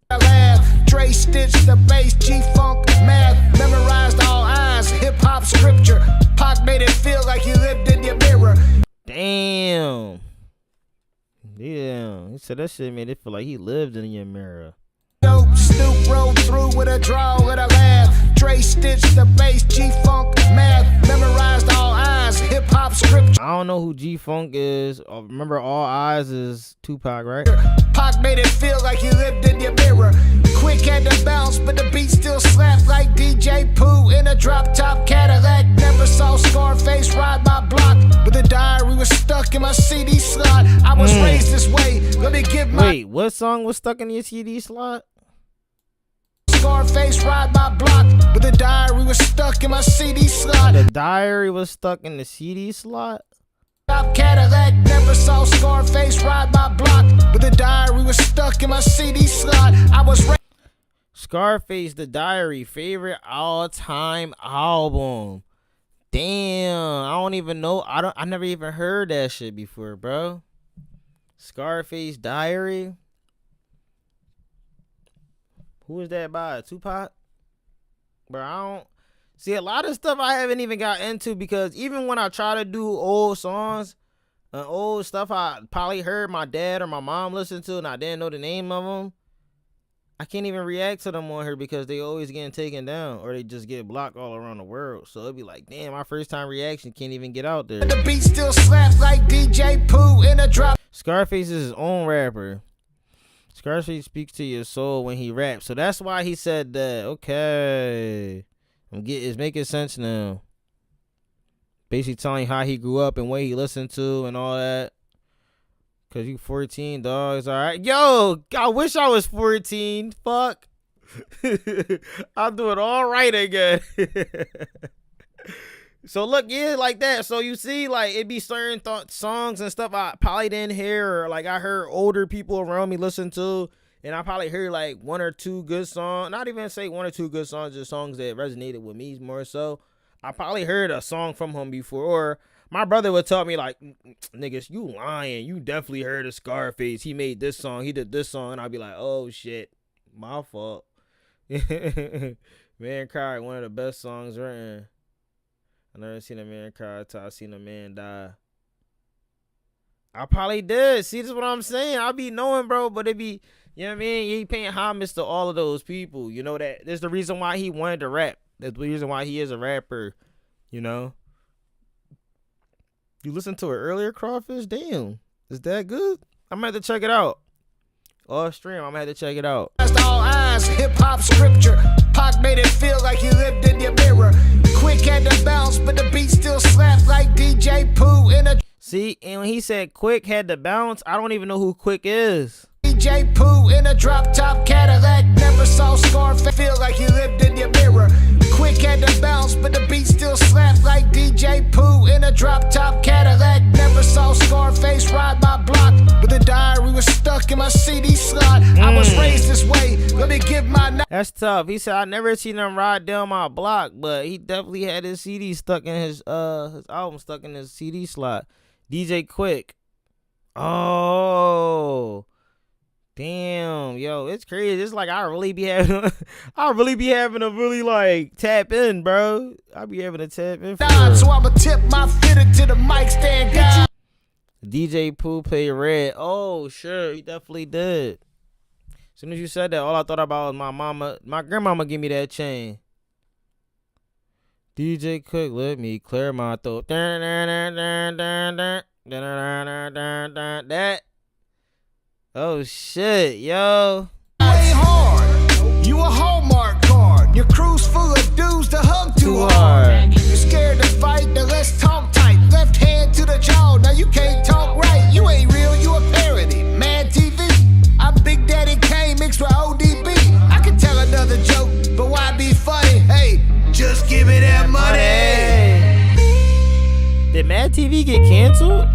Dre stitched the bass, G-Funk, math. Memorized all eyes, hip-hop scripture. Pac made it feel like you lived in your mirror. Damn. Yeah, he said that shit made it feel like he lived in your mirror. Snoop rolled through with a draw and a laugh. Dre stitched the bass, G-Funk, math. Memorized all eyes, hip-hop scripture. I don't know who G-Funk is. Remember, All Eyes is Tupac, right? Pac made it feel like you lived in your mirror. Quick had to bounce, but the beat still slapped like DJ Pooh in a drop-top Cadillac. Never saw Scarface ride my block, but the diary was stuck in my CD slot. I was raised this way. Let me give my. Wait, what song was stuck in your CD slot? Scarface ride my block, but the diary was stuck in my CD slot. The diary was stuck in the CD slot? Top Cadillac, never saw Scarface ride my block, but the diary was stuck in my CD slot. I was Scarface, The Diary, favorite all-time album. Damn, I don't even know. I never even heard that shit before, bro. Scarface Diary. Who is that by? Tupac? Bro, I don't see a lot of stuff I haven't even got into, because even when I try to do old songs and old stuff I probably heard my dad or my mom listen to and I didn't know the name of them, I can't even react to them on here because they always getting taken down or they just get blocked all around the world. So it'd be like, damn, my first time reaction can't even get out there. The beat still slap like DJ Pooh in a drop. Scarface is his own rapper. Scarface speaks to your soul when he raps. So that's why he said that. Okay. It's making sense now. Basically telling how he grew up and what he listened to and all that. Cause you 14, dog. It's alright. Yo, I wish I was 14. Fuck. I'll do it all right again. So look, yeah, like that. So you see, like, it be certain songs and stuff I probably didn't hear, or like I heard older people around me listen to, and I probably heard like one or two good songs. Not even say one or two good songs, just songs that resonated with me more so. I probably heard a song from him before, or my brother would tell me like, niggas, you lying. You definitely heard of Scarface. He made this song. He did this song. And I'd be like, oh, shit. My fault. Man Cry, one of the best songs written. I never seen a man cry until I seen a man die. I probably did. See, this is what I'm saying. I be knowing, bro, but it be, you know what I mean? He paying homage to all of those people. You know that. That's the reason why he wanted to rap. That's the reason why he is a rapper, you know? You listened to it earlier, Crawfish? Damn. Is that good? I'm going to have to check it out. Off stream, I'm going to have to check it out. All eyes, hip-hop scripture. Pac made it feel like he lived in your mirror. Quick had to bounce, but the beat still slapped like DJ Pooh in a... See, and when he said Quick had to bounce, I don't even know who Quick is. DJ Pooh in a drop-top Cadillac. Never saw Scarface feel like he lived in your mirror. Quick had to bounce, but the beat still slapped like DJ Pooh in a drop-top Cadillac. Never saw Scarface ride my block, but the diary was stuck in my CD slot. I was raised this way. Let me give my... That's tough. He said I never seen him ride down my block, but he definitely had his CD stuck in his album stuck in his CD slot. DJ Quick. Oh. Damn, yo, it's crazy. It's like I really be having to really like tap in, bro. I be having to tap in. So I'ma tip my fitter to the mic stand guy. DJ Pooh played Red. Oh, sure, he definitely did. As soon as you said that, all I thought about was my grandmama give me that chain. DJ Quick, let me clear my throat. That. Oh shit, yo. Way hard. You a Hallmark card. Your crew's full of dudes to hug too hard. You scared to fight, then let's talk tight. Left hand to the jaw, now you can't talk right. You ain't real, you a parody. Mad TV. I'm Big Daddy Kane mixed with ODB. I can tell another joke, but why be funny? Hey, just give me that money. Did Mad TV get canceled?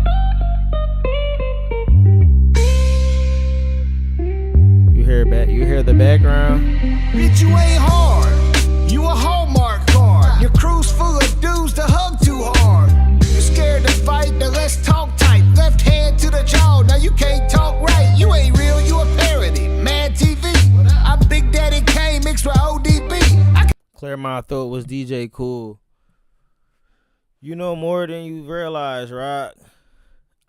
You hear the background? Bitch, you ain't hard. You a Hallmark card. Your crew's full of dudes to hug too hard. You scared to fight, then let's talk tight. Left hand to the jaw, now you can't talk right. You ain't real, you a parody. Mad TV. I'm Big Daddy Kane mixed with ODB. Clear my throat was DJ Cool. You know more than you realize, right?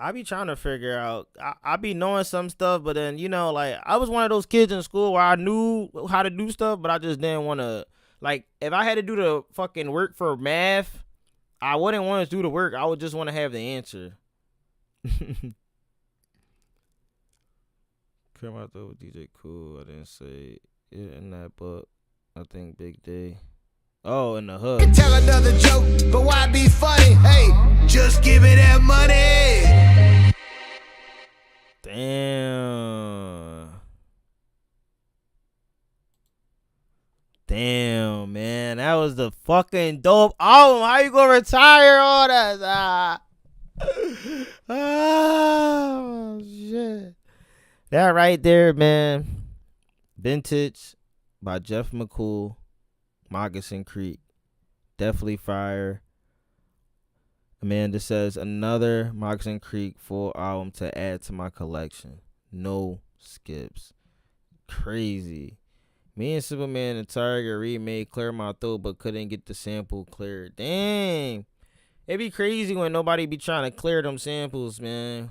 I be trying to figure out. I be knowing some stuff, but then, you know, like, I was one of those kids in school where I knew how to do stuff, but I just didn't want to, like, if I had to do the fucking work for math, I wouldn't want to do the work. I would just want to have the answer. Come out there with DJ Cool. I didn't say it in that book. I think Big Day. Oh, in the hood. Tell another joke, but why be funny? Hey, just give me that money. Damn. Damn, man. That was the fucking dope album. How you gonna retire all that? Oh, shit. That right there, man. Vintage by Jeff McCool. Moccasin Creek. Definitely fire. Amanda says another Moccasin Creek full album to add to my collection. No skips. Crazy. Me and Superman and Tiger remade Clear My Throat but couldn't get the sample cleared. Dang. It be crazy when nobody be trying to clear them samples, man.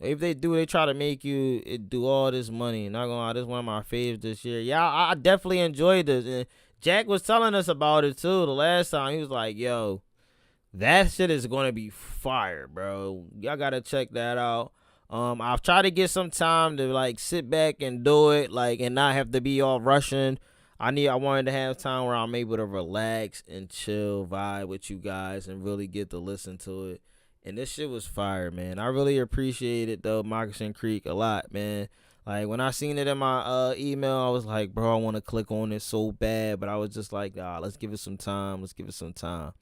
If they do, they try to make you do all this money. Not gonna lie, this is one of my faves this year. Yeah, I definitely enjoyed this. And Jack was telling us about it too the last time. He was like, yo, that shit is gonna be fire, bro. Y'all gotta check that out. I've tried to get some time to like sit back and do it, like, and not have to be all rushing. I wanted to have time where I'm able to relax and chill, vibe with you guys, and really get to listen to it. And this shit was fire, man. I really appreciate it though, Moccasin Creek, a lot, man. Like when I seen it in my email, I was like, bro, I want to click on it so bad, but I was just like, let's give it some time. Let's give it some time,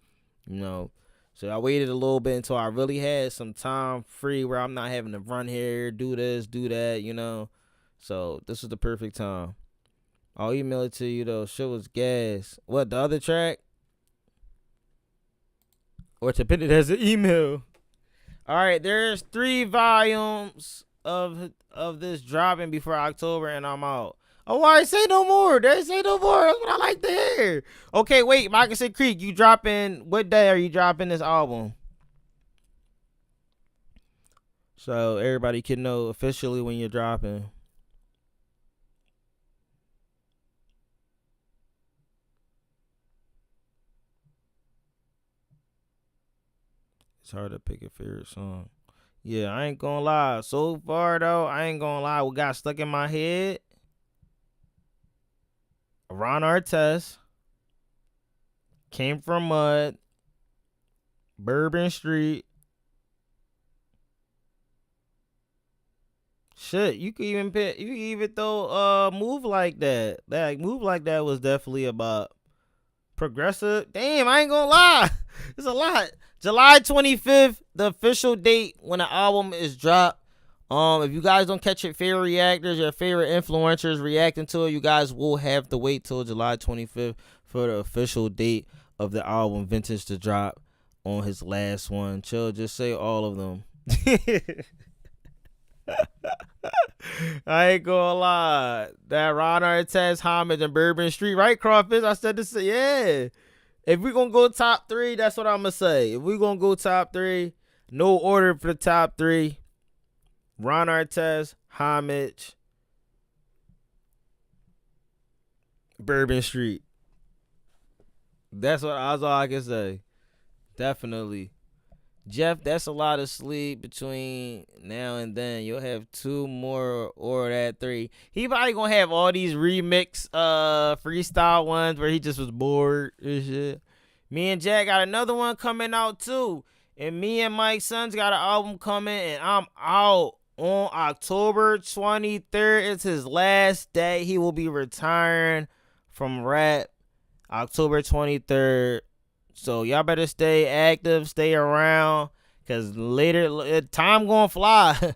you know. So I waited a little bit until I really had some time free where I'm not having to run here, do this, do that, you know. So this was the perfect time. I'll email it to you though. Shit was gas. What, the other track? Or to put it as an email. All right, there's 3 volumes of this dropping before October, and I'm out. Oh, I say no more. They say no more. That's what I like to hear. Okay, wait, Moccasin Creek, you dropping, what day are you dropping this album? So everybody can know officially when you're dropping. It's hard to pick a favorite song. Yeah, I ain't gonna lie. So far, though, I ain't gonna lie. What got stuck in my head? Ron Artest. Came from Mud. Bourbon Street. Shit, you could even pick. You could even throw Move Like That. That Move Like That was definitely about progressive. Damn, I ain't gonna lie. It's a lot. July 25th, the official date when the album is dropped. If you guys don't catch your favorite reactors, your favorite influencers reacting to it, you guys will have to wait till July 25th for the official date of the album Vintage to drop on his last one. Chill, just say all of them. I ain't gonna lie. That Ron Artest, Homage, and Bourbon Street, right, Crawfish? I said this, yeah. If we gonna go top 3, that's what I'm gonna say. If we gonna go top 3, no order for the top 3. Ron Artest, Homage, Bourbon Street. That's all I can say. Definitely. Jeff, that's a lot of sleep between now and then. You'll have 2 more or that 3. He probably gonna have all these remix freestyle ones where he just was bored and shit. Me and Jack got another one coming out too. And me and Mike Sons got an album coming, and I'm out on October 23rd. It's his last day. He will be retiring from rap October 23rd. So y'all better stay active, stay around, because later, time gonna fly.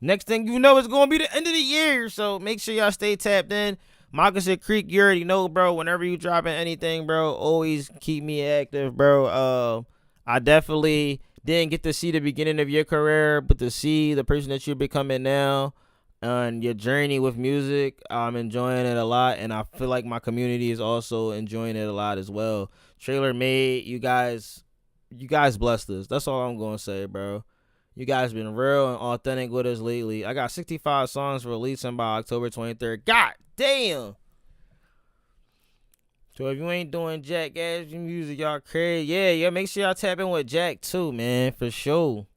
Next thing you know, it's gonna be the end of the year. So make sure y'all stay tapped in. Moccasin Creek, you already know, bro. Whenever you dropping anything, bro, always keep me active, bro. I definitely didn't get to see the beginning of your career, but to see the person that you're becoming now and your journey with music, I'm enjoying it a lot, and I feel like my community is also enjoying it a lot as well. Trailer Made, you guys blessed us. That's all I'm gonna say, bro. You guys been real and authentic with us lately. I got 65 songs releasing by October 23rd. God damn. So if you ain't doing Jack ass music, y'all crazy. Yeah, make sure y'all tap in with Jack too, man, for sure.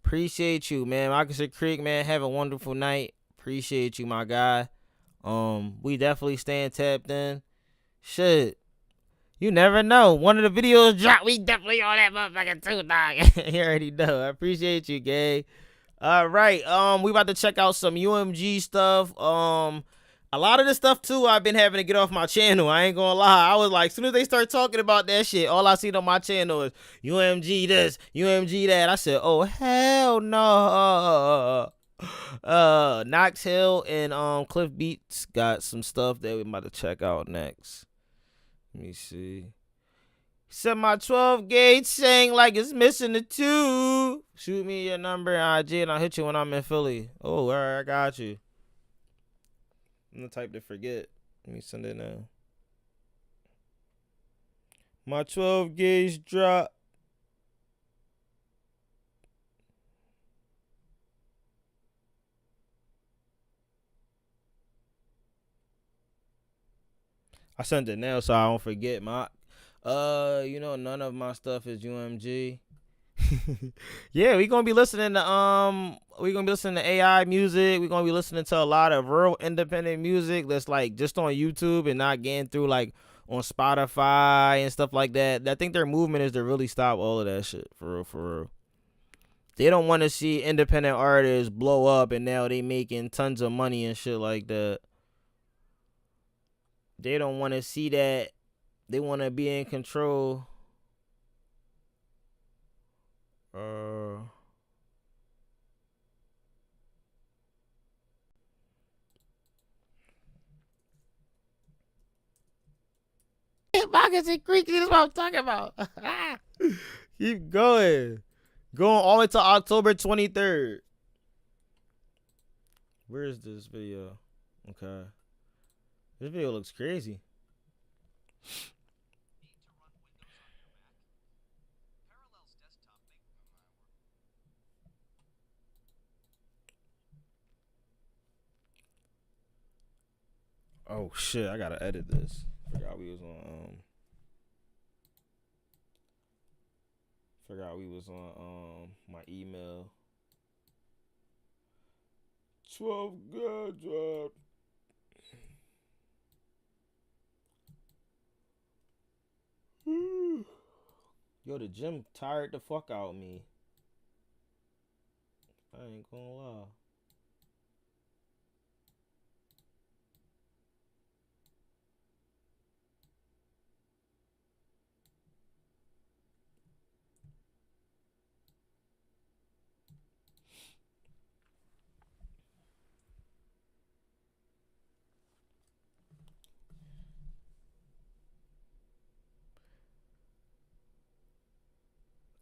Appreciate you, man. Moccasin Creek, man, have a wonderful night. Appreciate you, my guy. We definitely staying tapped in. Shit. You never know. One of the videos drop. We definitely on that motherfucker too, dog. You already know. I appreciate you, gay. All right. We about to check out some UMG stuff. A lot of the stuff too I've been having to get off my channel. I ain't gonna lie. I was like, as soon as they start talking about that shit, all I see on my channel is UMG this, UMG that. I said, oh hell no. Knox Hill and Cliff Beats got some stuff that we about to check out next. Let me see. Said my 12 gauge sang like it's missing the 2. Shoot me your number in IG and I'll hit you when I'm in Philly. Oh, all right, I got you. I'm the type to forget. Let me send it now. My 12 gauge drop. I sent it now so I don't forget. You know, none of my stuff is UMG. Yeah, we gonna be listening to AI music. We're gonna be listening to a lot of real independent music that's like just on YouTube and not getting through like on Spotify and stuff like that. I think their movement is to really stop all of that shit for real, for real. They don't want to see independent artists blow up and now they making tons of money and shit like that. They don't want to see that. They want to be in control. Pockets and creaky, that's what I'm talking about. Keep going. Going all the way to October 23rd. Where is this video? Okay. This video looks crazy. Oh shit, I gotta edit this. Forgot we was on my email. 12 good job. Yo, the gym tired the fuck out of me. I ain't gonna lie.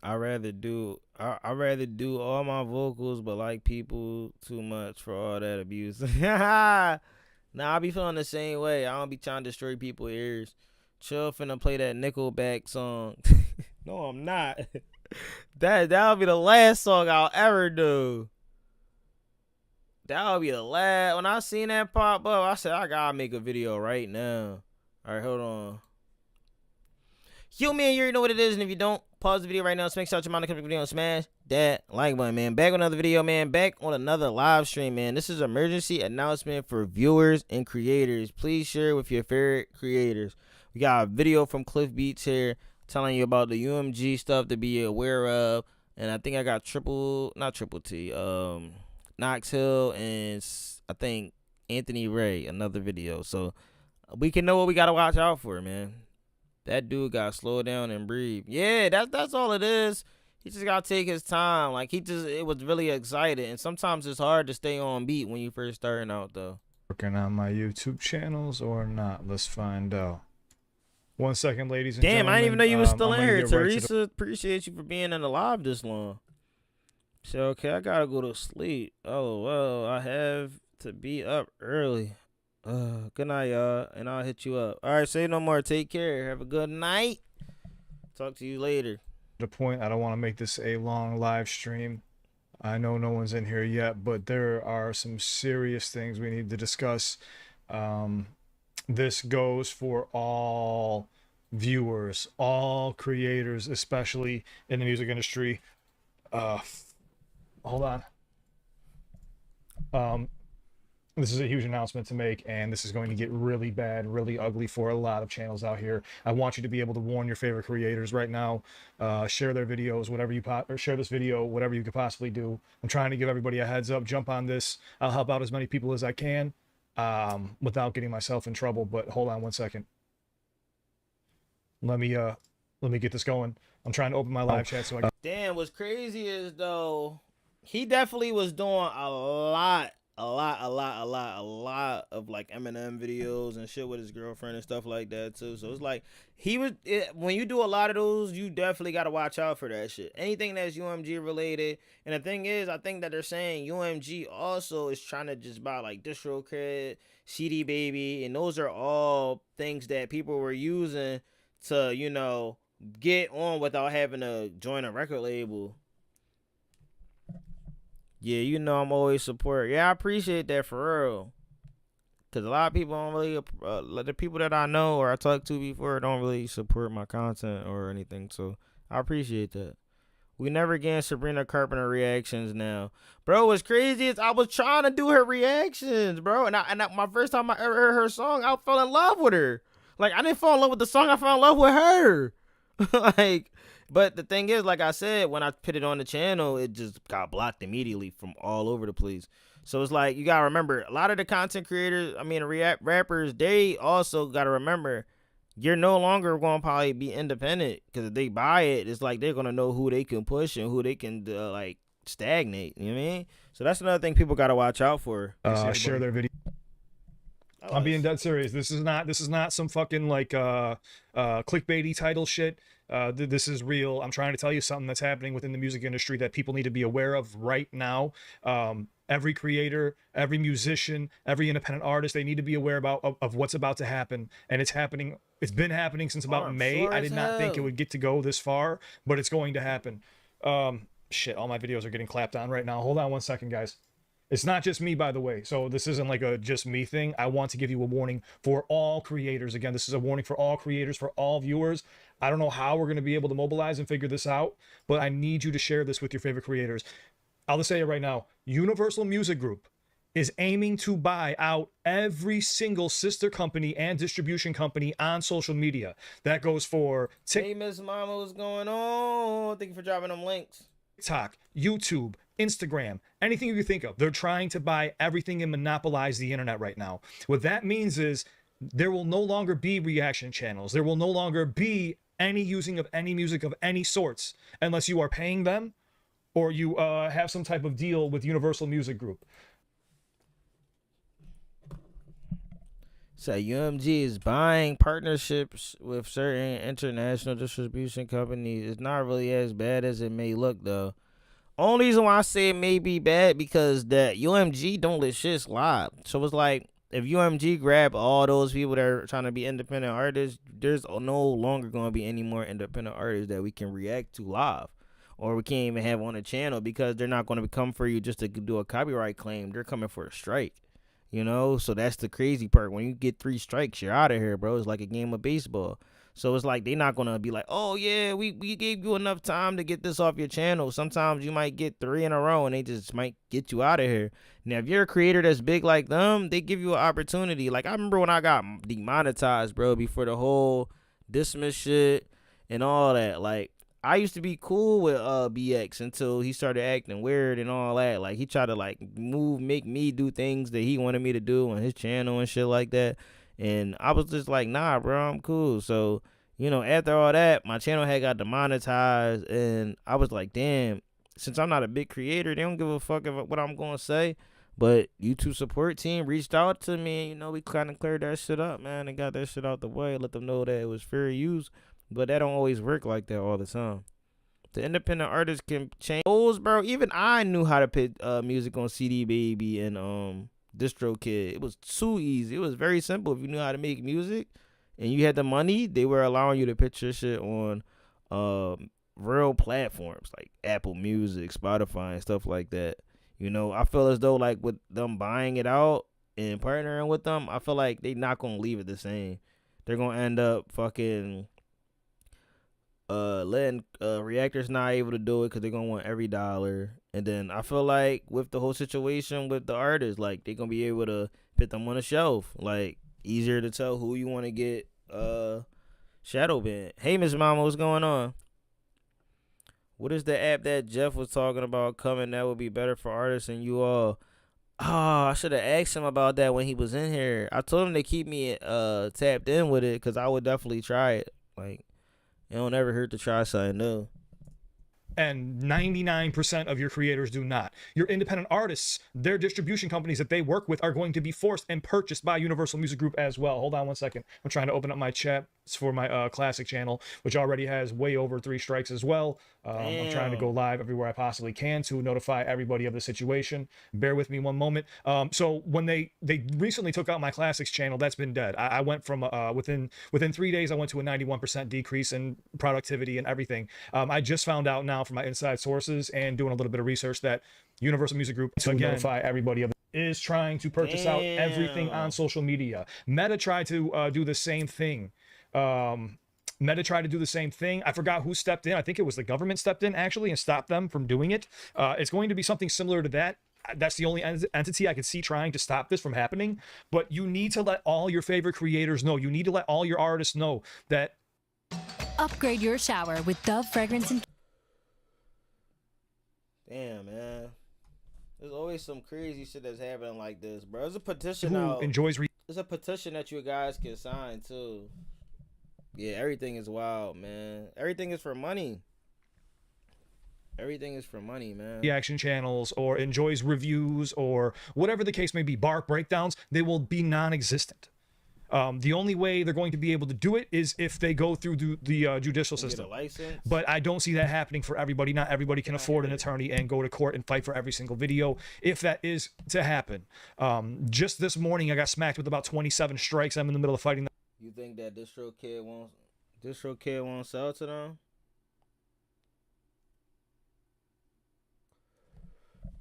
I rather do all my vocals, but like people too much for all that abuse. Nah, I be feeling the same way. I don't be trying to destroy people's ears. Chill finna play that Nickelback song. No, I'm not. That'll be the last song I'll ever do. That'll be the last. When I seen that pop up, I said I gotta make a video right now. All right, hold on. Yo, man, you already know what it is, and if you don't, pause the video right now. Smash out your mind to come to the video and smash that like button, man. Back on another video, man. Back on another live stream, man. This is an emergency announcement for viewers and creators. Please share with your favorite creators. We got a video from Cliff Beats here telling you about the UMG stuff to be aware of, and I think I got Knox Hill, and I think Anthony Ray, another video, so we can know what we gotta watch out for, man. That dude got slow down and breathe. Yeah, that's all it is. He just gotta take his time. Like it was really excited, and sometimes it's hard to stay on beat when you first starting out, though. Working on my YouTube channels or not? Let's find out. 1 second, ladies and gentlemen. Damn, I didn't even know you was still in here, Teresa. Appreciate you for being in the live this long. So okay, I gotta go to sleep. Oh well, I have to be up early. Good night, y'all, and I'll hit you up. All right, say no more. Take care. Have a good night. Talk to you later. The point, I don't want to make this a long live stream. I know no one's in here yet, but there are some serious things we need to discuss. This goes for all viewers, all creators, especially in the music industry. Hold on. This is a huge announcement to make, and this is going to get really bad, really ugly for a lot of channels out here. I want you to be able to warn your favorite creators right now. Share their videos, or share this video, whatever you could possibly do. I'm trying to give everybody a heads up. Jump on this. I'll help out as many people as I can without getting myself in trouble. But hold on 1 second. Let me get this going. I'm trying to open my live chat so I can. Damn, what's crazy is though, he definitely was doing a lot of like Eminem videos and shit with his girlfriend and stuff like that too. So it's like when you do a lot of those, you definitely got to watch out for that shit. Anything that's UMG related. And the thing is, I think that they're saying UMG also is trying to just buy like DistroKid, CD Baby, and those are all things that people were using to, you know, get on without having to join a record label. Yeah, you know I'm always support. Yeah, I appreciate that for real. Because a lot of people don't really, like the people that I know or I talked to before don't really support my content or anything. So I appreciate that. We never getting Sabrina Carpenter reactions now. Bro, what's crazy is I was trying to do her reactions, bro. And my first time I ever heard her song, I fell in love with her. Like, I didn't fall in love with the song, I fell in love with her. Like, but the thing is, like I said, when I put it on the channel, it just got blocked immediately from all over the place. So it's like, you gotta remember, a lot of the content creators, I mean, rappers, they also gotta remember, you're no longer going to probably be independent, because if they buy it, it's like they're going to know who they can push and who they can like stagnate. You know what I mean? So that's another thing people got to watch out for. Share their video. I'm being dead serious. This is not some fucking like clickbaity title shit. This is real. I'm trying to tell you something that's happening within the music industry that people need to be aware of right now. Every creator, every musician, every independent artist, they need to be aware of what's about to happen. And it's happening. It's been happening since about May. I did not think it would get to go this far, but it's going to happen. Shit, all my videos are getting clapped on right now. Hold on 1 second, guys. It's not just me, by the way. So this isn't like a just me thing. I want to give you a warning for all creators. Again, this is a warning for all creators, for all viewers. I don't know how we're going to be able to mobilize and figure this out, but I need you to share this with your favorite creators. I'll just say it right now. Universal Music Group is aiming to buy out every single sister company and distribution company on social media. That goes for Hey, Miss Mama, what's going on? Thank you for dropping them links. TikTok, YouTube, Instagram, anything you think of. They're trying to buy everything and monopolize the internet right now. What that means is there will no longer be reaction channels. There will no longer be any using of any music of any sorts unless you are paying them or you have some type of deal with Universal Music Group. So UMG is buying partnerships with certain international distribution companies. It's not really as bad as it may look, though. Only reason why I say it may be bad because that UMG don't let shit slide. So it's like, if UMG grab all those people that are trying to be independent artists, there's no longer going to be any more independent artists that we can react to live. Or we can't even have on the channel because they're not going to come for you just to do a copyright claim. They're coming for a strike. You know, so that's the crazy part. When you get 3 strikes, you're out of here, bro. It's like a game of baseball. So it's like they're not going to be like, oh, yeah, we gave you enough time to get this off your channel. Sometimes you might get 3 in a row and they just might get you out of here. Now, if you're a creator that's big like them, they give you an opportunity. Like, I remember when I got demonetized, bro, before the whole dismiss shit and all that. Like, I used to be cool with BX until he started acting weird and all that. Like, he tried to, like, make me do things that he wanted me to do on his channel and shit like that. And I was just like, nah, bro, I'm cool. So, you know, after all that, my channel had got demonetized. And I was like, damn, since I'm not a big creator, they don't give a fuck about what I'm going to say. But YouTube support team reached out to me. And, you know, we kind of cleared that shit up, man, and got that shit out the way. Let them know that it was fair use. But that don't always work like that all the time. The independent artists can change those, bro. Even I knew how to put music on CD Baby and DistroKid. It was too easy. It was very simple. If you knew how to make music and you had the money, they were allowing you to put your shit on real platforms like Apple Music, Spotify, and stuff like that. You know, I feel as though like with them buying it out and partnering with them, I feel like they not gonna leave it the same. They're gonna end up fucking letting reactors not able to do it because they're gonna want every dollar. And then I feel like with the whole situation with the artists, like they're gonna be able to put them on a shelf. Like, easier to tell who you want to get shadow banned. Hey, Miss Mama, what's going on? What is the app that Jeff was talking about coming that would be better for artists and you all? Oh, I should have asked him about that when he was in here. I told him to keep me tapped in with it because I would definitely try it. Like, it don't ever hurt to try something new. And 99% of your creators do not. Your independent artists, their distribution companies that they work with are going to be forced and purchased by Universal Music Group as well. Hold on 1 second. I'm trying to open up my chat for my classic channel, which already has way over 3 strikes as well. I'm trying to go live everywhere I possibly can to notify everybody of the situation. Bear with me one moment. So when they recently took out my classics channel, that's been dead. I went from within 3 days, I went to a 91% decrease in productivity and everything. I just found out now from my inside sources and doing a little bit of research that Universal Music Group to notify everybody of is trying to purchase out everything on social media. Meta tried to do the same thing. Meta tried to do the same thing. I forgot who stepped in. I think it was the government stepped in actually and stopped them from doing it. It's going to be something similar to that. That's the only entity I could see trying to stop this from happening. But you need to let all your favorite creators know. You need to let all your artists know that. Upgrade your shower with Dove fragrance and. Damn, man. There's always some crazy shit that's happening like this, bro. There's a petition Who out. enjoys. There's a petition that you guys can sign too. Yeah, everything is wild, man. Everything is for money. Everything is for money, man. Reaction channels or enjoys reviews or whatever the case may be, bark breakdowns, they will be non-existent. The only way they're going to be able to do it is if they go through the judicial system. Get a license. But I don't see that happening for everybody. Not everybody can afford an attorney and go to court and fight for every single video if that is to happen. Just this morning, I got smacked with about 27 strikes. I'm in the middle of fighting. You think that distro kid won't sell to them?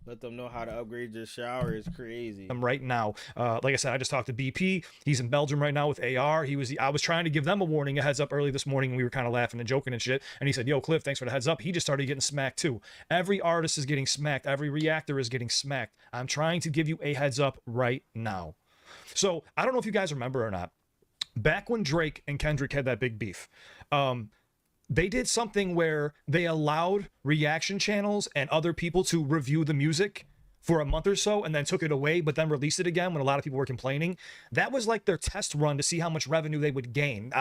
Let them know how to upgrade your shower is crazy. Right now, like I said, I just talked to BP. He's in Belgium right now with AR. I was trying to give them a warning, a heads up early this morning, and we were kind of laughing and joking and shit. And he said, "Yo, Cliff, thanks for the heads up." He just started getting smacked too. Every artist is getting smacked. Every reactor is getting smacked. I'm trying to give you a heads up right now. So I don't know if you guys remember or not. Back when Drake and Kendrick had that big beef, they did something where they allowed reaction channels and other people to review the music for a month or so and then took it away, but then released it again when a lot of people were complaining. That was like their test run to see how much revenue they would gain.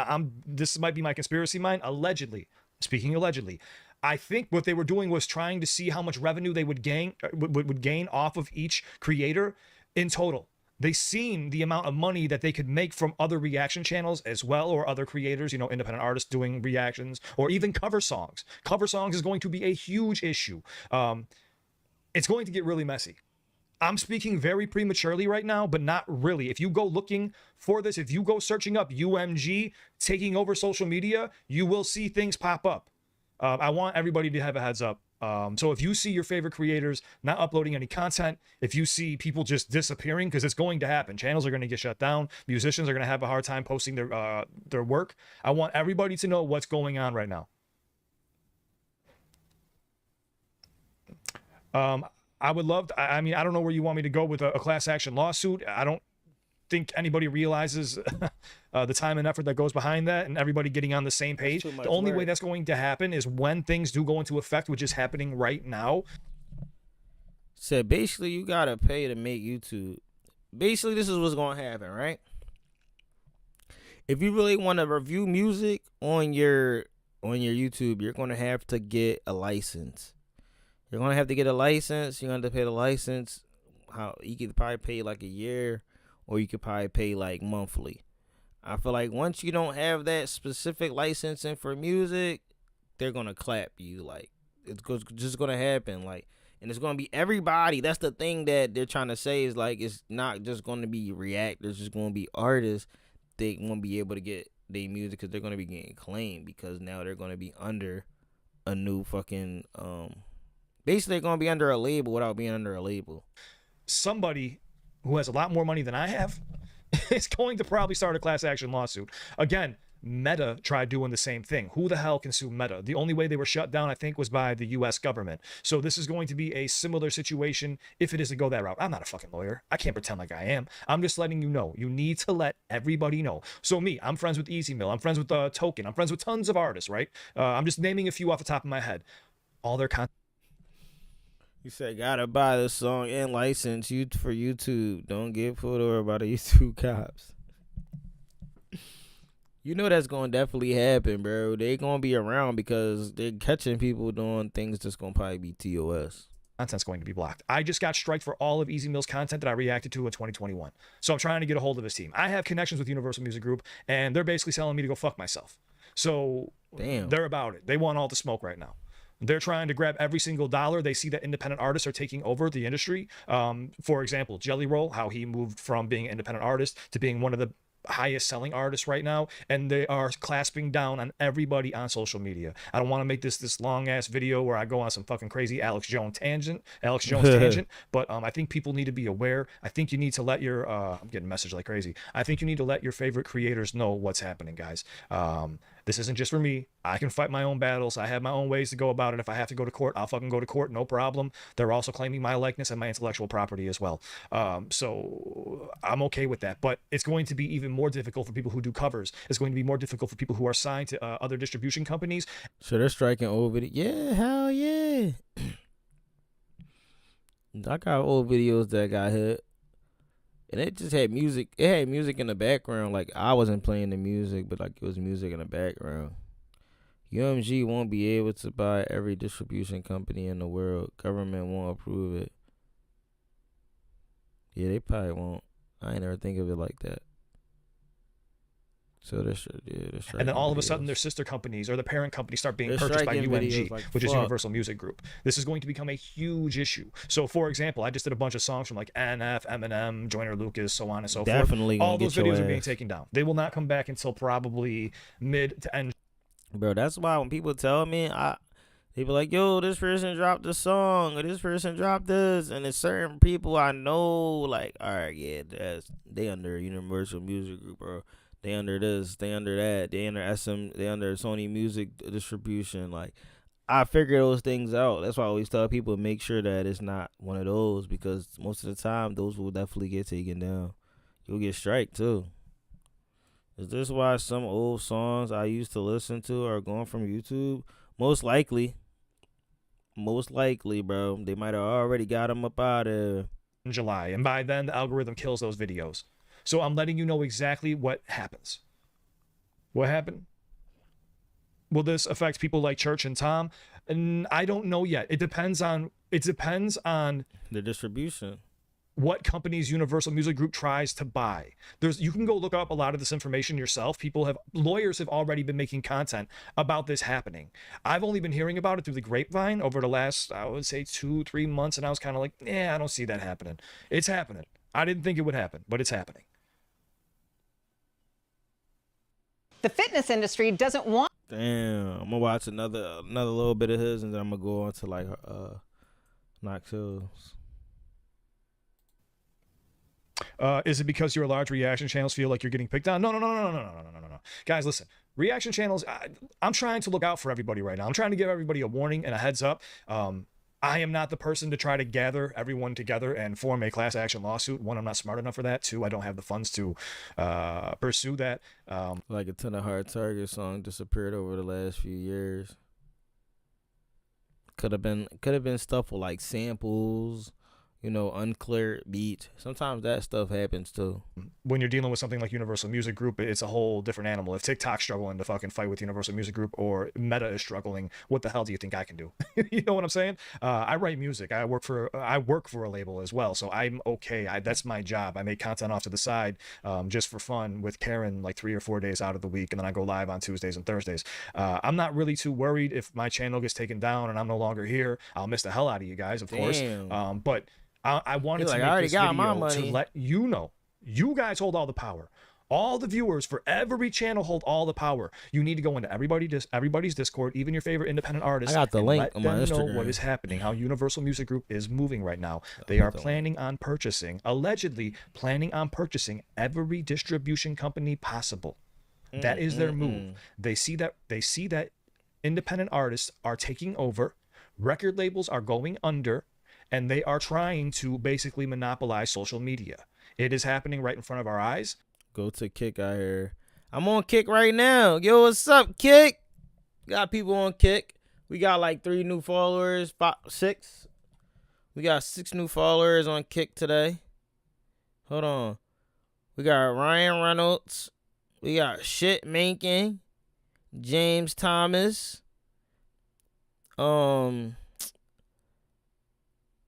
This might be my conspiracy mind. Allegedly, speaking allegedly, I think what they were doing was trying to see how much revenue they would gain off of each creator in total. They seen the amount of money that they could make from other reaction channels as well, or other creators, you know, independent artists doing reactions, or even cover songs. Cover songs is going to be a huge issue. It's going to get really messy. I'm speaking very prematurely right now, but not really. If you go looking for this, if you go searching up UMG taking over social media, you will see things pop up. I want everybody to have a heads up. So if you see your favorite creators not uploading any content, if you see people just disappearing, because it's going to happen, channels are going to get shut down, musicians are going to have a hard time posting their work. I want everybody to know what's going on right now. I would love to, I mean, I don't know where you want me to go with a class action lawsuit. I don't think anybody realizes the time and effort that goes behind that, and everybody getting on the same page. The only way that's going to happen is when things do go into effect, which is happening right now. So basically, you gotta pay to make YouTube. Basically, this is what's gonna happen, right? If you really want to review music on your YouTube, you're gonna have to get a license. You're gonna have to get a license. You're gonna have to pay the license. How you could probably pay like a year, or you could probably pay like monthly. I feel like once you don't have that specific licensing for music, they're gonna clap you. Like it's just gonna happen. Like, and it's gonna be everybody. That's the thing that they're trying to say is like it's not just gonna be reactors. It's gonna be artists. They won't be able to get their music because they're gonna be getting claimed because now they're gonna be under a new fucking basically they're gonna be under a label without being under a label. Somebody who has a lot more money than I have is going to probably start a class action lawsuit. Again, Meta tried doing the same thing. Who the hell can sue Meta? The only way they were shut down, I think, was by the US government. So this is going to be a similar situation if it is to go that route. I'm not a fucking lawyer. I can't pretend like I am. I'm just letting you know. You need to let everybody know. So me, I'm friends with Easy Mill. I'm friends with Token. I'm friends with tons of artists, right? I'm just naming a few off the top of my head. All their content. You said gotta buy the song and license you for YouTube. Don't get pulled over by the YouTube cops. You know that's gonna definitely happen, bro. They gonna be around because they're catching people doing things that's gonna probably be TOS. Content's going to be blocked. I just got striked for all of Easy Mill's content that I reacted to in 2021. So I'm trying to get a hold of his team. I have connections with Universal Music Group, and they're basically telling me to go fuck myself. So damn, they're about it. They want all the smoke right now. They're trying to grab every single dollar. They see that independent artists are taking over the industry. For example, Jelly Roll, how he moved from being an independent artist to being one of the highest selling artists right now, and they are clasping down on everybody on social media. I don't want to make this long ass video where I go on some fucking crazy Alex Jones tangent, but I think people need to be aware. I think you need to let your I'm getting messaged like crazy. I think you need to let your favorite creators know what's happening, guys. This isn't just for me. I can fight my own battles. I have my own ways to go about it. If I have to go to court, I'll fucking go to court, no problem. They're also claiming my likeness and my intellectual property as well. So I'm okay with that. But it's going to be even more difficult for people who do covers. It's going to be more difficult for people who are signed to other distribution companies. So they're striking old video. Yeah, hell yeah. I got old videos that got hit. And it just had music. It had music in the background. Like, I wasn't playing the music, but, like, it was music in the background. UMG won't be able to buy every distribution company in the world. Government won't approve it. Yeah, they probably won't. I ain't never think of it like that. So they're and then all of a sudden their sister companies or the parent companies start being purchased by UMG, which is Universal Music Group. This is going to become a huge issue. So, for example, I just did a bunch of songs from like NF, Eminem, Joyner Lucas, so on and so forth. All those videos are being taken down. They will not come back until probably mid to end. Bro, that's why when people tell me, they be like, yo, this person dropped a song or this person dropped this, and it's certain people I know, like, all right, yeah, they under Universal Music Group, bro. They under this, they under that, they under they under Sony Music Distribution. Like, I figure those things out. That's why I always tell people, make sure that it's not one of those, because most of the time those will definitely get taken down. You'll get striked too. Is this why some old songs I used to listen to are gone from YouTube? Most likely, bro. They might have already got them up out of in July, and by then the algorithm kills those videos. So I'm letting you know exactly what happens. What happened? Will this affect people like Church and Tom? And I don't know yet. It depends on the distribution. What companies Universal Music Group tries to buy. You can go look up a lot of this information yourself. Lawyers have already been making content about this happening. I've only been hearing about it through the grapevine over the last, I would say 2-3 months, and I was kind of like, I don't see that happening. It's happening. I didn't think it would happen, but it's happening. The fitness industry doesn't want. Damn, I'm gonna watch another little bit of his, and then I'm gonna go on to like Knox Hills. Is it because your large reaction channels feel like you're getting picked on? No. Guys, listen. Reaction channels, I'm trying to look out for everybody right now. I'm trying to give everybody a warning and a heads up. I am not the person to try to gather everyone together and form a class action lawsuit. One, I'm not smart enough for that. Two, I don't have the funds to pursue that. Like a ton of Hard Target song disappeared over the last few years. Could have been stuff with like samples, unclear beats. Sometimes that stuff happens too. When you're dealing with something like Universal Music Group, it's a whole different animal. If TikTok's struggling to fucking fight with Universal Music Group, or Meta is struggling, what the hell do you think I can do? You know what I'm saying? I write music. I work for a label as well, so I'm okay. That's my job. I make content off to the side, just for fun with Karen, like 3 or 4 days out of the week, and then I go live on Tuesdays and Thursdays. I'm not really too worried if my channel gets taken down and I'm no longer here. I'll miss the hell out of you guys, of course. But I wanted to make this video to let you know, you guys hold all the power. All the viewers for every channel hold all the power. You need to go into everybody's Discord, even your favorite independent artists. I got the link on my Instagram. Let them know what is happening, how Universal Music Group is moving right now. They are allegedly planning on purchasing every distribution company possible. That is their move. They see that independent artists are taking over, record labels are going under, and they are trying to basically monopolize social media. It is happening right in front of our eyes. Go to Kick out here. I'm on Kick right now. Yo, what's up, Kick? Got people on Kick. We got like 3 new followers, 6. We got 6 new followers on Kick today. Hold on. We got Ryan Reynolds. We got Shit Mankin. James Thomas.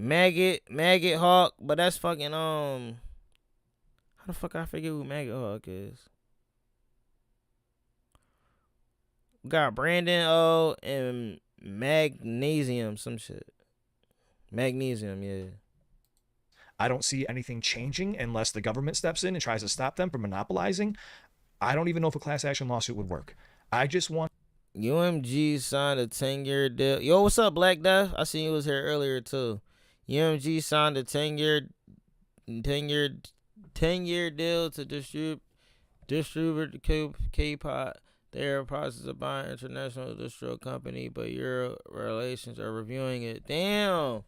Maggot Hawk, but that's fucking how the fuck I forget who Maggot Hawk is. We got Brandon O and Magnesium, some shit. Magnesium, yeah. I don't see anything changing unless the government steps in and tries to stop them from monopolizing. I don't even know if a class action lawsuit would work. I just want UMG signed a 10-year deal. Yo, what's up, Black Death? I seen you was here earlier too. UMG signed a 10-year deal to distribute the K-pop. They're in the process of buying international distro company, but your relations are reviewing it. Damn.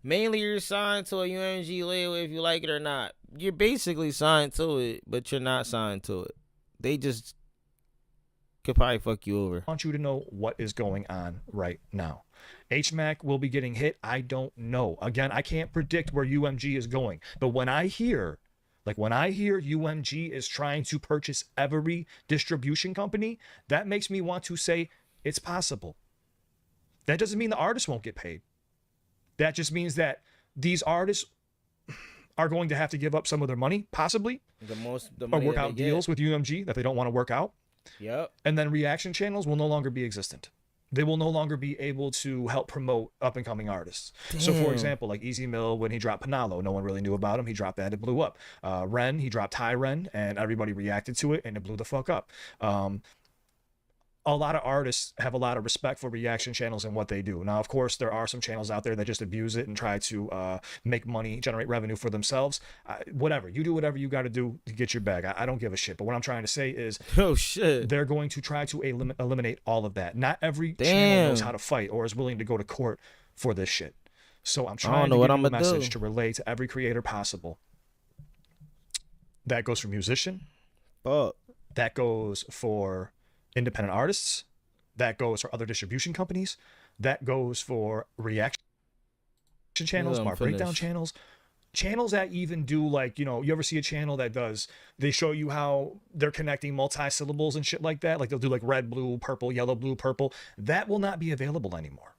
Mainly you're signed to a UMG label if you like it or not. You're basically signed to it, but you're not signed to it. They just could probably fuck you over. I want you to know what is going on right now. HMAC will be getting hit. I don't know. Again, I can't predict where UMG is going. But when I hear UMG is trying to purchase every distribution company, that makes me want to say it's possible. That doesn't mean the artists won't get paid. That just means that these artists are going to have to give up some of their money, possibly, or work out deals with UMG that they don't want to work out. Yep. And then reaction channels will no longer be existent. They will no longer be able to help promote up-and-coming artists. Damn. So, for example, like Easy Mill, when he dropped Panalo, no one really knew about him. He dropped that, it blew up. Ren, he dropped Ty Ren, and everybody reacted to it, and it blew the fuck up. A lot of artists have a lot of respect for reaction channels and what they do. Now, of course, there are some channels out there that just abuse it and try to make money, generate revenue for themselves. Whatever. You do whatever you got to do to get your bag. I don't give a shit. But what I'm trying to say is, oh shit, they're going to try to eliminate all of that. Not every channel knows how to fight or is willing to go to court for this shit. So I'm trying to give you a message to relay to every creator possible. That goes for musician. That goes for independent artists, that goes for other distribution companies, that goes for reaction channels, bar breakdown channels that even do, like, you know, you ever see a channel that does, they show you how they're connecting multi-syllables and shit like that, like they'll do like red, blue, purple, yellow, blue, purple. That will not be available anymore.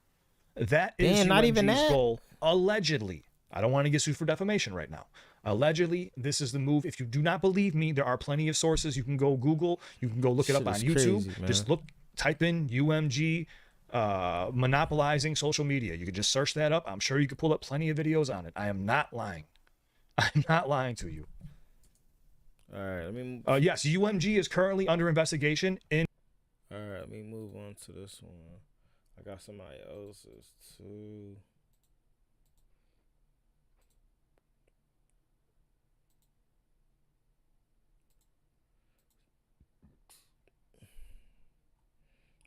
That is not even UMG's that. goal, allegedly. I don't want to get sued for defamation right now. Allegedly, this is the move. If you do not believe me, there are plenty of sources. You can go Google. You can go look it up on YouTube. Crazy, just type in UMG monopolizing social media. You can just search that up. I'm sure you could pull up plenty of videos on it. I am not lying. I'm not lying to you. All right, let me. Yes, UMG is currently under investigation. All right, let me move on to this one. I got somebody else's too.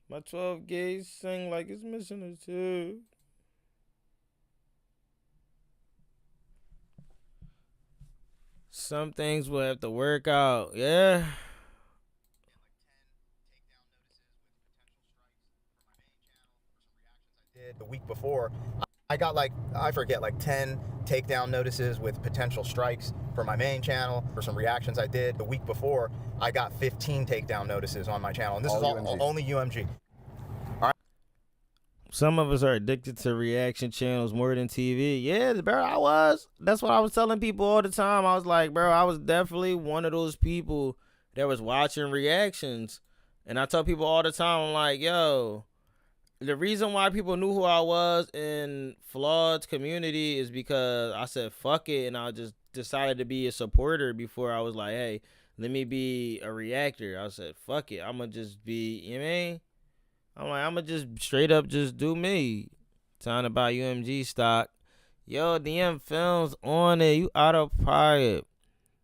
My 12 gauge sing like it's missing a tooth. Some things will have to work out, yeah. The week before, I got like, I forget, like 10 takedown notices with potential strikes for my main channel for some reactions I did. The week before, I got 15 takedown notices on my channel, and this is all only UMG. All right. Some of us are addicted to reaction channels more than TV. Yeah, bro, I was. That's what I was telling people all the time. I was like, bro, I was definitely one of those people that was watching reactions. And I tell people all the time, I'm like, yo, the reason why people knew who I was in Flood's community is because I said, fuck it. And I just decided to be a supporter before I was like, hey, let me be a reactor. I said, fuck it. I'm going to just be, you know what I mean? I'm like, I'm going to just straight up just do me. Time to buy UMG stock. Yo, DM Films on it. You out of pocket.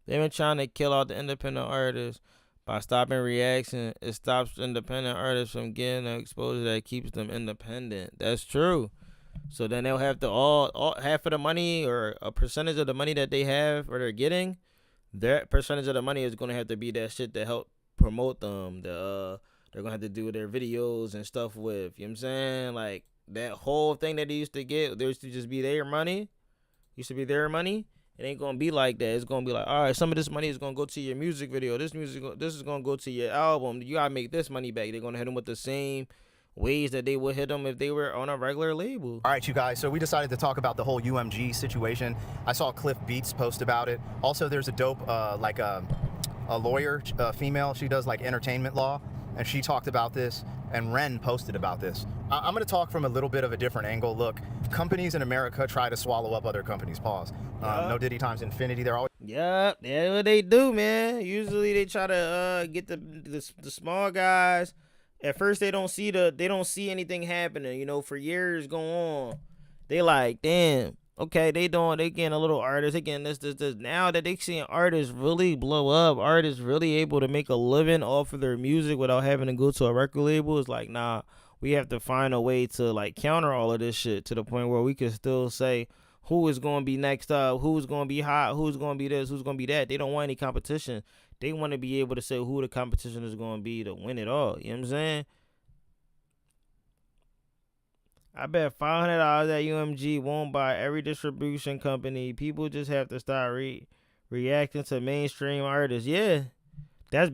They've been trying to kill out the independent artists. By stopping reaction, it stops independent artists from getting the exposure that keeps them independent. That's true. So then they'll have to all half of the money or a percentage of the money that they have or they're getting, their percentage of the money is going to have to be that shit to help promote them. They're going to have to do their videos and stuff with, you know what I'm saying? Like that whole thing that they used to get, there used to just be their money. Used to be their money. It ain't gonna be like that. It's gonna be like, all right, some of this money is gonna go to your music video. This is gonna go to your album. You gotta make this money back. They're gonna hit them with the same ways that they would hit them if they were on a regular label. All right, you guys. So we decided to talk about the whole UMG situation. I saw Cliff Beats post about it. Also, there's a dope like a lawyer, female. She does like entertainment law. and she talked about this, and Ren posted about this. I'm going to talk from a little bit of a different angle. Look, companies in America try to swallow up other companies. Pause. No Diddy times infinity. They're always. Yep, that's what they do, man. Usually they try to get the small guys. At first they don't see anything happening, you know, for years go on. They like, damn, okay, they getting a little artist, they getting this. Now that they seeing artists really blow up, artists really able to make a living off of their music without having to go to a record label, it's like, nah, we have to find a way to like counter all of this shit to the point where we can still say who is going to be next up, who's going to be hot, who's going to be this, who's going to be that. They don't want any competition. They want to be able to say who the competition is going to be to win it all. You know what I'm saying? I bet $500 at UMG won't buy every distribution company. People just have to start reacting to mainstream artists. Yeah. That's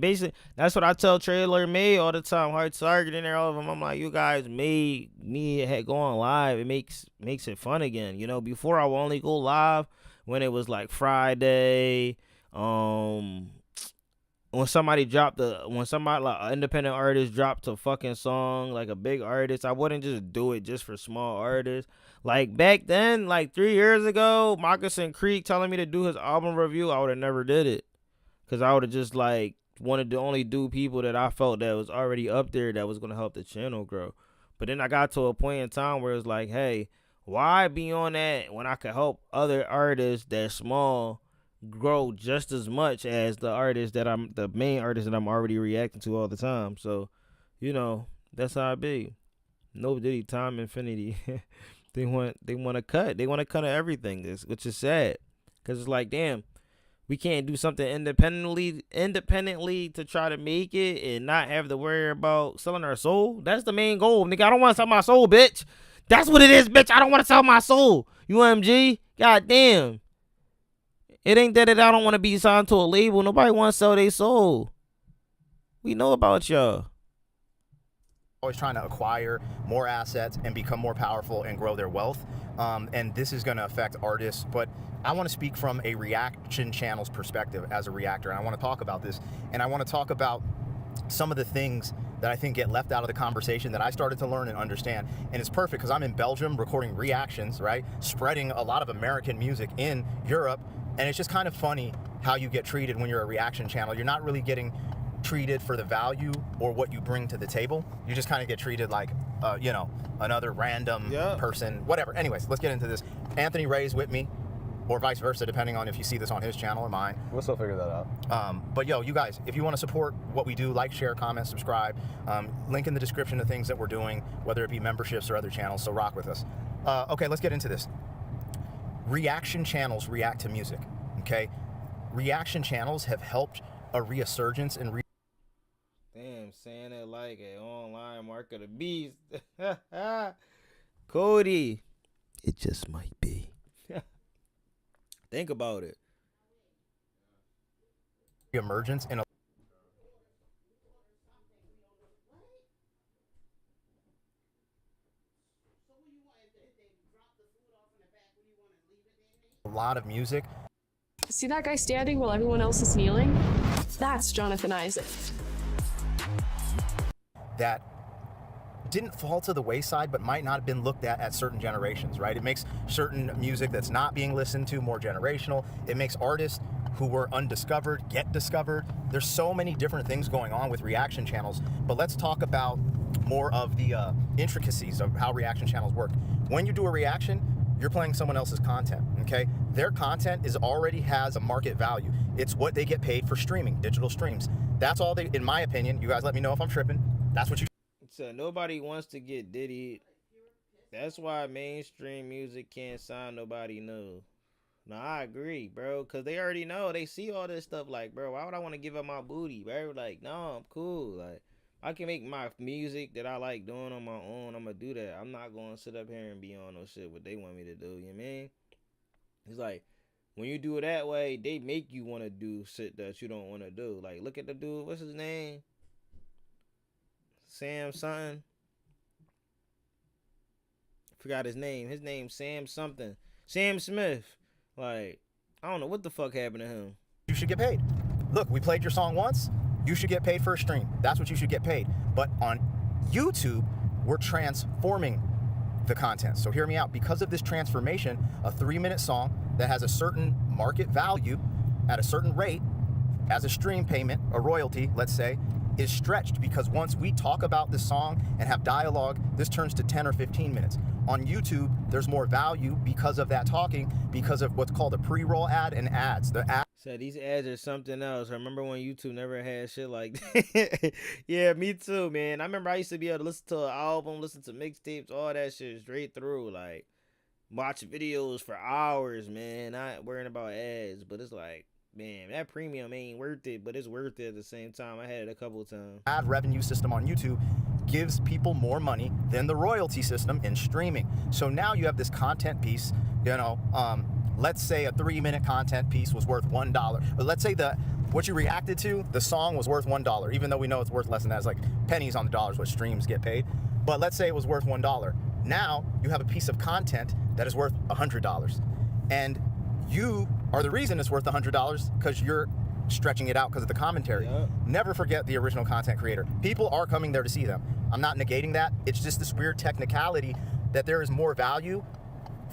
what I tell Trailer May all the time. Hard Target in there, all of them. I'm like, you guys made me go on live. It makes it fun again. You know, before I would only go live when it was like Friday. When somebody like an independent artist dropped a fucking song, like a big artist, I wouldn't just do it just for small artists. Like back then, like 3 years ago, Moccasin Creek telling me to do his album review, I would have never did it. Cause I would have just like wanted to only do people that I felt that was already up there that was gonna help the channel grow. But then I got to a point in time where it's like, hey, why be on that when I could help other artists that small grow just as much as the main artist that I'm already reacting to all the time. So, you know, that's how it be. No Diddy time infinity. they want to cut. They want to cut everything, which is sad. Cause it's like, damn, we can't do something independently to try to make it and not have to worry about selling our soul. That's the main goal, nigga. I don't want to sell my soul, bitch. That's what it is, bitch. I don't want to sell my soul. UMG, god damn. It ain't that I don't want to be signed to a label. Nobody wants to sell their soul. We know about y'all. Always trying to acquire more assets and become more powerful and grow their wealth. And this is going to affect artists. But I want to speak from a reaction channel's perspective as a reactor. And I want to talk about this. And I want to talk about some of the things that I think get left out of the conversation that I started to learn and understand. And it's perfect because I'm in Belgium recording reactions, right? Spreading a lot of American music in Europe. And it's just kind of funny how you get treated when you're a reaction channel. You're not really getting treated for the value or what you bring to the table. You just kind of get treated like, you know, another random person, whatever. Anyways, let's get into this. Anthony Ray's with me, or vice versa, depending on if you see this on his channel or mine. We'll still figure that out. But yo, you guys, if you want to support what we do, like, share, comment, subscribe. Link in the description of things that we're doing, whether it be memberships or other channels, so rock with us. Okay, let's get into this. Reaction channels react to music, okay? Reaction channels have helped a resurgence in Damn, saying it like an online mark of the beast. Cody, it just might be. Think about it. Emergence in a lot of music. See that guy standing while everyone else is kneeling? That's Jonathan Isaac. That didn't fall to the wayside, but might not have been looked at certain generations, right? It makes certain music that's not being listened to more generational. It makes artists who were undiscovered get discovered. There's so many different things going on with reaction channels, but let's talk about more of the intricacies of how reaction channels work. When you do a reaction, you're playing someone else's content, okay? Their content already has a market value. It's what they get paid for streaming, digital streams. That's all they, in my opinion, you guys let me know if I'm tripping. That's what you. So nobody wants to get Diddy. That's why mainstream music can't sign nobody new. No, I agree, bro, because they already know. They see all this stuff like, bro, why would I want to give up my booty, bro? Like, no, I'm cool. Like, I can make my music that I like doing on my own. I'm going to do that. I'm not going to sit up here and be on no shit what they want me to do. You know what I mean? It's like, when you do it that way, they make you want to do shit that you don't want to do. Like, look at the dude. What's his name? Sam something. Forgot his name. His name's Sam something. Sam Smith. Like, I don't know what the fuck happened to him. You should get paid. Look, we played your song once. You should get paid for a stream. That's what you should get paid. But on YouTube, we're transforming the content. So hear me out. Because of this transformation, a 3-minute song that has a certain market value at a certain rate as a stream payment, a royalty, let's say, is stretched, because once we talk about this song and have dialogue, this turns to 10 or 15 minutes. On YouTube, there's more value because of that talking, because of what's called a pre-roll ad and ads. The ad. So these ads are something else. I remember when YouTube never had shit like that. Yeah, me too, man. I remember I used to be able to listen to an album, listen to mixtapes, all that shit straight through, like watch videos for hours, man. Not worrying about ads, but it's like, man, that premium ain't worth it, but it's worth it at the same time. I had it a couple of times. Ad revenue system on YouTube gives people more money than the royalty system in streaming. So now you have this content piece, you know, let's say a 3-minute content piece was worth $1. But let's say what you reacted to, the song was worth $1, even though we know it's worth less than that. It's like pennies on the dollars what streams get paid. But let's say it was worth $1. Now you have a piece of content that is worth $100. And you are the reason it's worth $100 because you're stretching it out because of the commentary. Yep. Never forget the original content creator. People are coming there to see them. I'm not negating that. It's just this weird technicality that there is more value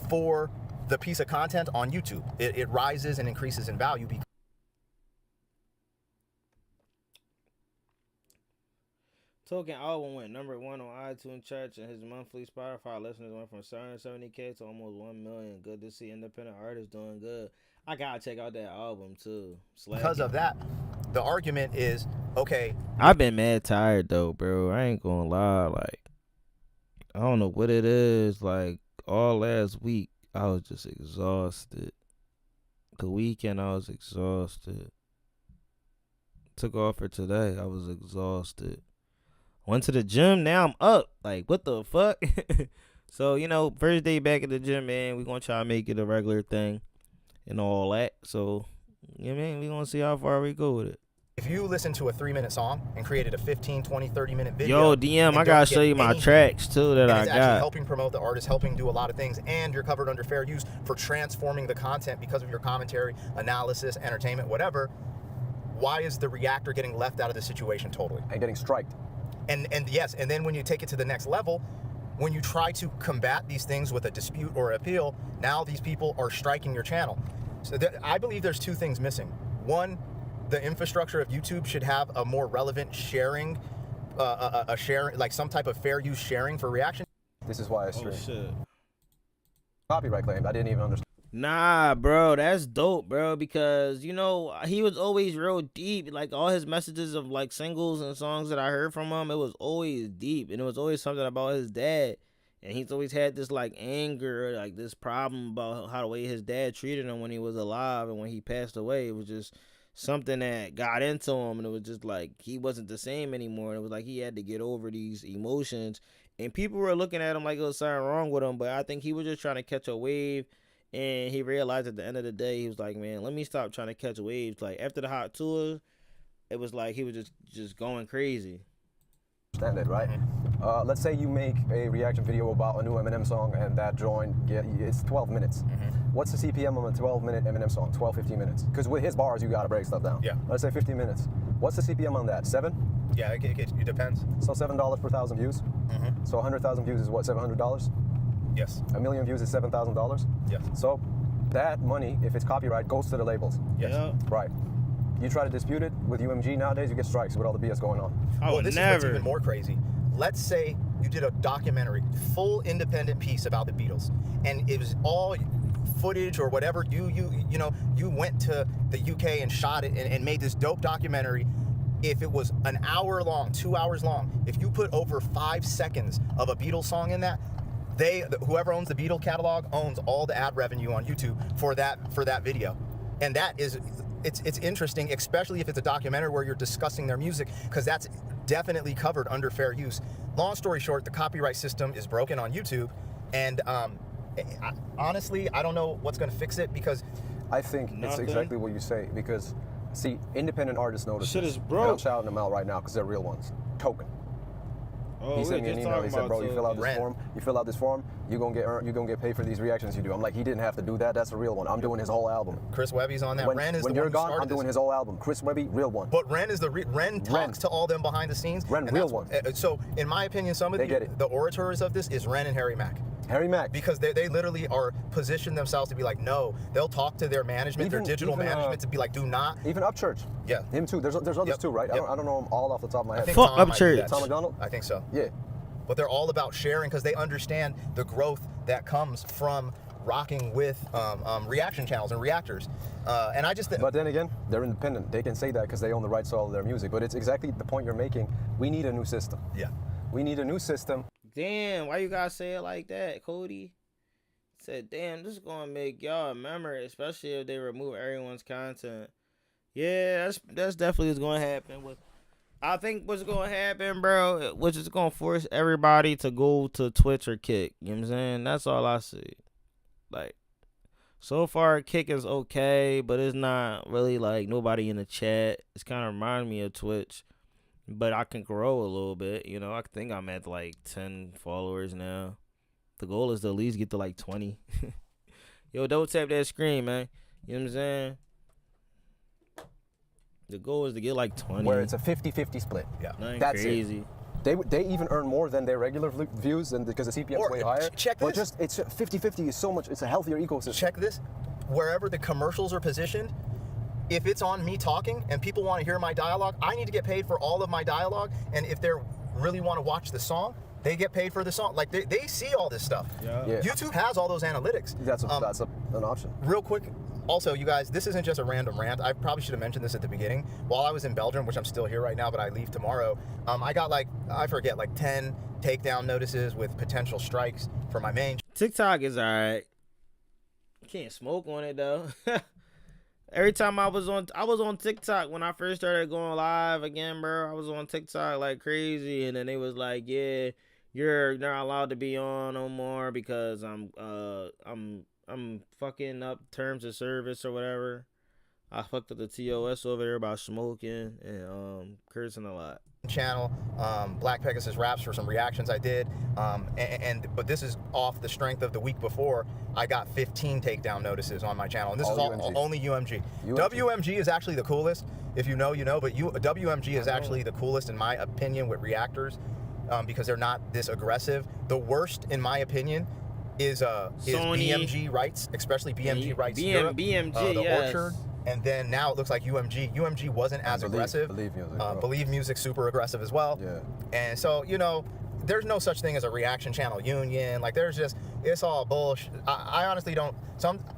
for the piece of content on YouTube. It rises and increases in value because Token album went #1 on iTunes charts, and his monthly Spotify listeners went from 770K to almost 1 million. Good to see independent artists doing good. I gotta check out that album too. because of that, the argument is, okay, I've been mad tired though, bro. I ain't gonna lie. Like, I don't know what it is. Like, all last week, I was just exhausted. The weekend, I was exhausted. Took off for today. I was exhausted. Went to the gym. Now I'm up. Like, what the fuck? So, you know, first day back at the gym, man. We gonna try to make it a regular thing and all that. So, yeah, man, we gonna see how far we go with it. if you listen to a 3-minute song and created a 15, 20, 30-minute video. Yo, DM, I gotta show you my tracks too that I it's got. actually helping promote the artist, helping do a lot of things, and you're covered under fair use for transforming the content because of your commentary, analysis, entertainment, whatever. Why is the reactor getting left out of the situation totally? And getting striked. And yes, and then when you take it to the next level, when you try to combat these things with a dispute or appeal, now these people are striking your channel. So I believe there's two things missing. One, the infrastructure of YouTube should have a more relevant sharing, a sharing, like some type of fair use sharing for reaction. This is why I stream. Oh, shit. Copyright claim. I didn't even understand. Nah, bro, that's dope, bro, because, you know, he was always real deep. Like, all his messages of, like, singles and songs that I heard from him, it was always deep, and it was always something about his dad, and he's always had this, like, anger, like, this problem about how the way his dad treated him when he was alive, and when he passed away, it was just something that got into him, and it was just, like, he wasn't the same anymore, and it was like he had to get over these emotions, and people were looking at him like there was something wrong with him, but I think he was just trying to catch a wave. And he realized at the end of the day, he was like, man, let me stop trying to catch waves. Like, after the hot tour, it was like he was just going crazy. Understand it, right? Let's say you make a reaction video about a new Eminem song and that joint, it's 12 minutes. What's the CPM on a 12-minute Eminem song? 12, 15 minutes? Because with his bars, you got to break stuff down. Yeah. Let's say 15 minutes. What's the CPM on that? 7? Yeah, it depends. So $7 per 1,000 views? So 100,000 views is what, $700? Yes. 1 million views is $7,000? Yes. So that money, if it's copyright, goes to the labels. Yes. Yeah. Right. You try to dispute it with UMG nowadays, you get strikes with all the BS going on. I would this never. is what's even more crazy. Let's say you did a documentary, full independent piece about the Beatles, and it was all footage or whatever. You went to the UK and shot it and made this dope documentary. If it was an hour long, 2 hours long, if you put over 5 seconds of a Beatles song in that, whoever owns the Beatles catalog owns all the ad revenue on YouTube for that video. And that is, it's interesting, especially if it's a documentary where you're discussing their music, because that's definitely covered under fair use. Long story short, the copyright system is broken on YouTube, and honestly, I don't know what's going to fix it, because I think it's exactly what you say, because see, independent artists notice Shit this. is And broke. I'm shouting them out right now because they're real ones. Token. Oh, he sent me an email. He said, bro, you fill out this Rent. form. You fill out this form. You're gonna get paid for these reactions you do. I'm like, he didn't have to do that. That's a real one. I'm doing his whole album. Chris Webby's on that. When, Ren is when the you're one who gone, started I'm doing this. his whole album. Chris Webby, real one. But Ren is Ren talks to all them behind the scenes. Ren, and real that's- one. So in my opinion, some of They get it. the orators of this is Ren and Harry Mack. Harry Mack. Because they literally are positioned themselves to be like, no, they'll talk to their management, their digital management to be like, do not. Even Upchurch. Yeah. Him too. There's others too, right? Yep. I don't know them all off the top of my I head. think Fuck Tom might do Upchurch. that. Tom McDonald? I think so. Yeah. But they're all about sharing because they understand the growth that comes from rocking with reaction channels and reactors. And I just think. But then again, they're independent. They can say that because they own the rights to all of their music. But it's exactly the point you're making. We need a new system. Yeah. We need a new system. Damn, why you gotta say it like that, Cody? Said, damn, this is gonna make y'all remember, especially if they remove everyone's content. Yeah, that's definitely what's gonna happen. I think what's gonna happen, bro, which is gonna force everybody to go to Twitch or Kick. You know what I'm saying? That's all I see. Like, so far, Kick is okay, but it's not really like nobody in the chat. It's kind of reminding me of Twitch, but I can grow a little bit. You know, I think I'm at like 10 followers now. The goal is to at least get to like 20. Yo, don't tap that screen, man. You know what I'm saying? The goal is to get like 20. Where it's a 50-50 split. Yeah. Nothing That's crazy. They even earn more than their regular views, and because the CPM is way higher. Check But this. just it's 50-50 is so much. It's a healthier ecosystem. Check this. Wherever the commercials are positioned, if it's on me talking and people want to hear my dialogue, I need to get paid for all of my dialogue. And if they really want to watch the song, they get paid for the song. Like they see all this stuff. Yeah. YouTube has all those analytics. That's an option. Real quick. Also, you guys, this isn't just a random rant. I probably should have mentioned this at the beginning. While I was in Belgium, which I'm still here right now, but I leave tomorrow, I got like 10 takedown notices with potential strikes for my main. TikTok is alright. Can't smoke on it though. Every time I was on TikTok when I first started going live again, bro. I was on TikTok like crazy, and then they was like, "Yeah, you're not allowed to be on no more because I'm fucking up terms of service or whatever." I fucked up the TOS over there about smoking and cursing a lot. Channel, Black Pegasus Raps for some reactions I did, but this is off the strength of the week before I got 15 takedown notices on my channel, and this is only UMG. WMG is actually the coolest. If you know, you know, but WMG is actually the coolest in my opinion with reactors, because they're not this aggressive. The worst, in my opinion, is BMG Rights, especially BMG Rights Europe, BMG, the yes. Orchard. And then now it looks like UMG. UMG wasn't as aggressive. Believe Music super aggressive as well. Yeah. And so, you know, there's no such thing as a reaction channel union. Like, there's just, it's all bullshit. I honestly don't,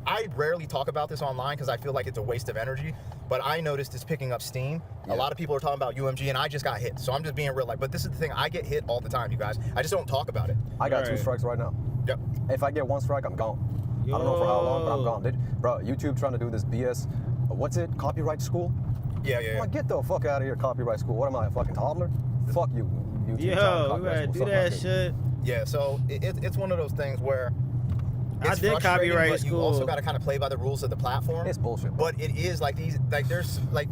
I rarely talk about this online because I feel like it's a waste of energy, but I noticed it's picking up steam. Yeah. A lot of people are talking about UMG, and I just got hit. So I'm just being real. Like, but this is the thing, I get hit all the time, you guys. I just don't talk about it. I got 2 strikes right now. Yep. If I get 1 strike, I'm gone. I don't know for how long, but I'm gone. Bro, YouTube trying to do this BS. What's it? Copyright school? Yeah. Like, get the fuck out of here, copyright school. What am I, a fucking toddler? Fuck you. YouTube Yo, we gotta do that shit. Yeah, so it's one of those things where I did copyright but school. You also got to kind of play by the rules of the platform. It's bullshit. But it is like there's like,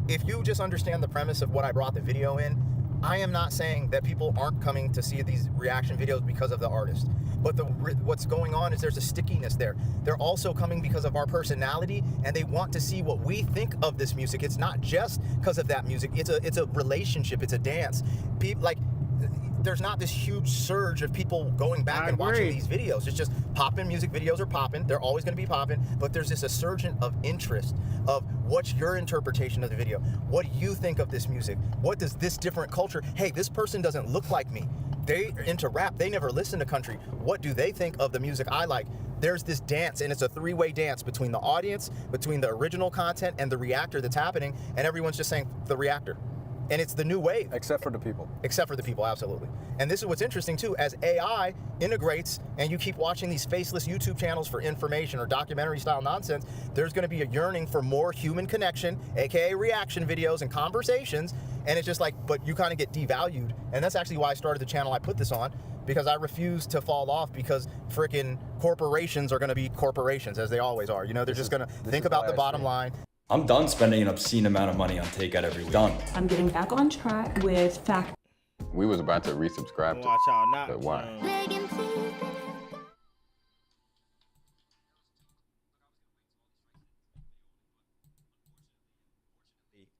if you just understand the premise of what I brought the video in, I am not saying that people aren't coming to see these reaction videos because of the artist. But what's going on is there's a stickiness there. They're also coming because of our personality, and they want to see what we think of this music. It's not just because of that music. It's a relationship. It's a dance. There's not this huge surge of people going back and watching these videos. It's just popping. Music videos are popping. They're always going to be popping. But there's this surge of interest of what's your interpretation of the video? What do you think of this music? What does this different culture? Hey, this person doesn't look like me. They into rap. They never listen to country. What do they think of the music I like? There's this dance, and it's a 3-way dance between the audience, between the original content, and the reactor that's happening, and everyone's just saying the reactor. And it's the new wave. Except for the people. Except for the people, absolutely. And this is what's interesting, too. As AI integrates and you keep watching these faceless YouTube channels for information or documentary-style nonsense, there's going to be a yearning for more human connection, a.k.a. reaction videos and conversations. And it's just like, but you kind of get devalued. And that's actually why I started the channel I put this on, because I refuse to fall off because frickin' corporations are going to be corporations, as they always are. You know, they're just going to think about the bottom line. I'm done spending an obscene amount of money on takeout every week. Done. I'm getting back on track with fact. We was about to resubscribe to Watch out, not. but why?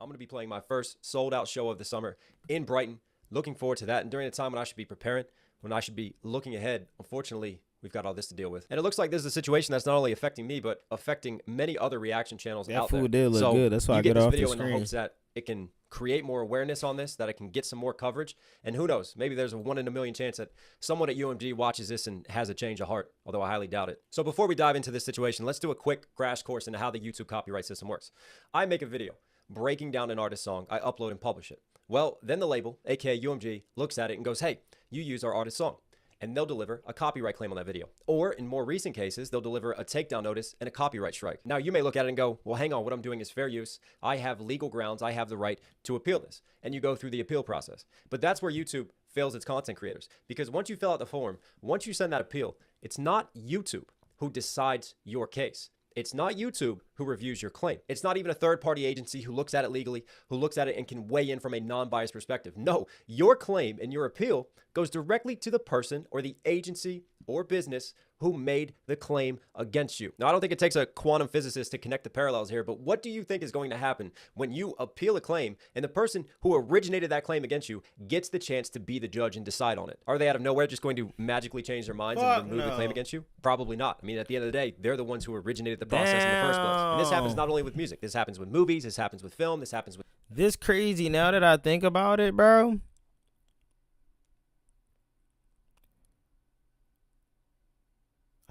I'm going to be playing my first sold-out show of the summer in Brighton. Looking forward to that. And during a time when I should be preparing, when I should be looking ahead, unfortunately, we've got all this to deal with. And it looks like this is a situation that's not only affecting me, but affecting many other reaction channels out there. That food did look good. That's why I get get this off the video in the screen. hopes that it can create more awareness on this, that it can get some more coverage. And who knows, maybe there's a 1 in a million chance that someone at UMG watches this and has a change of heart, although I highly doubt it. So before we dive into this situation, let's do a quick crash course into how the YouTube copyright system works. I make a video breaking down an artist's song, I upload and publish it. Well, then the label, aka UMG, looks at it and goes, hey, you use our artist's song. And they'll deliver a copyright claim on that video. Or in more recent cases, they'll deliver a takedown notice and a copyright strike. Now you may look at it and go, well, hang on, what I'm doing is fair use. I have legal grounds. I have the right to appeal this. And you go through the appeal process. But that's where YouTube fails its content creators. Because once you fill out the form, once you send that appeal, it's not YouTube who decides your case. It's not YouTube who reviews your claim. It's not even a third-party agency who looks at it legally, who looks at it and can weigh in from a non-biased perspective. No, your claim and your appeal goes directly to the person or the agency or business who made the claim against you. Now, I don't think it takes a quantum physicist to connect the parallels here, but what do you think is going to happen when you appeal a claim and the person who originated that claim against you gets the chance to be the judge and decide on it? Are they out of nowhere just going to magically change their minds and remove the claim against you? Probably not. I mean, at the end of the day, they're the ones who originated the process in the first place. And this happens not only with music. This happens with movies. This happens with film. This happens with... This crazy now that I think about it, bro.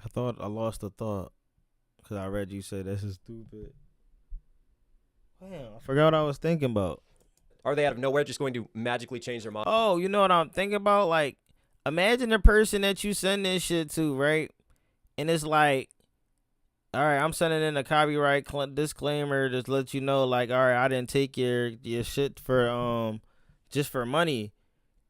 I thought I lost the thought because I read you say this is stupid. Damn, I forgot what I was thinking about. Are they out of nowhere just going to magically change their mind? Oh, you know what I'm thinking about? Like, imagine the person that you send this shit to, right? And it's like, all right, I'm sending in a copyright disclaimer just let you know, like, all right, I didn't take your shit for just for money.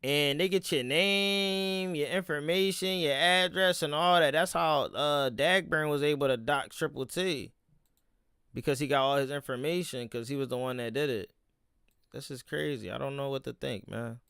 And they get your name, your information, your address, and all that. That's how Dagburn was able to dock Triple T. Because he got all his information because he was the one that did it. This is crazy. I don't know what to think, man.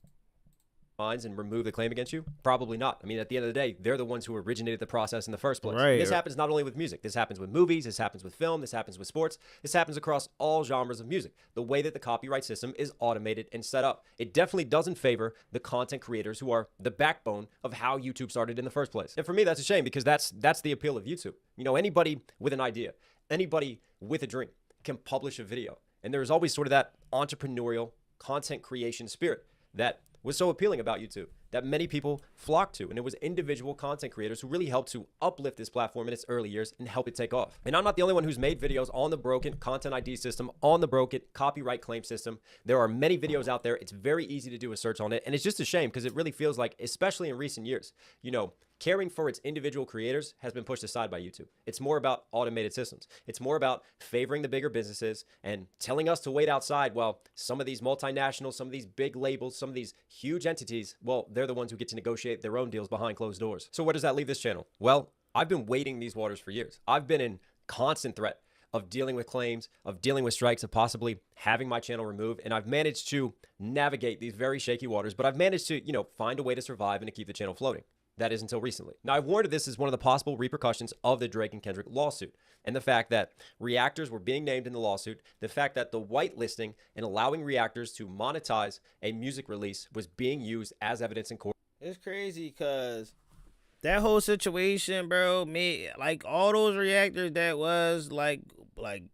Minds and remove the claim against you? Probably not. I mean, at the end of the day, they're the ones who originated the process in the first place. Right. This happens not only with music. This happens with movies. This happens with film. This happens with sports. This happens across all genres of music. The way that the copyright system is automated and set up. It definitely doesn't favor the content creators who are the backbone of how YouTube started in the first place. And for me, that's a shame because that's the appeal of YouTube. You know, anybody with an idea, anybody with a dream can publish a video. And there's always sort of that entrepreneurial content creation spirit that was so appealing about YouTube that many people flocked to. And it was individual content creators who really helped to uplift this platform in its early years and help it take off. And I'm not the only one who's made videos on the broken content ID system, on the broken copyright claim system. There are many videos out there. It's very easy to do a search on it. And it's just a shame because it really feels like, especially in recent years, you know, caring for its individual creators has been pushed aside by YouTube. It's more about automated systems. It's more about favoring the bigger businesses and telling us to wait outside while some of these multinationals, some of these big labels, some of these huge entities, well, they're the ones who get to negotiate their own deals behind closed doors. So where does that leave this channel? Well, I've been wading these waters for years. I've been in constant threat of dealing with claims, of dealing with strikes, of possibly having my channel removed. And I've managed to navigate these very shaky waters, but I've managed to, you know, find a way to survive and to keep the channle floating. That is until recently. Now, I've warned this as one of the possible repercussions of the Drake and Kendrick lawsuit, and the fact that reactors were being named in the lawsuit, the fact that the whitelisting and allowing reactors to monetize a music release was being used as evidence in court. It's crazy because that whole situation, bro, made like all those reactors that was like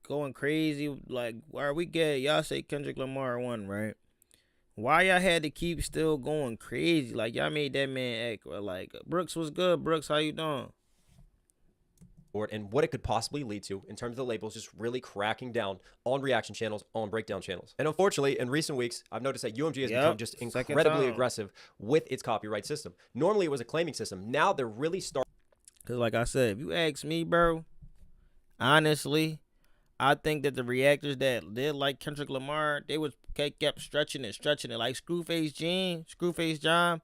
going crazy. Like, where we get y'all say Kendrick Lamar won, right? Why y'all had to keep still going crazy? Like, y'all made that man act like, Brooks was good. Brooks, how you doing? And what it could possibly lead to in terms of the labels just really cracking down on reaction channels, on breakdown channels. And unfortunately, in recent weeks, I've noticed that UMG has become just incredibly aggressive with its copyright system. Normally, it was a claiming system. Now they're really starting. Because like I said, if you ask me, bro, honestly, I think that the reactors that did like Kendrick Lamar, they kept stretching it. Like Screwface John,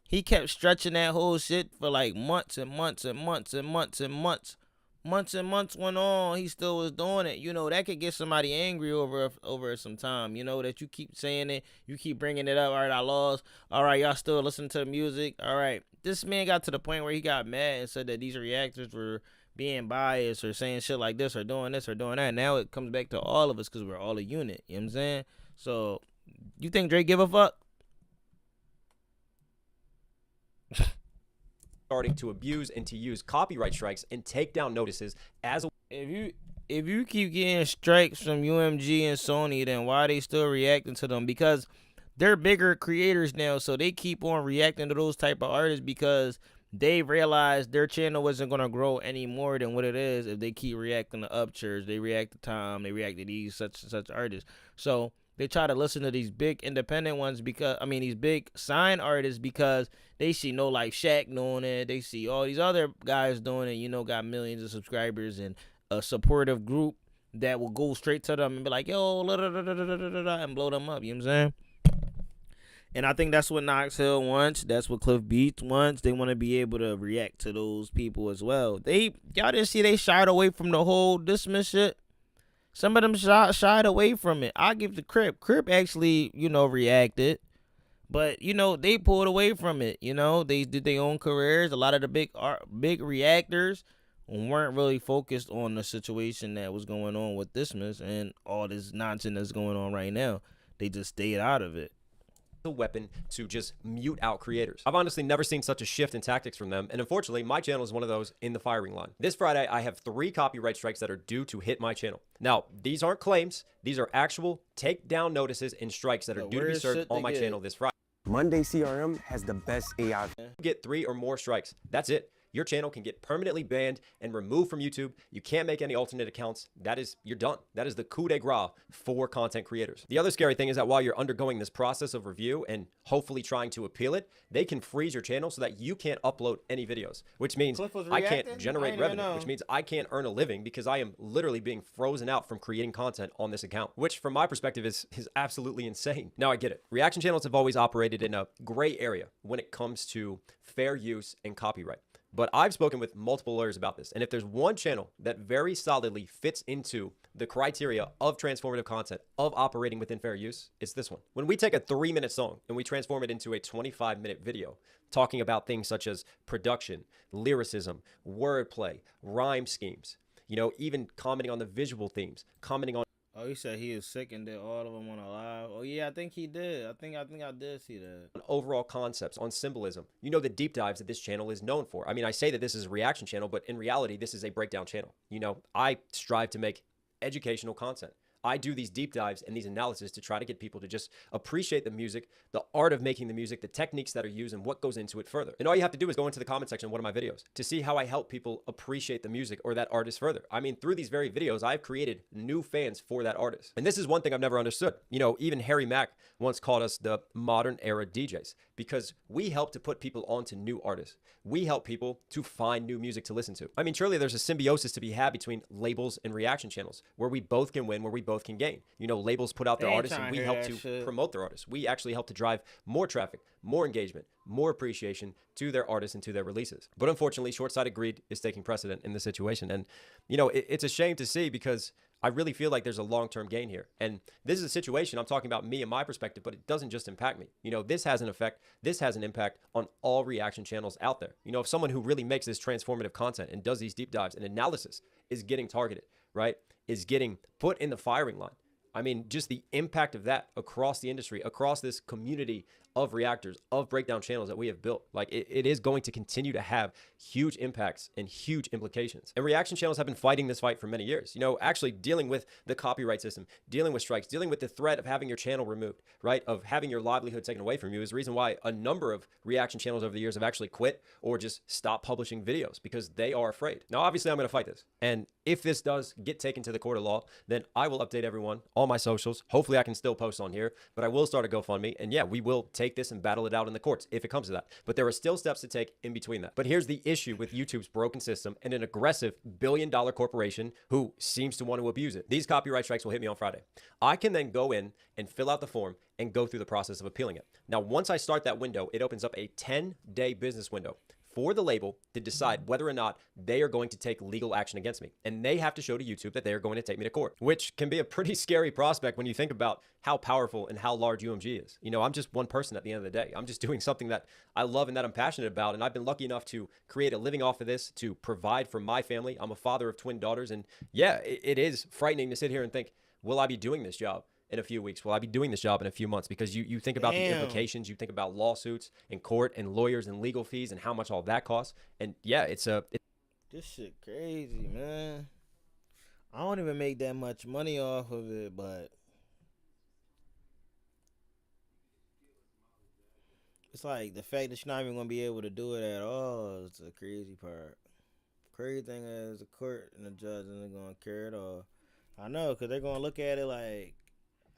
he kept stretching that whole shit for like months and months and months and months and months months and months went on, he still was doing it. You know, that could get somebody angry over some time. You know, that you keep saying it, you keep bringing it up. All right, I lost. All right, y'all still listen to the music. All right, this man got to the point where he got mad and said that these reactors were being biased or saying shit like this or doing that. Now it comes back to all of us because we're all a unit. You know what I'm saying? So, you think Drake give a fuck? Starting to abuse and to use copyright strikes and take down notices as a if you keep getting strikes from UMG and Sony, then why are they still reacting to them? Because they're bigger creators now, so they keep on reacting to those type of artists because they realized their channel wasn't going to grow any more than what it is if they keep reacting to Upchurch, they react to Tom, they react to these such and such artists. So they try to listen to these big independent ones because, I mean, these big sign artists because they see No Life Shaq doing it. They see all these other guys doing it, you know, got millions of subscribers and a supportive group that will go straight to them and be like, yo, and blow them up. You know what I'm saying? And I think that's what Knox Hill wants. That's what Cliff Beats wants. They want to be able to react to those people as well. Y'all didn't see they shied away from the whole dismiss shit. Some of them shied away from it. I give the Crip. Crip actually, you know, reacted. But, you know, they pulled away from it. You know, they did their own careers. A lot of the big reactors weren't really focused on the situation that was going on with dismiss and all this nonsense that's going on right now. They just stayed out of it. A weapon to just mute out creators. I've honestly never seen such a shift in tactics from them, and unfortunately my channel is one of those in the firing line. This Friday I have 3 copyright strikes that are due to hit my channel. Now these aren't claims, these are actual takedown notices and strikes that are due to be served on my channel this Friday. Monday CRM has the best AI. Get 3 or more strikes, that's it. Your channel can get permanently banned and removed from YouTube. You can't make any alternate accounts. You're done. That is the coup de grace for content creators. The other scary thing is that while you're undergoing this process of review and hopefully trying to appeal it, they can freeze your channel so that you can't upload any videos, which means I can't generate revenue, which means I can't earn a living because I am literally being frozen out from creating content on this account, which from my perspective is absolutely insane. Now I get it. Reaction channels have always operated in a gray area when it comes to fair use and copyright. But I've spoken with multiple lawyers about this, and if there's one channel that very solidly fits into the criteria of transformative content, of operating within fair use, it's this one. When we take a 3-minute song and we transform it into a 25-minute video, talking about things such as production, lyricism, wordplay, rhyme schemes, you know, even commenting on the visual themes, commenting on Oh, he said he was sick and did all of them on a live. Oh yeah, I think he did. I think I did see that. On overall concepts, on symbolism. You know the deep dives that this channel is known for. I mean, I say that this is a reaction channel, but in reality, this is a breakdown channel. You know, I strive to make educational content. I do these deep dives and these analysis to try to get people to just appreciate the music, the art of making the music, the techniques that are used, and what goes into it further. And all you have to do is go into the comment section of one of my videos to see how I help people appreciate the music or that artist further. I mean, through these very videos, I've created new fans for that artist. And this is one thing I've never understood. You know, even Harry Mack once called us the modern era DJs because we help to put people onto new artists. We help people to find new music to listen to. I mean, surely there's a symbiosis to be had between labels and reaction channels where we both can win, where we both can gain. You know, labels put out their artists and we help to promote their artists. We actually help to drive more traffic, more engagement, more appreciation to their artists and to their releases. But unfortunately, short-sighted greed is taking precedent in this situation. And, you know, it's a shame to see because I really feel like there's a long-term gain here. And this is a situation, I'm talking about me and my perspective, but it doesn't just impact me. You know, this has an effect, this has an impact on all reaction channels out there. You know, if someone who really makes this transformative content and does these deep dives and analysis is getting targeted, right, is getting put in the firing line, I mean, just the impact of that across the industry, across this community of reactors, of breakdown channels that we have built, like it is going to continue to have huge impacts and huge implications. And reaction channels have been fighting this fight for many years, you know, actually dealing with the copyright system, dealing with strikes, dealing with the threat of having your channel removed, right, of having your livelihood taken away from you is the reason why a number of reaction channels over the years have actually quit or just stopped publishing videos because they are afraid. Now, obviously, I'm going to fight this. And if this does get taken to the court of law, then I will update everyone, all my socials. Hopefully, I can still post on here, but I will start a GoFundMe. And yeah, we will take this and battle it out in the courts if it comes to that. But there are still steps to take in between that. But here's the issue with YouTube's broken system and an aggressive billion-dollar corporation who seems to want to abuse it. These copyright strikes will hit me on Friday. I can then go in and fill out the form and go through the process of appealing it. Now, once I start that window, it opens up a 10-day business window for the label to decide whether or not they are going to take legal action against me. And they have to show to YouTube that they are going to take me to court, which can be a pretty scary prospect when you think about how powerful and how large UMG is. You know, I'm just one person at the end of the day. I'm just doing something that I love and that I'm passionate about. And I've been lucky enough to create a living off of this, to provide for my family. I'm a father of twin daughters. And yeah, it is frightening to sit here and think, will I be doing this job in a few weeks? Will I be doing this job in a few months? Because you think about the implications, you think about lawsuits and court and lawyers and legal fees and how much all that costs. And yeah, this shit crazy, man. I don't even make that much money off of it, but it's like the fact that you're not even gonna be able to do it at all is the crazy part. Crazy thing is the court and the judge isn't gonna care at all. I know, because they're gonna look at it like,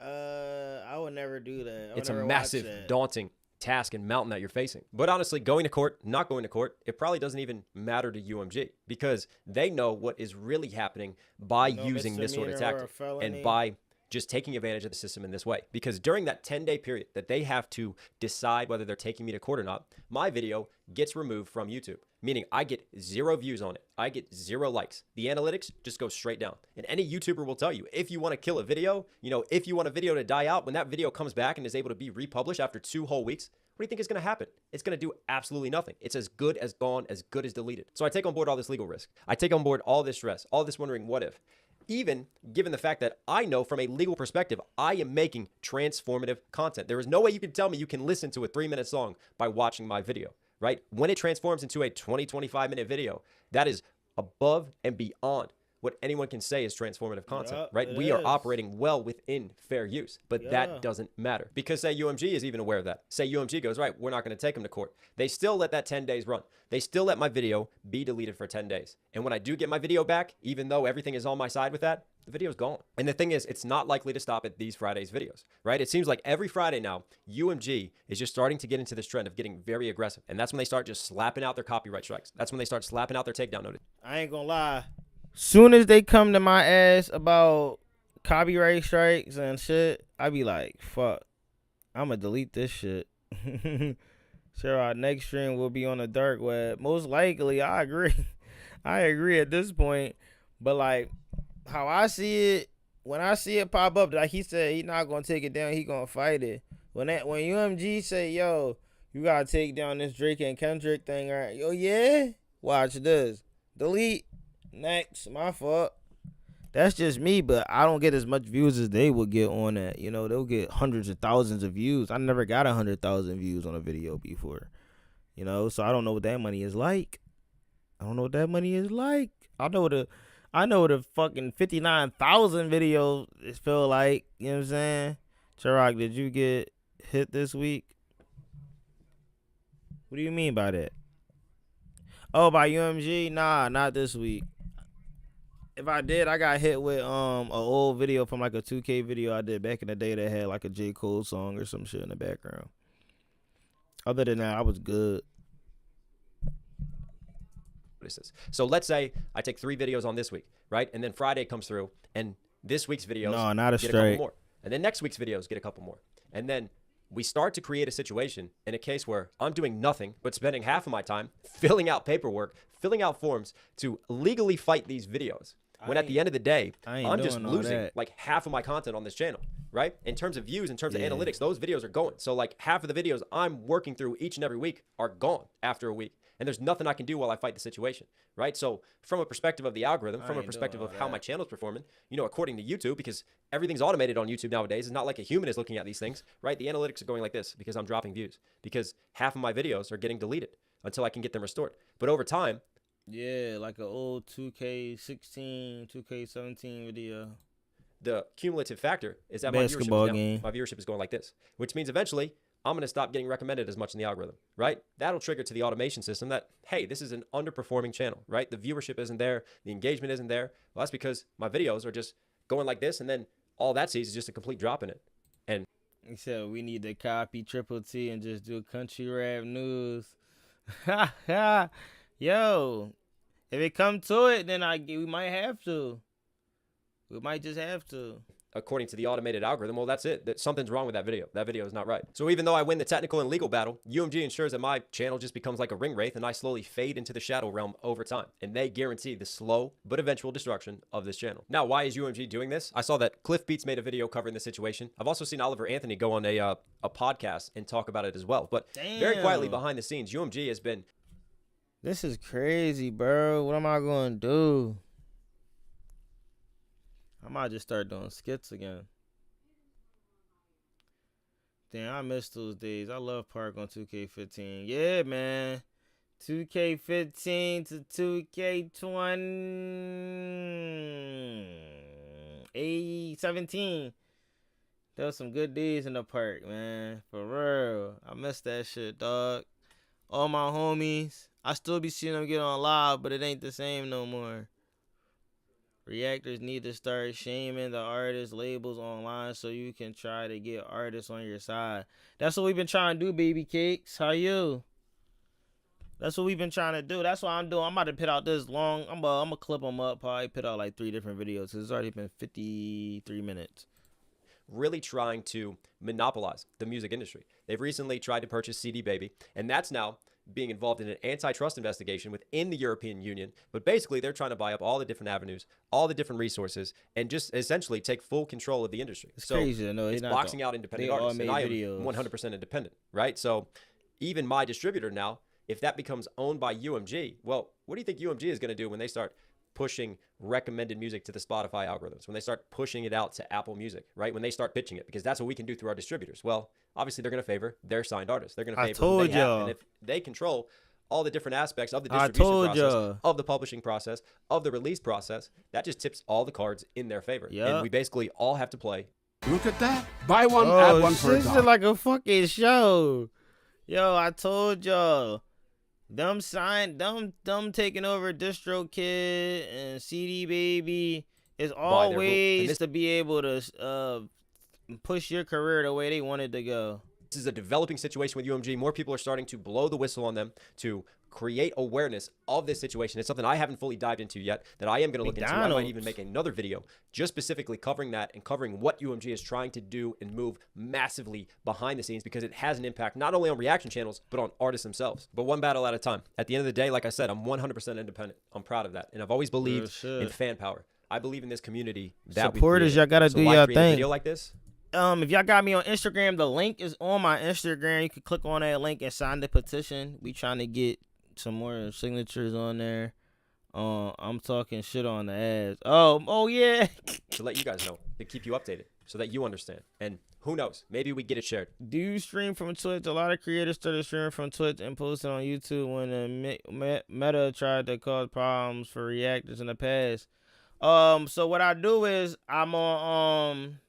I would never do that. It's a massive, daunting task and mountain that you're facing. But honestly, going to court, not going to court, it probably doesn't even matter to UMG because they know what is really happening by using this sort of tactic and by just taking advantage of the system in this way. Because during that 10-day period that they have to decide whether they're taking me to court or not, my video gets removed from YouTube, meaning I get 0 views on it. I get 0 likes. The analytics just go straight down. And any YouTuber will tell you, if you want to kill a video, you know, if you want a video to die out, when that video comes back and is able to be republished after 2 whole weeks, what do you think is going to happen? It's going to do absolutely nothing. It's as good as gone, as good as deleted. So I take on board all this legal risk. I take on board all this stress, all this wondering what if. Even given the fact that I know from a legal perspective, I am making transformative content. There is no way you can tell me you can listen to a 3-minute song by watching my video, right? When it transforms into a 20, 25-minute video, that is above and beyond what anyone can say is transformative content, right? We are operating well within fair use, but that doesn't matter because say UMG is even aware of that. Say UMG goes, right, we're not going to take them to court. They still let that 10 days run. They still let my video be deleted for 10 days. And when I do get my video back, even though everything is on my side with that, the video's gone. And the thing is, it's not likely to stop at these Fridays videos, right? It seems like every Friday now, UMG is just starting to get into this trend of getting very aggressive. And that's when they start just slapping out their copyright strikes. That's when they start slapping out their takedown notice. I ain't gonna lie. Soon as they come to my ass about copyright strikes and shit, I be like, fuck, I'm gonna delete this shit. Sure, our next stream will be on the dark web. Most likely, I agree. I agree at this point. But like, how I see it, when I see it pop up, like he said, he not gonna take it down, he gonna fight it. When UMG say, yo, you gotta take down this Drake and Kendrick thing, right? Yo, yeah? Watch this. Delete. Next, my fault. That's just me, but I don't get as much views as they would get on that. You know, they'll get hundreds of thousands of views. I never got 100,000 views on a video before. You know, so I don't know what that money is like. I know what the fucking 59,000 videos it feel like. You know what I'm saying? Chirac, did you get hit this week? What do you mean by that? Oh, by UMG? Nah, not this week. If I did, I got hit with an old video from like a 2K video I did back in the day that had like a J. Cole song or some shit in the background. Other than that, I was good. So let's say I take 3 videos on this week, right? And then Friday comes through and this week's videos get a couple more. And then next week's videos get a couple more. And then we start to create a situation in a case where I'm doing nothing but spending half of my time filling out paperwork, filling out forms to legally fight these videos. When at the end of the day, I'm just losing like half of my content on this channel, right? In terms of views, in terms of analytics, those videos are going. So like half of the videos I'm working through each and every week are gone after a week. And there's nothing I can do while I fight the situation, right? So from a perspective of the algorithm, from a perspective of how my channel's performing, you know, according to YouTube, because everything's automated on YouTube nowadays, it's not like a human is looking at these things, right? The analytics are going like this because I'm dropping views, because half of my videos are getting deleted until I can get them restored. But over time, yeah, like an old 2K16, 2K17 video. The cumulative factor is that my viewership is going like this, which means eventually I'm going to stop getting recommended as much in the algorithm, right? That'll trigger to the automation system that, hey, this is an underperforming channel, right? The viewership isn't there. The engagement isn't there. Well, that's because my videos are just going like this, and then all that sees is just a complete drop in it. And he said we need to copy Triple T and just do country rap news. Yo, if it come to it, then we might have to. We might just have to. according to the automated algorithm, well, that's it. Something's wrong with that video. That video is not right. So even though I win the technical and legal battle, UMG ensures that my channel just becomes like a ring wraith and I slowly fade into the shadow realm over time. And they guarantee the slow but eventual destruction of this channel. Now, why is UMG doing this? I saw that Cliff Beats made a video covering the situation. I've also seen Oliver Anthony go on a podcast and talk about it as well. But very quietly behind the scenes, UMG has been... This is crazy, bro. What am I going to do? I might just start doing skits again. Damn, I miss those days. I love Park on 2K15. Yeah, man. 2K15 to 2K17. There was some good days in the park, man. For real. I miss that shit, dog. All my homies. I still be seeing them get on live, but it ain't the same no more. Reactors need to start shaming the artist labels online so you can try to get artists on your side. That's what we've been trying to do, baby cakes. How you? That's what we've been trying to do. That's what I'm doing. I'm about to put out this long. I'm gonna clip them up. Probably put out like 3 different videos. It's already been 53 minutes. Really trying to monopolize the music industry. They've recently tried to purchase CD Baby, and that's now being involved in an antitrust investigation within the European Union. But basically, they're trying to buy up all the different avenues, all the different resources, and just essentially take full control of the industry. It's crazy. No, it's boxing out independent artists, and I am 100% independent, right? So even my distributor now, if that becomes owned by UMG, well, what do you think UMG is going to do when they start pushing recommended music to the Spotify algorithms, when they start pushing it out to Apple Music, right? When they start pitching it, because that's what we can do through our distributors. Well, obviously they're going to favor their signed artists. They're going to favor who they have. And if they control all the different aspects of the distribution process, of the publishing process, of the release process, that just tips all the cards in their favor. Yep. And we basically all have to play. Look at that. Buy one, add one for a This dollar. is like a fucking show. Yo, I told y'all. Them taking over DistroKid and CD Baby is always to be able to push your career the way they want it to go. This is a developing situation with UMG. More people are starting to blow the whistle on them to create awareness of this situation. It's something I haven't fully dived into yet that I am going to look into. I might even make another video just specifically covering that and covering what UMG is trying to do and move massively behind the scenes, because it has an impact not only on reaction channels, but on artists themselves. But one battle at a time. At the end of the day, like I said, I'm 100% independent. I'm proud of that. And I've always believed in fan power. I believe in this community that supporters, y'all got to do your thing. A video like this. If y'all got me on Instagram, the link is on my Instagram. You can click on that link and sign the petition. We trying to get some more signatures on there. I'm talking shit on the ads. Oh yeah. To let you guys know, to keep you updated, so that you understand. And who knows, maybe we get it shared. Do you stream from Twitch? A lot of creators started streaming from Twitch and posted on YouTube when the Meta tried to cause problems for reactors in the past. So what I do is I'm on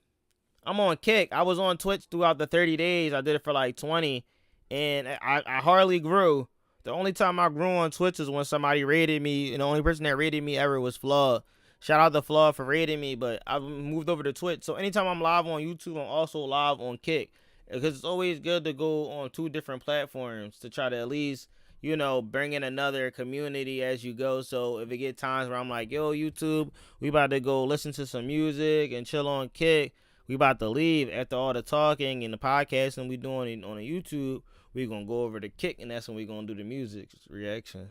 Kick. I was on Twitch throughout the 30 days. I did it for like 20, and I hardly grew. The only time I grew on Twitch is when somebody raided me, and the only person that raided me ever was Flaw. Shout out to Flaw for raiding me, but I've moved over to Twitch. So anytime I'm live on YouTube, I'm also live on Kick, because it's always good to go on 2 different platforms to try to at least, you know, bring in another community as you go. So if it get times where I'm like, yo, YouTube, we about to go listen to some music and chill on Kick, we about to leave after all the talking and the podcasting we doing on the YouTube, we gonna go over to Kick, and that's when we gonna do the music reaction.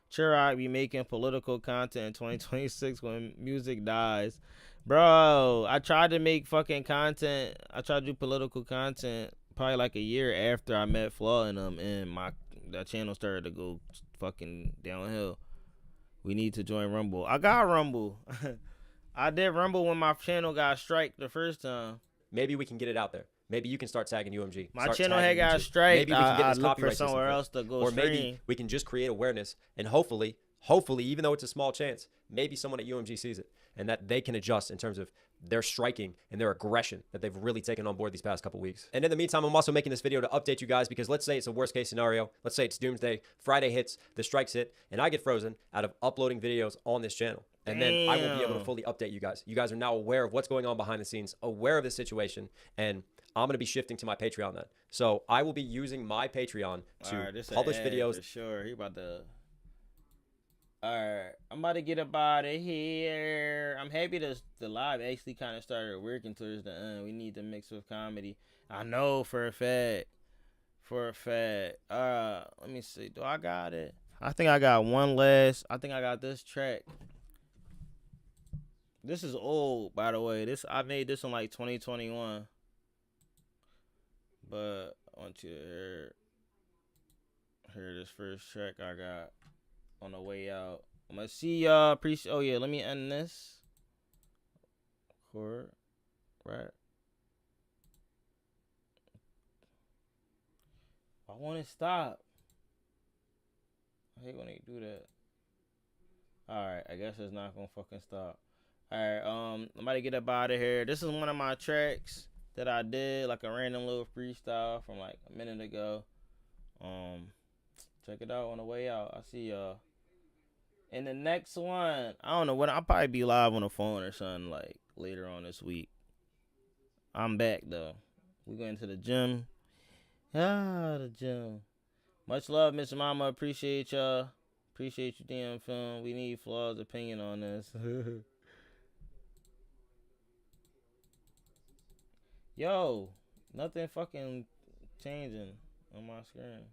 Sure, I be making political content in 2026 when music dies. Bro, I tried to make fucking content. I tried to do political content probably like a year after I met Flaw and them, and that channel started to go fucking downhill. We need to join Rumble. I got Rumble. I did Rumble when my channel got striked the first time. Maybe we can get it out there. Maybe you can start tagging UMG. My channel had got striked. Maybe we can get this I look for copyright somewhere else to go or stream. maybe we can just create awareness, and hopefully, even though it's a small chance, maybe someone at UMG sees it and that they can adjust in terms of their striking and their aggression that they've really taken on board these past couple weeks. And in the meantime, I'm also making this video to update you guys, because let's say it's a worst case scenario. Let's say it's doomsday. Friday hits, the strikes hit, and I get frozen out of uploading videos on this channel. And then I won't be able to fully update you guys. You guys are now aware of what's going on behind the scenes, aware of the situation, and I'm going to be shifting to my Patreon then. So I will be using my Patreon to publish videos. For sure. He about to... Alright, I'm about to get up out of here. I'm happy the live actually kind of started working towards the end. We need to mix with comedy. I know for a fact. For a fact. Let me see. Do I got it? I think I got one last. I think I got this track. This is old, by the way. I made this in like 2021. But I want you to hear this first track I got on the way out. I'm gonna see y'all. Appreciate. Oh yeah, let me end this. Record. Right. I want to stop. I hate when they do that. Alright, I guess it's not gonna fucking stop. Alright, I'm about to get up out of here. This is one of my tracks that I did, like a random little freestyle from like a minute ago. Check it out on the way out. I see y'all. And the next one, I don't know what, I'll probably be live on the phone or something like later on this week. I'm back though. We going to the gym. The gym. Much love, Miss Mama. Appreciate y'all. Appreciate you, damn film. We need Flaw's opinion on this. Yo, nothing fucking changing on my screen.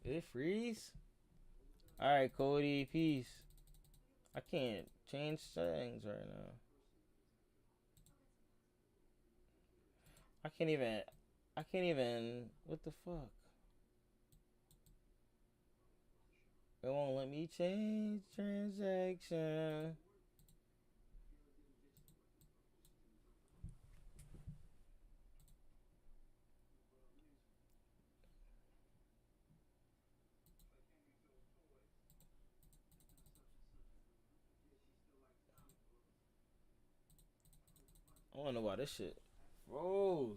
Did it freeze? Alright, Cody, peace. I can't change settings right now. I can't even, what the fuck? It won't let me change transaction. I don't know why this shit froze.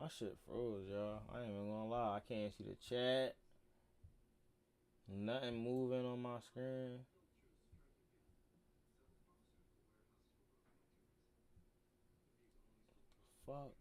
My shit froze, y'all. I ain't even gonna lie. I can't see the chat. Nothing moving on my screen. Fuck.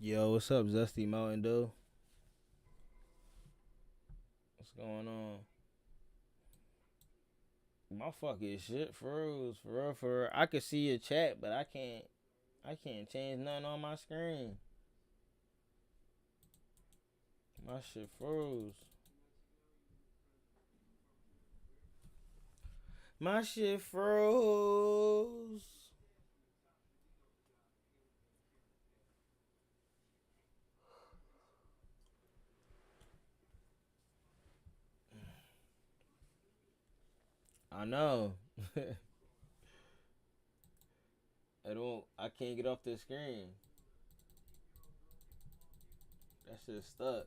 Yo, what's up, Zesty Mountain Dew? What's going on? My fucking shit froze, for real. I could see your chat, but I can't change nothing on my screen. My shit froze. My shit froze. I know. I can't get off this screen. That shit stuck.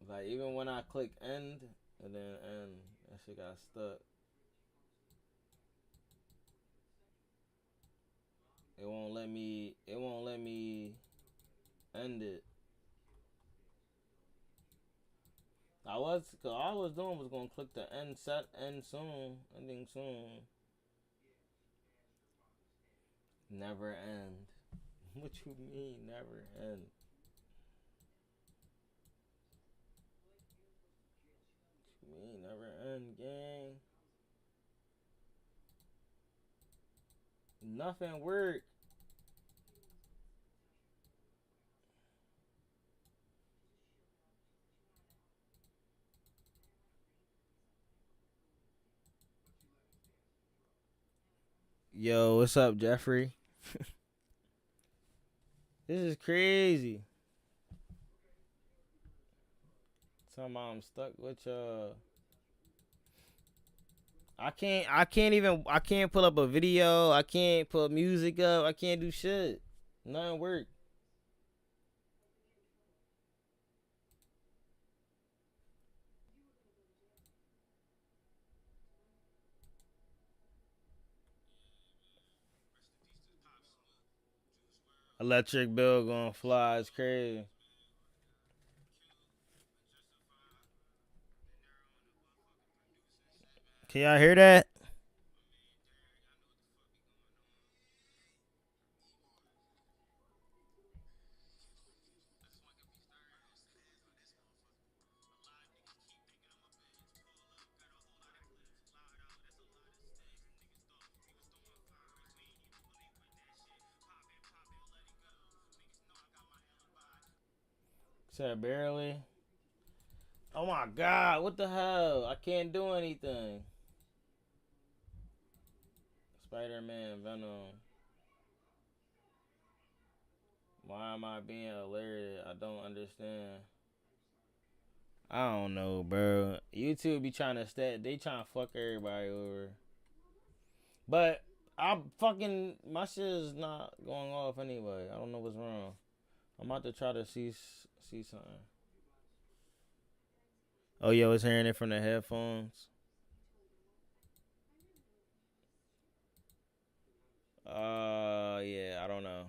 Like even when I click end and then end, that shit got stuck. It won't let me end it. All I was doing was gonna click the end soon, ending soon. Never end. What you mean, never end? What you mean, never end, gang? Nothing work. Yo, what's up, Jeffrey? This is crazy. Somehow I'm stuck with y'all. I can't pull up a video. I can't put music up. I can't do shit. Nothing work. Electric bill gonna fly. It's crazy. Can y'all hear that? Said barely. Oh my god, what the hell? I can't do anything. Spider-Man, Venom. Why am I being alerted? I don't understand. I don't know, bro. YouTube be trying to they trying to fuck everybody over. But my shit is not going off anyway. I don't know what's wrong. I'm about to try to see something. Oh, yo, it's hearing it from the headphones. Yeah, I don't know.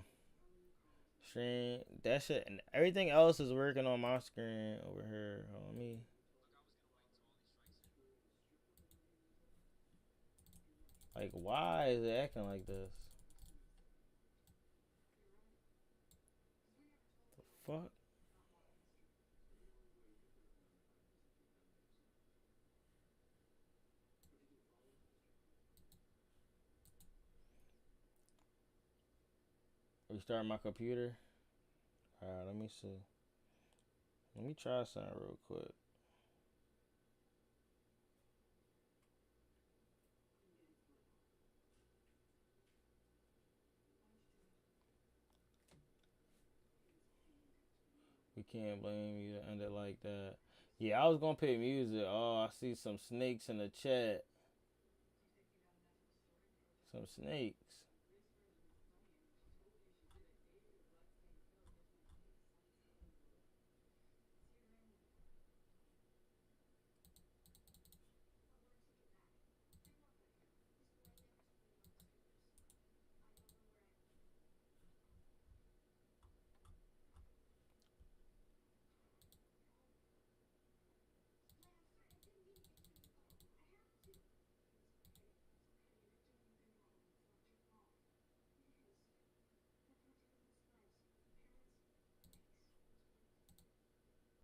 Stream that shit and everything else is working on my screen over here. Hold on, me. Like, why is it acting like this? The fuck? Restart my computer. Alright, let me see. Let me try something real quick. We can't blame you to end it like that. Yeah, I was gonna play music. Oh, I see some snakes in the chat. Some snakes.